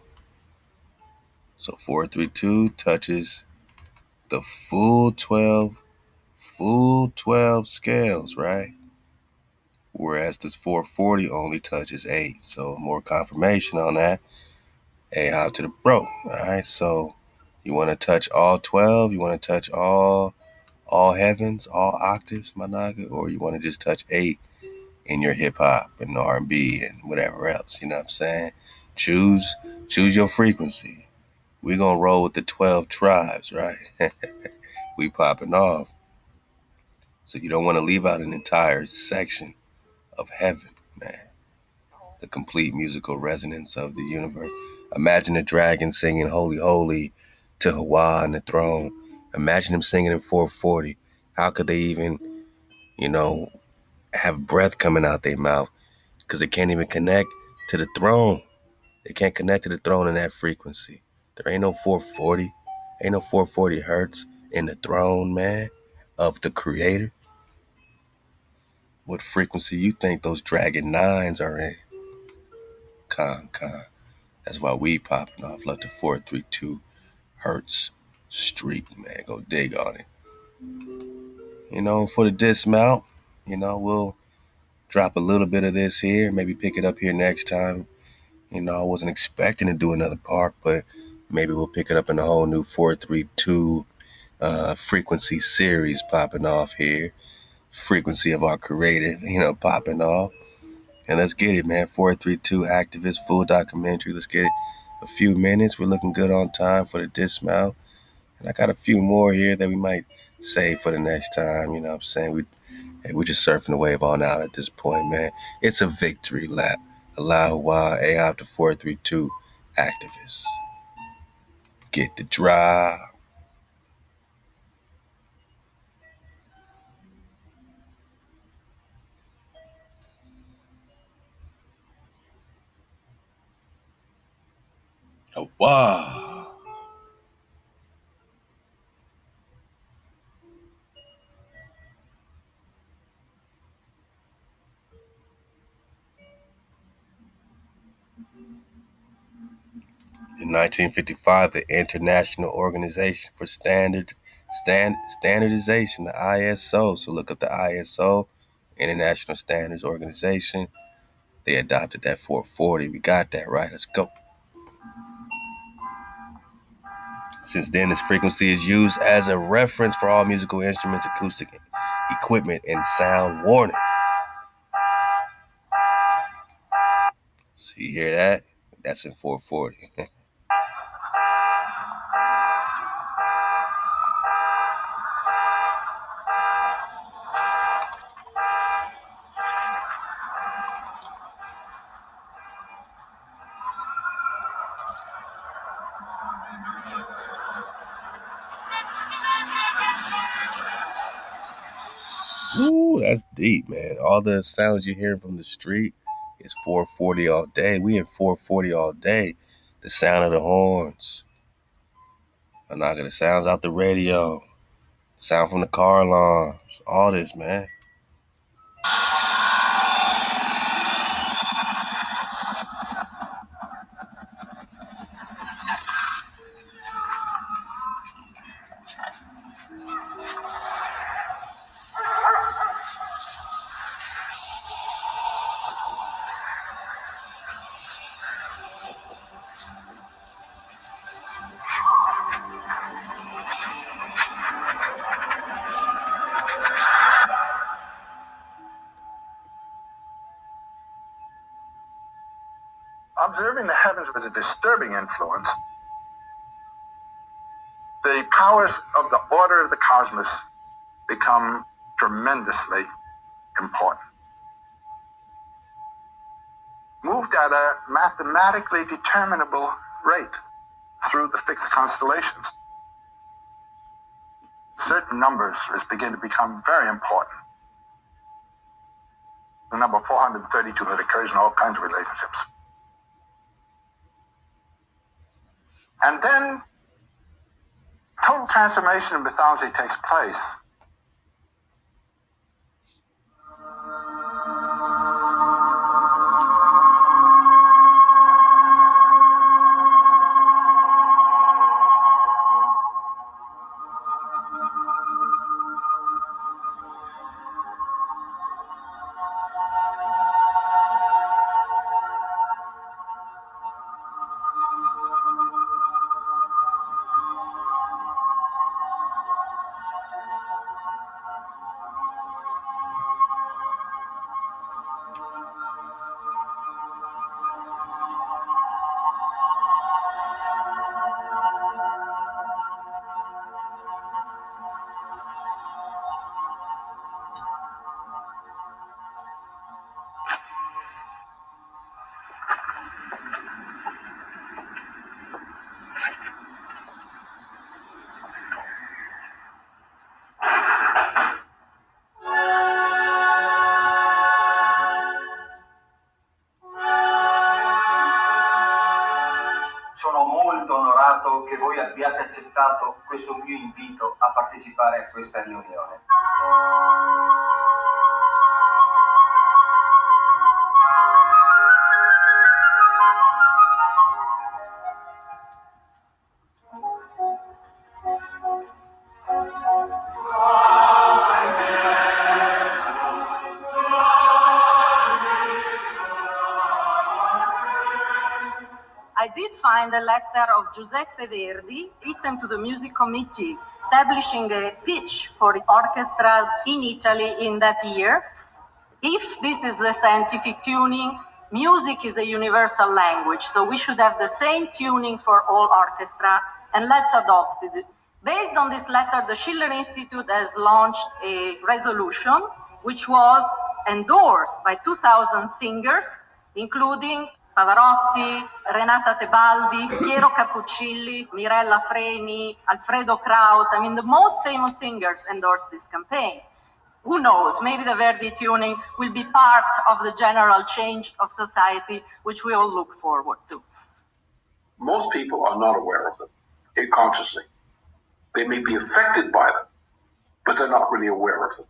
So 432 touches the full 12 scales, right? Whereas this 440 only touches 8. So more confirmation on that. Hey, out to the bro. All right. So you want to touch all 12? You want to touch all heavens, all octaves, my naga, or you want to just touch 8 in your hip hop and R&B and whatever else? You know what I'm saying? Choose your frequency. We gonna roll with the 12 tribes, right? We popping off. So you don't want to leave out an entire section of heaven, man. The complete musical resonance of the universe. Imagine a dragon singing Holy, Holy to HaWah on the throne. Imagine them singing in 440. How could they even, have breath coming out their mouth? Because they can't even connect to the throne. They can't connect to the throne in that frequency. There ain't no 440. Ain't no 440 hertz in the throne, man, of the creator. What frequency you think those dragon nines are in? Con. That's why we popping off. Love to 432 Hertz Street, man. Go dig on it. For the dismount, we'll drop a little bit of this here. Maybe pick it up here next time. I wasn't expecting to do another part, but maybe we'll pick it up in a whole new 432 frequency series popping off here. Frequency of our creator, popping off. And let's get it, man. 432 activist, full documentary. Let's get it. A few minutes. We're looking good on time for the dismount. And I got a few more here that we might save for the next time. You know what I'm saying? We're just surfing the wave on out at this point, man. It's a victory lap. HaWah, AHOP to 432 activists. Get the drive. HaWah. 1955, the International Organization for Standardization, the ISO. So look up the ISO, International Standards Organization. They adopted that 440. We got that right. Let's go. Since then, this frequency is used as a reference for all musical instruments, acoustic equipment, and sound warning. So you hear that? That's in 440. Ooh, that's deep, man. All the sounds you hear from the street is 440 all day. We in 440 all day. The sound of the horns. I'm not gonna sounds out the radio. Sound from the car alarms. All this, man. Observing the heavens was a disturbing influence. The powers of the order of the cosmos become tremendously important. Moved at a mathematically determinable rate through the fixed constellations. Certain numbers begin to become very important. The number 432 that occurs in all kinds of relationships. And then total transformation of mythology takes place. Sono molto onorato che voi abbiate accettato questo mio invito a partecipare a questa riunione. I did find a letter of Giuseppe Verdi written to the music committee establishing a pitch for the orchestras in Italy in that year. If this is the scientific tuning, music is a universal language, so we should have the same tuning for all orchestra, and let's adopt it. Based on this letter, the Schiller Institute has launched a resolution which was endorsed by 2,000 singers, including Pavarotti, Renata Tebaldi, Piero Cappuccilli, Mirella Freni, Alfredo Kraus. I mean, the most famous singers endorsed this campaign. Who knows, maybe the Verdi tuning will be part of the general change of society, which we all look forward to. Most people are not aware of them consciously. They may be affected by them, but they're not really aware of them.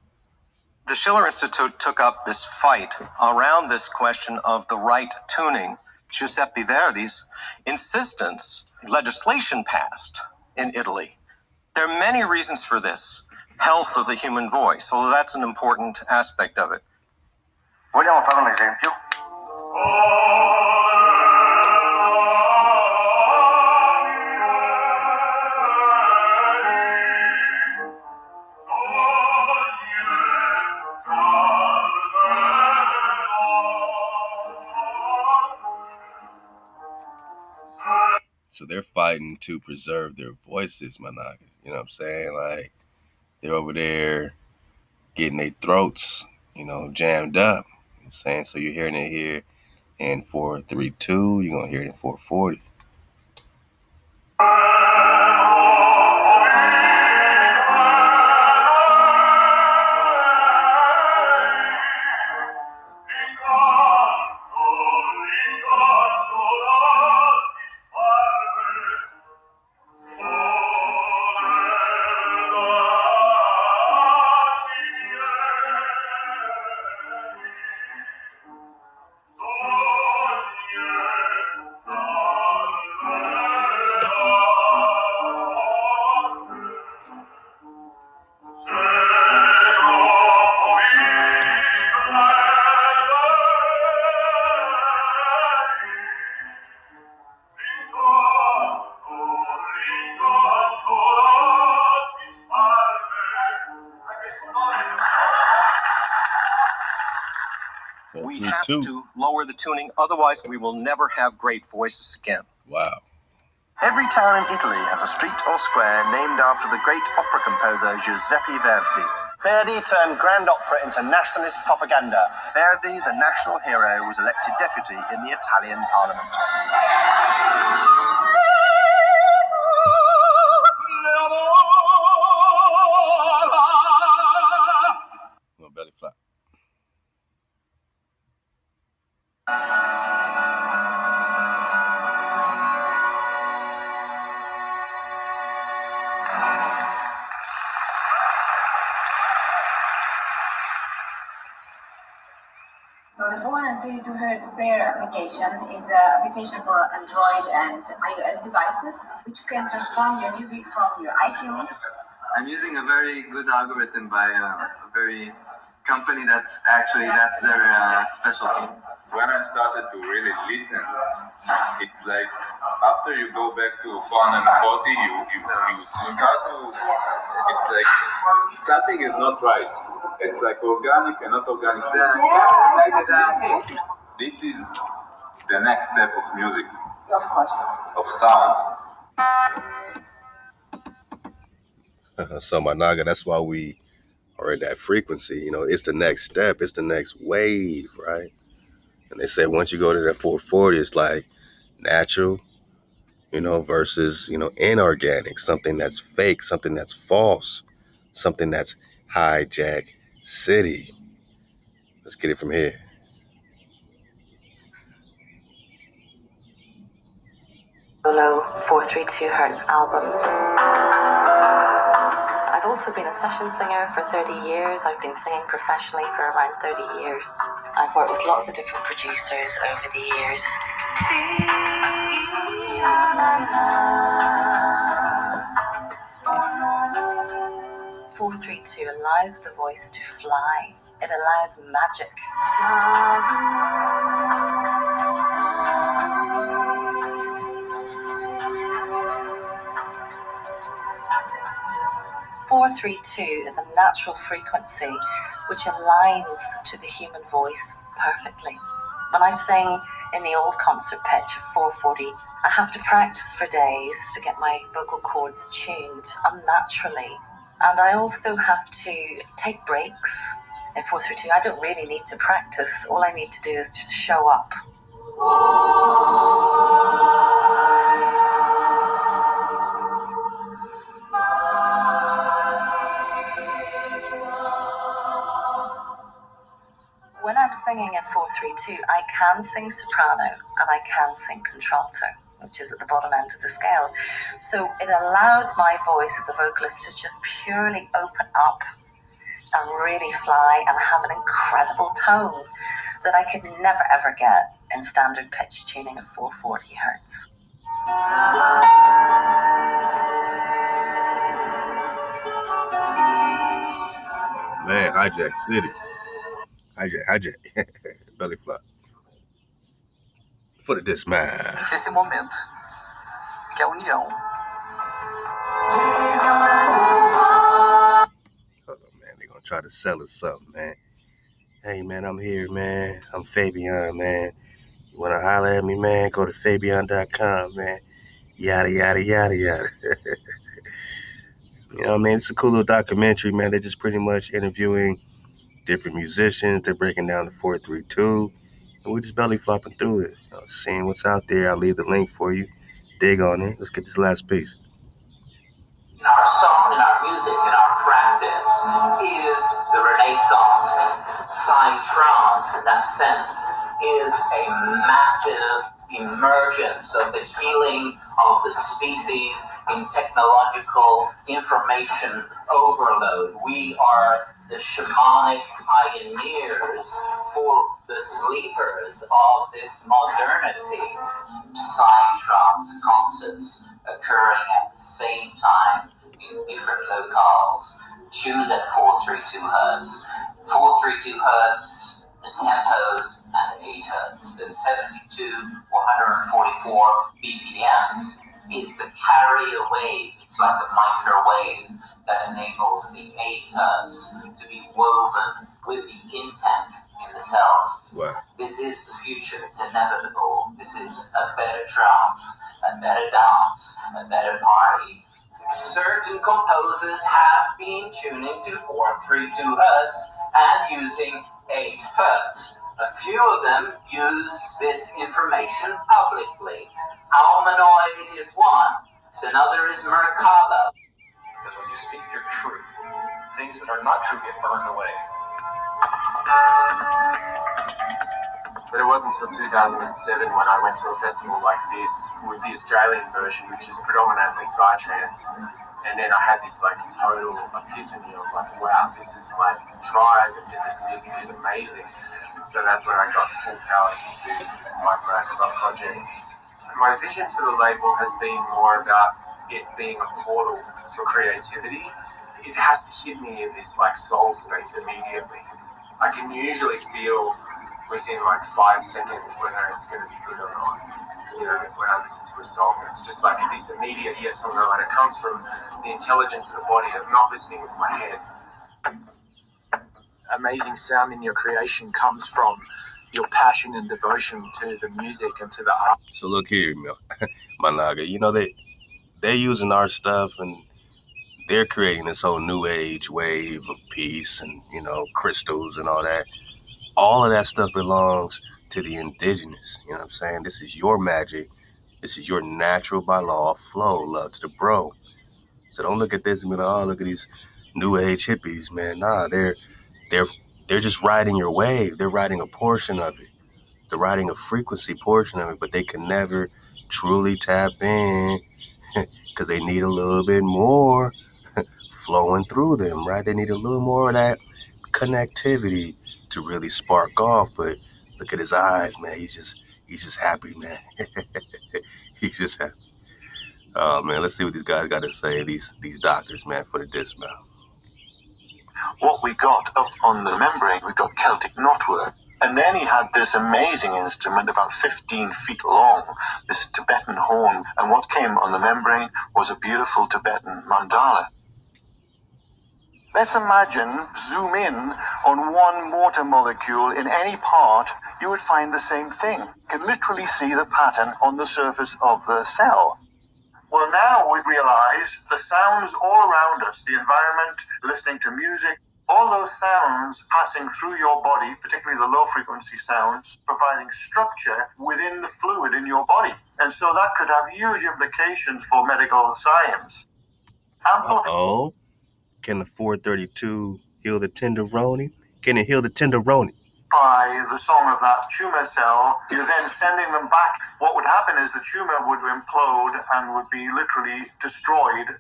The Schiller Institute took up this fight around this question of the right tuning Giuseppe Verdi's insistence, legislation passed in Italy. There are many reasons for this. Health of the human voice, although that's an important aspect of it. Vogliamo fare un esempio? So they're fighting to preserve their voices, Managa. You know what I'm saying? Like, they're over there getting their throats, jammed up. You know what I'm saying? So you're hearing it here in 432, you're going to hear it in 440. We have to lower the tuning, otherwise we will never have great voices again. Wow. Every town in Italy has a street or square named after the great opera composer Giuseppe Verdi. Verdi turned grand opera into nationalist propaganda. Verdi, the national hero, was elected deputy in the Italian parliament. Belly flop. So the 432 Hz pair application is an application for Android and iOS devices, which can transform your music from your iTunes. I'm using a very good algorithm by a very company that's their specialty. When I started to really listen, it's like after you go back to 440, you start to, it's like something is not right. It's like organic and not organic. Exactly. This is the next step of music. Of course. Of sound. So Managa, that's why we are in that frequency. It's the next step. It's the next wave, right? And they say once you go to that 440, it's like natural, versus, inorganic, something that's fake, something that's false, something that's hijack city. Let's get it from here. Solo 432 Hertz albums. I've also been a session singer for 30 years. I've been singing professionally for around 30 years. I've worked with lots of different producers over the years. 432 allows the voice to fly. It allows magic. 432 is a natural frequency which aligns to the human voice perfectly. When I sing in the old concert pitch of 440, I have to practice for days to get my vocal cords tuned unnaturally. And I also have to take breaks. In 432, I don't really need to practice. All I need to do is just show up. When I'm singing in 432, I can sing soprano and I can sing contralto, which is at the bottom end of the scale. So it allows my voice as a vocalist to just purely open up and really fly and have an incredible tone that I could never ever get in standard pitch tuning of 440 hertz. Man, hijack city. Hijack. Belly flop. For the dismount. Esse momento, que é a união. Hold on, man. They're gonna try to sell us something, man. Hey, man, I'm here, man. I'm Fabian, man. You wanna holler at me, man? Go to Fabian.com, man. Yada, yada, yada, yada. You know what I mean? It's a cool little documentary, man. They're just pretty much interviewing different musicians. They're breaking down the 432. And we're just belly flopping through it. You know, seeing what's out there. I'll leave the link for you. Dig on it. Let's get this last piece. In our song, in our music, in our practice is the Renaissance. Psytrance, in that sense, is a massive emergence of the healing of the species in technological information overload. We are the shamanic pioneers for the sleepers of this modernity. Psytrance concerts occurring at the same time in different locales, tuned at 432 hertz. 432 hertz, the tempos, and 8 hertz. The 72 or 144 BPM is the carrier wave. It's like a microwave that enables the 8 hertz to be woven with the intent in the cells. Wow. This is the future. It's inevitable. This is a better trance, a better dance, a better party. Certain composers have been tuning to 432 hertz and using 8 hertz. A few of them use this information publicly. Almanoid is one. Another is Merkaba. Because when you speak your truth, things that are not true get burned away. But it wasn't until 2007 when I went to a festival like this with the Australian version, which is predominantly psytrance. And then I had this like total epiphany of like, wow, this is my tribe and this music is amazing. So that's when I got full power into my HaWah project. My vision for the label has been more about it being a portal for creativity. It has to hit me in this like soul space immediately. I can usually feel within like 5 seconds whether it's going to be good or not. You know, when I listen to a song, it's just like this immediate yes or no, and it comes from the intelligence of the body. I'm not listening with my head. Amazing sound in your creation comes from your passion and devotion to the music and to the art. So look here, Managa. You know, they're using our stuff and they're creating this whole new age wave of peace and, you know, crystals and all that. All of that stuff belongs to the indigenous. You know what I'm saying? This is your magic. This is your natural by law flow, love to the bro. So don't look at this and be like, oh, look at these new age hippies, man. Nah, they're just riding your wave. They're riding a portion of it. They're riding a frequency portion of it, but they can never truly tap in because they need a little bit more flowing through them, right? They need a little more of that connectivity to really spark off. But look at his eyes, man. He's just happy, man. He's just happy. Oh man, let's see what these guys got to say. These doctors, man, for the dismount. What we got up on the membrane, we got Celtic knotwork. And then he had this amazing instrument about 15 feet long, this Tibetan horn. And what came on the membrane was a beautiful Tibetan mandala. Let's imagine, zoom in on one water molecule in any part, you would find the same thing. You can literally see the pattern on the surface of the cell. Well, now we realize the sounds all around us, the environment, listening to music, all those sounds passing through your body, particularly the low frequency sounds, providing structure within the fluid in your body. And so that could have huge implications for medical science. Uh-oh. Can the 432 heal the tenderoni? Can it heal the tenderoni? By the song of that tumor cell, you're then sending them back. What would happen is the tumor would implode and would be literally destroyed.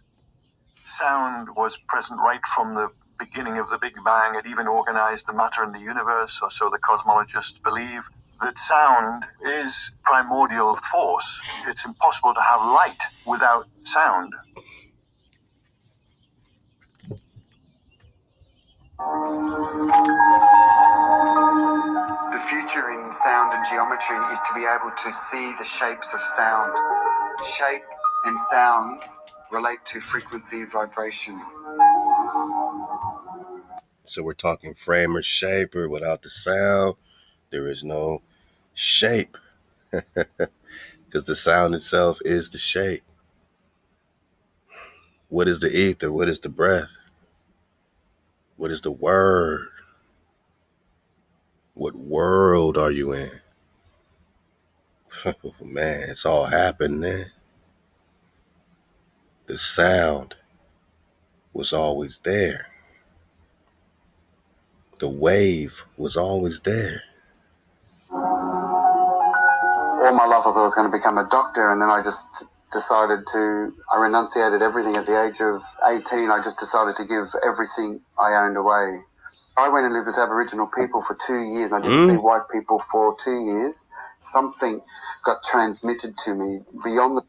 Sound was present right from the beginning of the Big Bang. It even organized the matter in the universe, or so the cosmologists believe. that sound is primordial force. It's impossible to have light without sound. The future in sound and geometry is to be able to see the shapes of sound. Shape and sound relate to frequency, vibration. So we're talking frame or shape, or without the sound, there is no shape. Because the sound itself is the shape. What is the ether? What is the breath? What is the word? What world are you in? Man, it's all happening. The sound was always there. The wave was always there. All my life I thought I was going to become a doctor, and then I renunciated everything at the age of 18. I just decided to give everything I owned away. I went and lived with Aboriginal people for 2 years, and I didn't see white people for 2 years. Something got transmitted to me beyond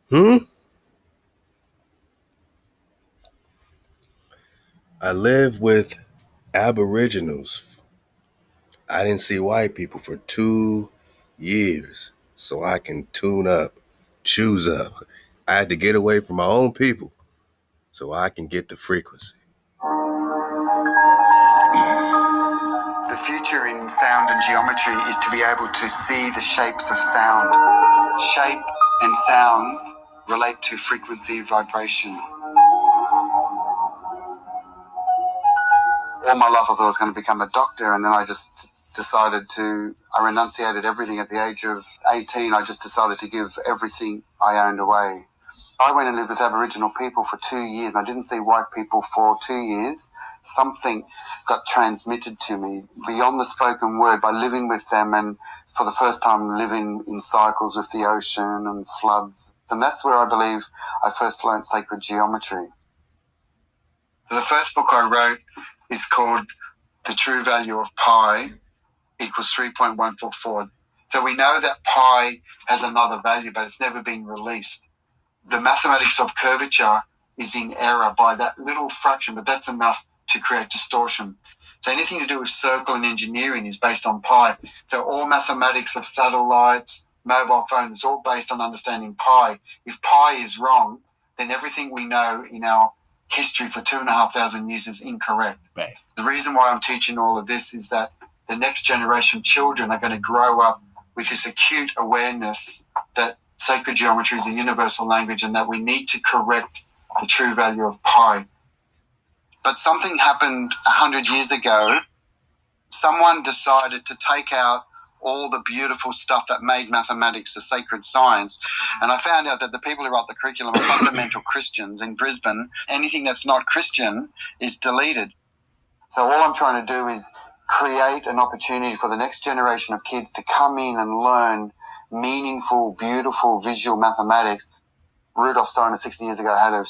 the... I lived with Aboriginals. I didn't see white people for 2 years, so I can tune up, choose up. I had to get away from my own people so I can get the frequency. The future in sound and geometry is to be able to see the shapes of sound. Shape and sound relate to frequency, vibration. All my life I thought I was going to become a doctor, and then I renunciated everything at the age of 18. I just decided to give everything I owned away. I went and lived with Aboriginal people for 2 years, and I didn't see white people for 2 years. Something got transmitted to me beyond the spoken word by living with them, and for the first time living in cycles with the ocean and floods. And that's where I believe I first learned sacred geometry. The first book I wrote is called The True Value of Pi equals 3.144. So we know that pi has another value, but it's never been released. The mathematics of curvature is in error by that little fraction, but that's enough to create distortion. So anything to do with circle and engineering is based on pi. So all mathematics of satellites, mobile phones, is all based on understanding pi. If pi is wrong, then everything we know in our history for 2,500 years is incorrect. Bang. The reason why I'm teaching all of this is that the next generation children are going to grow up with this acute awareness that sacred geometry is a universal language and that we need to correct the true value of pi. But something happened 100 years ago. Someone decided to take out all the beautiful stuff that made mathematics a sacred science. And I found out that the people who wrote the curriculum are fundamental Christians in Brisbane. Anything that's not Christian is deleted. So all I'm trying to do is create an opportunity for the next generation of kids to come in and learn meaningful, beautiful, visual mathematics. Rudolf Steiner 60 years ago had a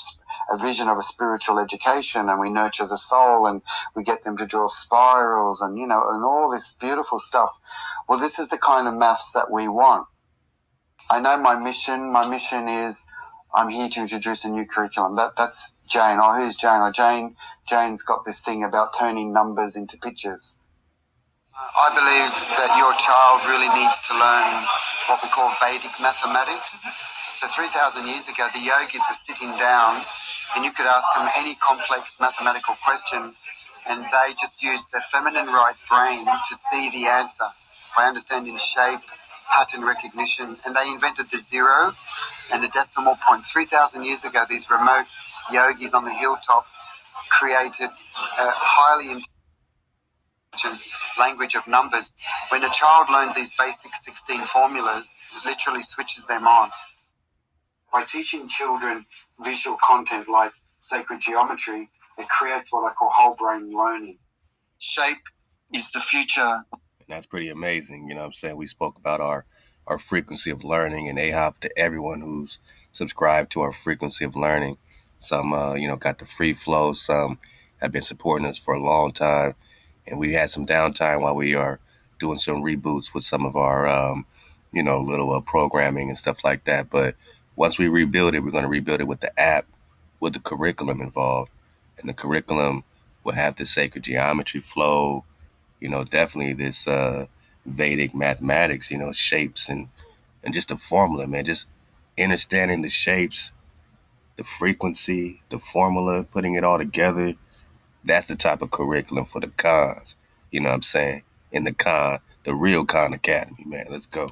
vision of a spiritual education, and we nurture the soul and we get them to draw spirals and, and all this beautiful stuff. Well, this is the kind of maths that we want. I know my mission. My mission is I'm here to introduce a new curriculum. That's Jane. Oh, who's Jane? Oh, Jane's got this thing about turning numbers into pictures. I believe that your child really needs to learn what we call Vedic mathematics. So 3,000 years ago, the yogis were sitting down and you could ask them any complex mathematical question and they just used their feminine right brain to see the answer by understanding shape, pattern recognition, and they invented the zero and the decimal point. 3,000 years ago, these remote yogis on the hilltop created a highly intelligent language of numbers. When a child learns these basic 16 formulas, it literally switches them on. By teaching children visual content like sacred geometry, it creates what I call whole brain learning. Shape is the future. And that's pretty amazing. You know what I'm saying? We spoke about our frequency of learning, and AHOP to everyone who's subscribed to our frequency of learning. Some, got the free flow. Some have been supporting us for a long time. And we had some downtime while we are doing some reboots with some of our, little programming and stuff like that. But once we rebuild it, we're going to rebuild it with the app, with the curriculum involved. And the curriculum will have the sacred geometry flow, definitely this Vedic mathematics, shapes and just a formula, man. Just understanding the shapes, the frequency, the formula, putting it all together. That's the type of curriculum for the cons. You know what I'm saying? In the real Khan Academy, man. Let's go.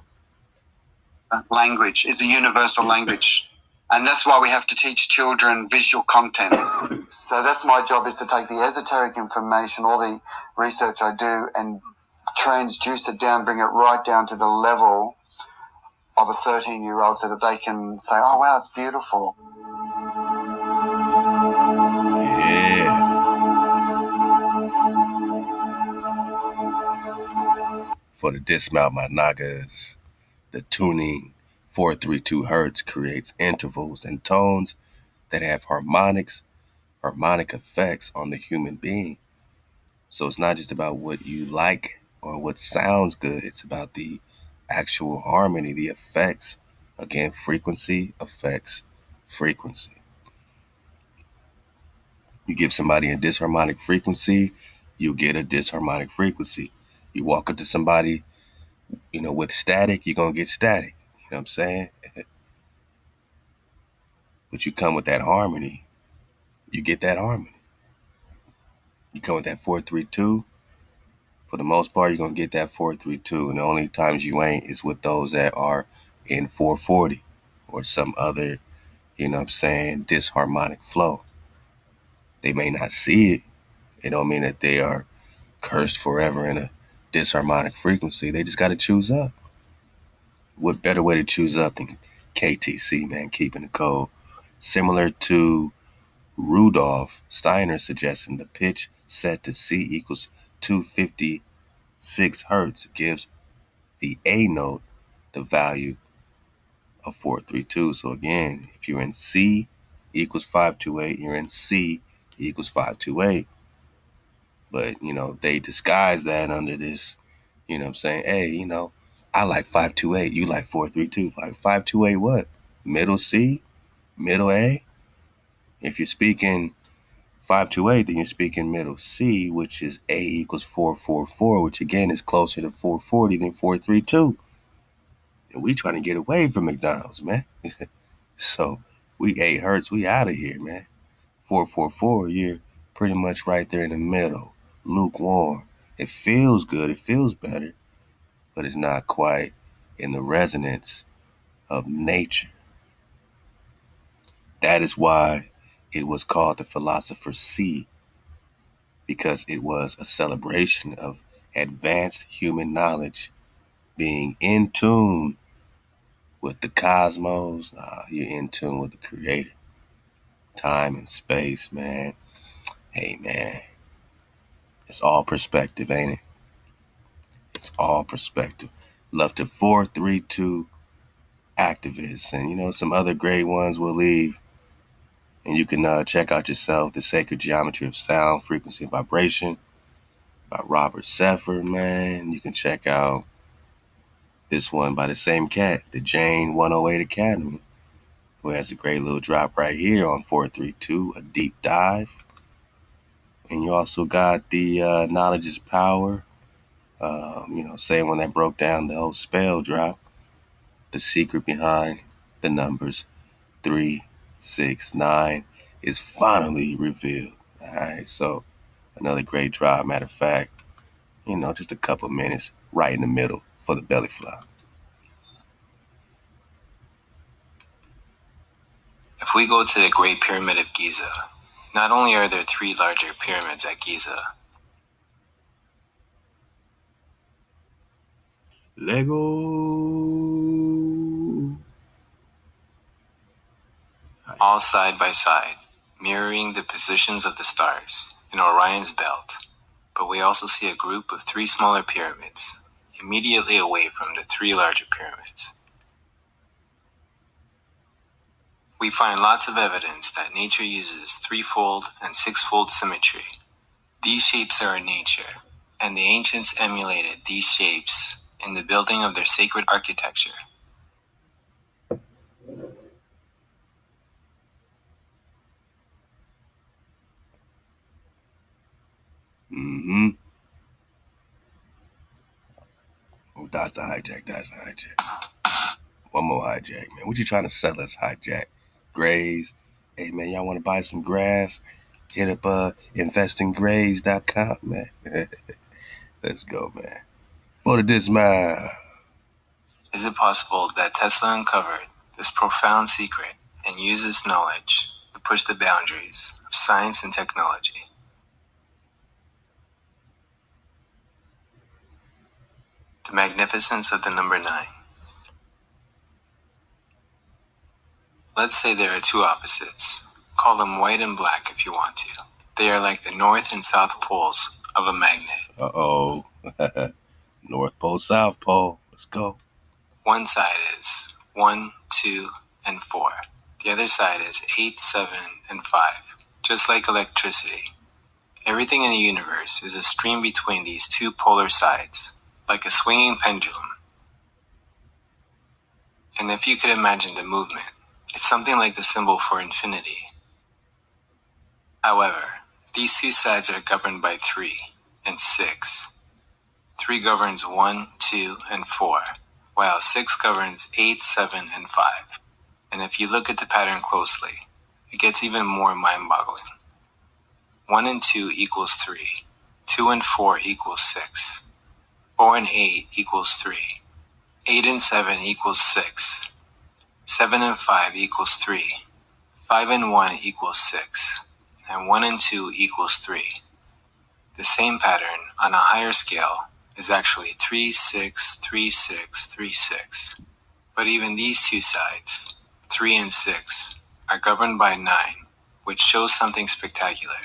Language is a universal language. And that's why we have to teach children visual content. So that's my job, is to take the esoteric information, all the research I do, and transduce it down, bring it right down to the level of a 13-year-old so that they can say, oh, wow, it's beautiful. Yeah. For the dismount my nagas, the tuning 432 hertz creates intervals and tones that have harmonic effects on the human being. So it's not just about what you like or what sounds good. It's about the actual harmony, the effects. Again, frequency affects frequency. You give somebody a disharmonic frequency, you'll get a disharmonic frequency. You walk up to somebody, with static, you're going to get static. You know what I'm saying? But you come with that harmony, you get that harmony. You come with that 432, for the most part, you're going to get that 432. And the only times you ain't is with those that are in 440 or some other, disharmonic flow. They may not see it. It don't mean that they are cursed forever in a disharmonic frequency. They just got to choose up. What better way to choose up than KTC, man, keeping the code? Similar to Rudolf Steiner suggesting the pitch set to C equals 256 hertz gives the A note the value of 432. So again, if you're in C equals 528, you're in C equals 528. But, they disguise that under this, I'm saying, hey, I like 528, you like 432. Like 528 what? Middle C? Middle A? If you're speaking 528, then you're speaking middle C, which is A equals 444, which again is closer to 440 than 432. And we trying to get away from McDonald's, man. So we 8 hertz, we out of here, man. 444, you're pretty much right there in the middle, lukewarm. It feels good, it feels better, but it's not quite in the resonance of nature. That is why it was called the Philosopher's C, because it was a celebration of advanced human knowledge being in tune with the cosmos. You're in tune with the creator. Time and space, man. Hey, man. It's all perspective, ain't it? It's all perspective. Love to 432 activists, and some other great ones will leave. And you can check out yourself The Sacred Geometry of Sound, Frequency, and Vibration by Robert Seffer, man. You can check out this one by the same cat, the Jane 108 Academy, who has a great little drop right here on 432, a deep dive. And you also got the Knowledge is Power, same one that broke down the whole spell drop, the secret behind the numbers 369 is finally revealed. All right, so another great drop. Matter of fact, just a couple minutes right in the middle for the belly flop. If we go to the Great Pyramid of Giza, not only are there 3 larger pyramids at Giza, Lego. all side by side, mirroring the positions of the stars in Orion's belt, but we also see a group of 3 smaller pyramids immediately away from the 3 larger pyramids. We find lots of evidence that nature uses 3-fold and 6-fold symmetry. These shapes are in nature, and the ancients emulated these shapes in the building of their sacred architecture. Mm-hmm. Oh, that's the hijack. That's the hijack. One more hijack, man. What you trying to sell us, hijack? Grays? Hey, man, y'all want to buy some grass? Hit up investinggrays.com, man. Let's go, man. For the dismount. Is it possible that Tesla uncovered this profound secret and used this knowledge to push the boundaries of science and technology? The magnificence of the number 9. Let's say there are two opposites. Call them white and black if you want to. They are like the north and south poles of a magnet. Uh-oh. North Pole, South Pole. Let's go. One side is 1, 2, and 4. The other side is 8, 7, and 5. Just like electricity, everything in the universe is a stream between these two polar sides, like a swinging pendulum. And if you could imagine the movement, it's something like the symbol for infinity. However, these two sides are governed by 3 and 6. 3 governs 1, 2, and 4, while 6 governs 8, 7, and 5. And if you look at the pattern closely, it gets even more mind-boggling. 1 and 2 equals 3. 2 and 4 equals 6. 4 and 8 equals 3. 8 and 7 equals 6. 7 and 5 equals 3. 5 and 1 equals 6. And 1 and 2 equals 3. The same pattern on a higher scale is actually 3, 6, 3, 6, 3, 6. But even these two sides, 3 and 6, are governed by 9, which shows something spectacular.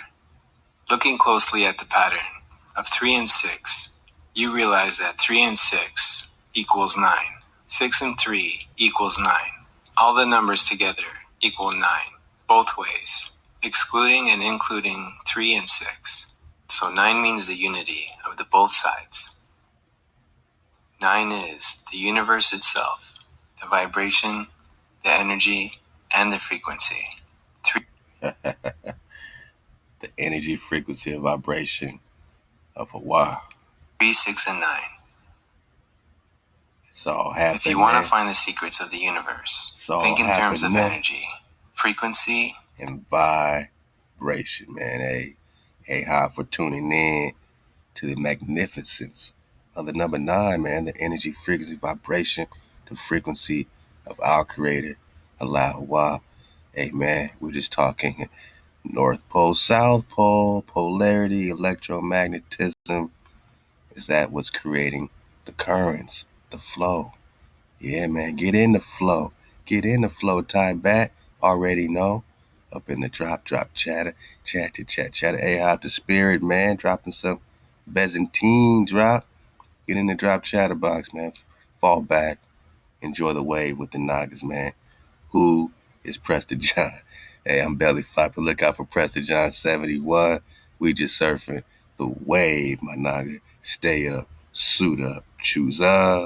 Looking closely at the pattern of 3 and 6, you realize that 3 and 6 equals 9. 6 and 3 equals 9. All the numbers together equal 9, both ways, excluding and including 3 and 6. So 9 means the unity of the both sides. 9 is the universe itself, the vibration, the energy, and the frequency. 3 The energy, frequency, and vibration of HaWah. 3, 6, and 9. It's all happening. If you want to find the secrets of the universe, think in terms of energy, frequency, and vibration, man. Hey, hi for tuning in to the magnificence of the number 9, man. The energy, frequency, vibration, the frequency of our Creator, HaWah. Hey, man, we're just talking North Pole, South Pole, polarity, electromagnetism. Is that what's creating the currents, the flow? Yeah, man, get in the flow. Get in the flow, tie back. Already know. Up in the drop chatter. Chat. Hey, hop the spirit, man. Dropping some Byzantine drop. Get in the drop chatter box, man. Fall back. Enjoy the wave with the Nagas, man. Who is Preston John? Hey, I'm Belly Flopper. Look out for Preston John 71. We just surfing the wave, my Naga. Stay up, suit up, choose up.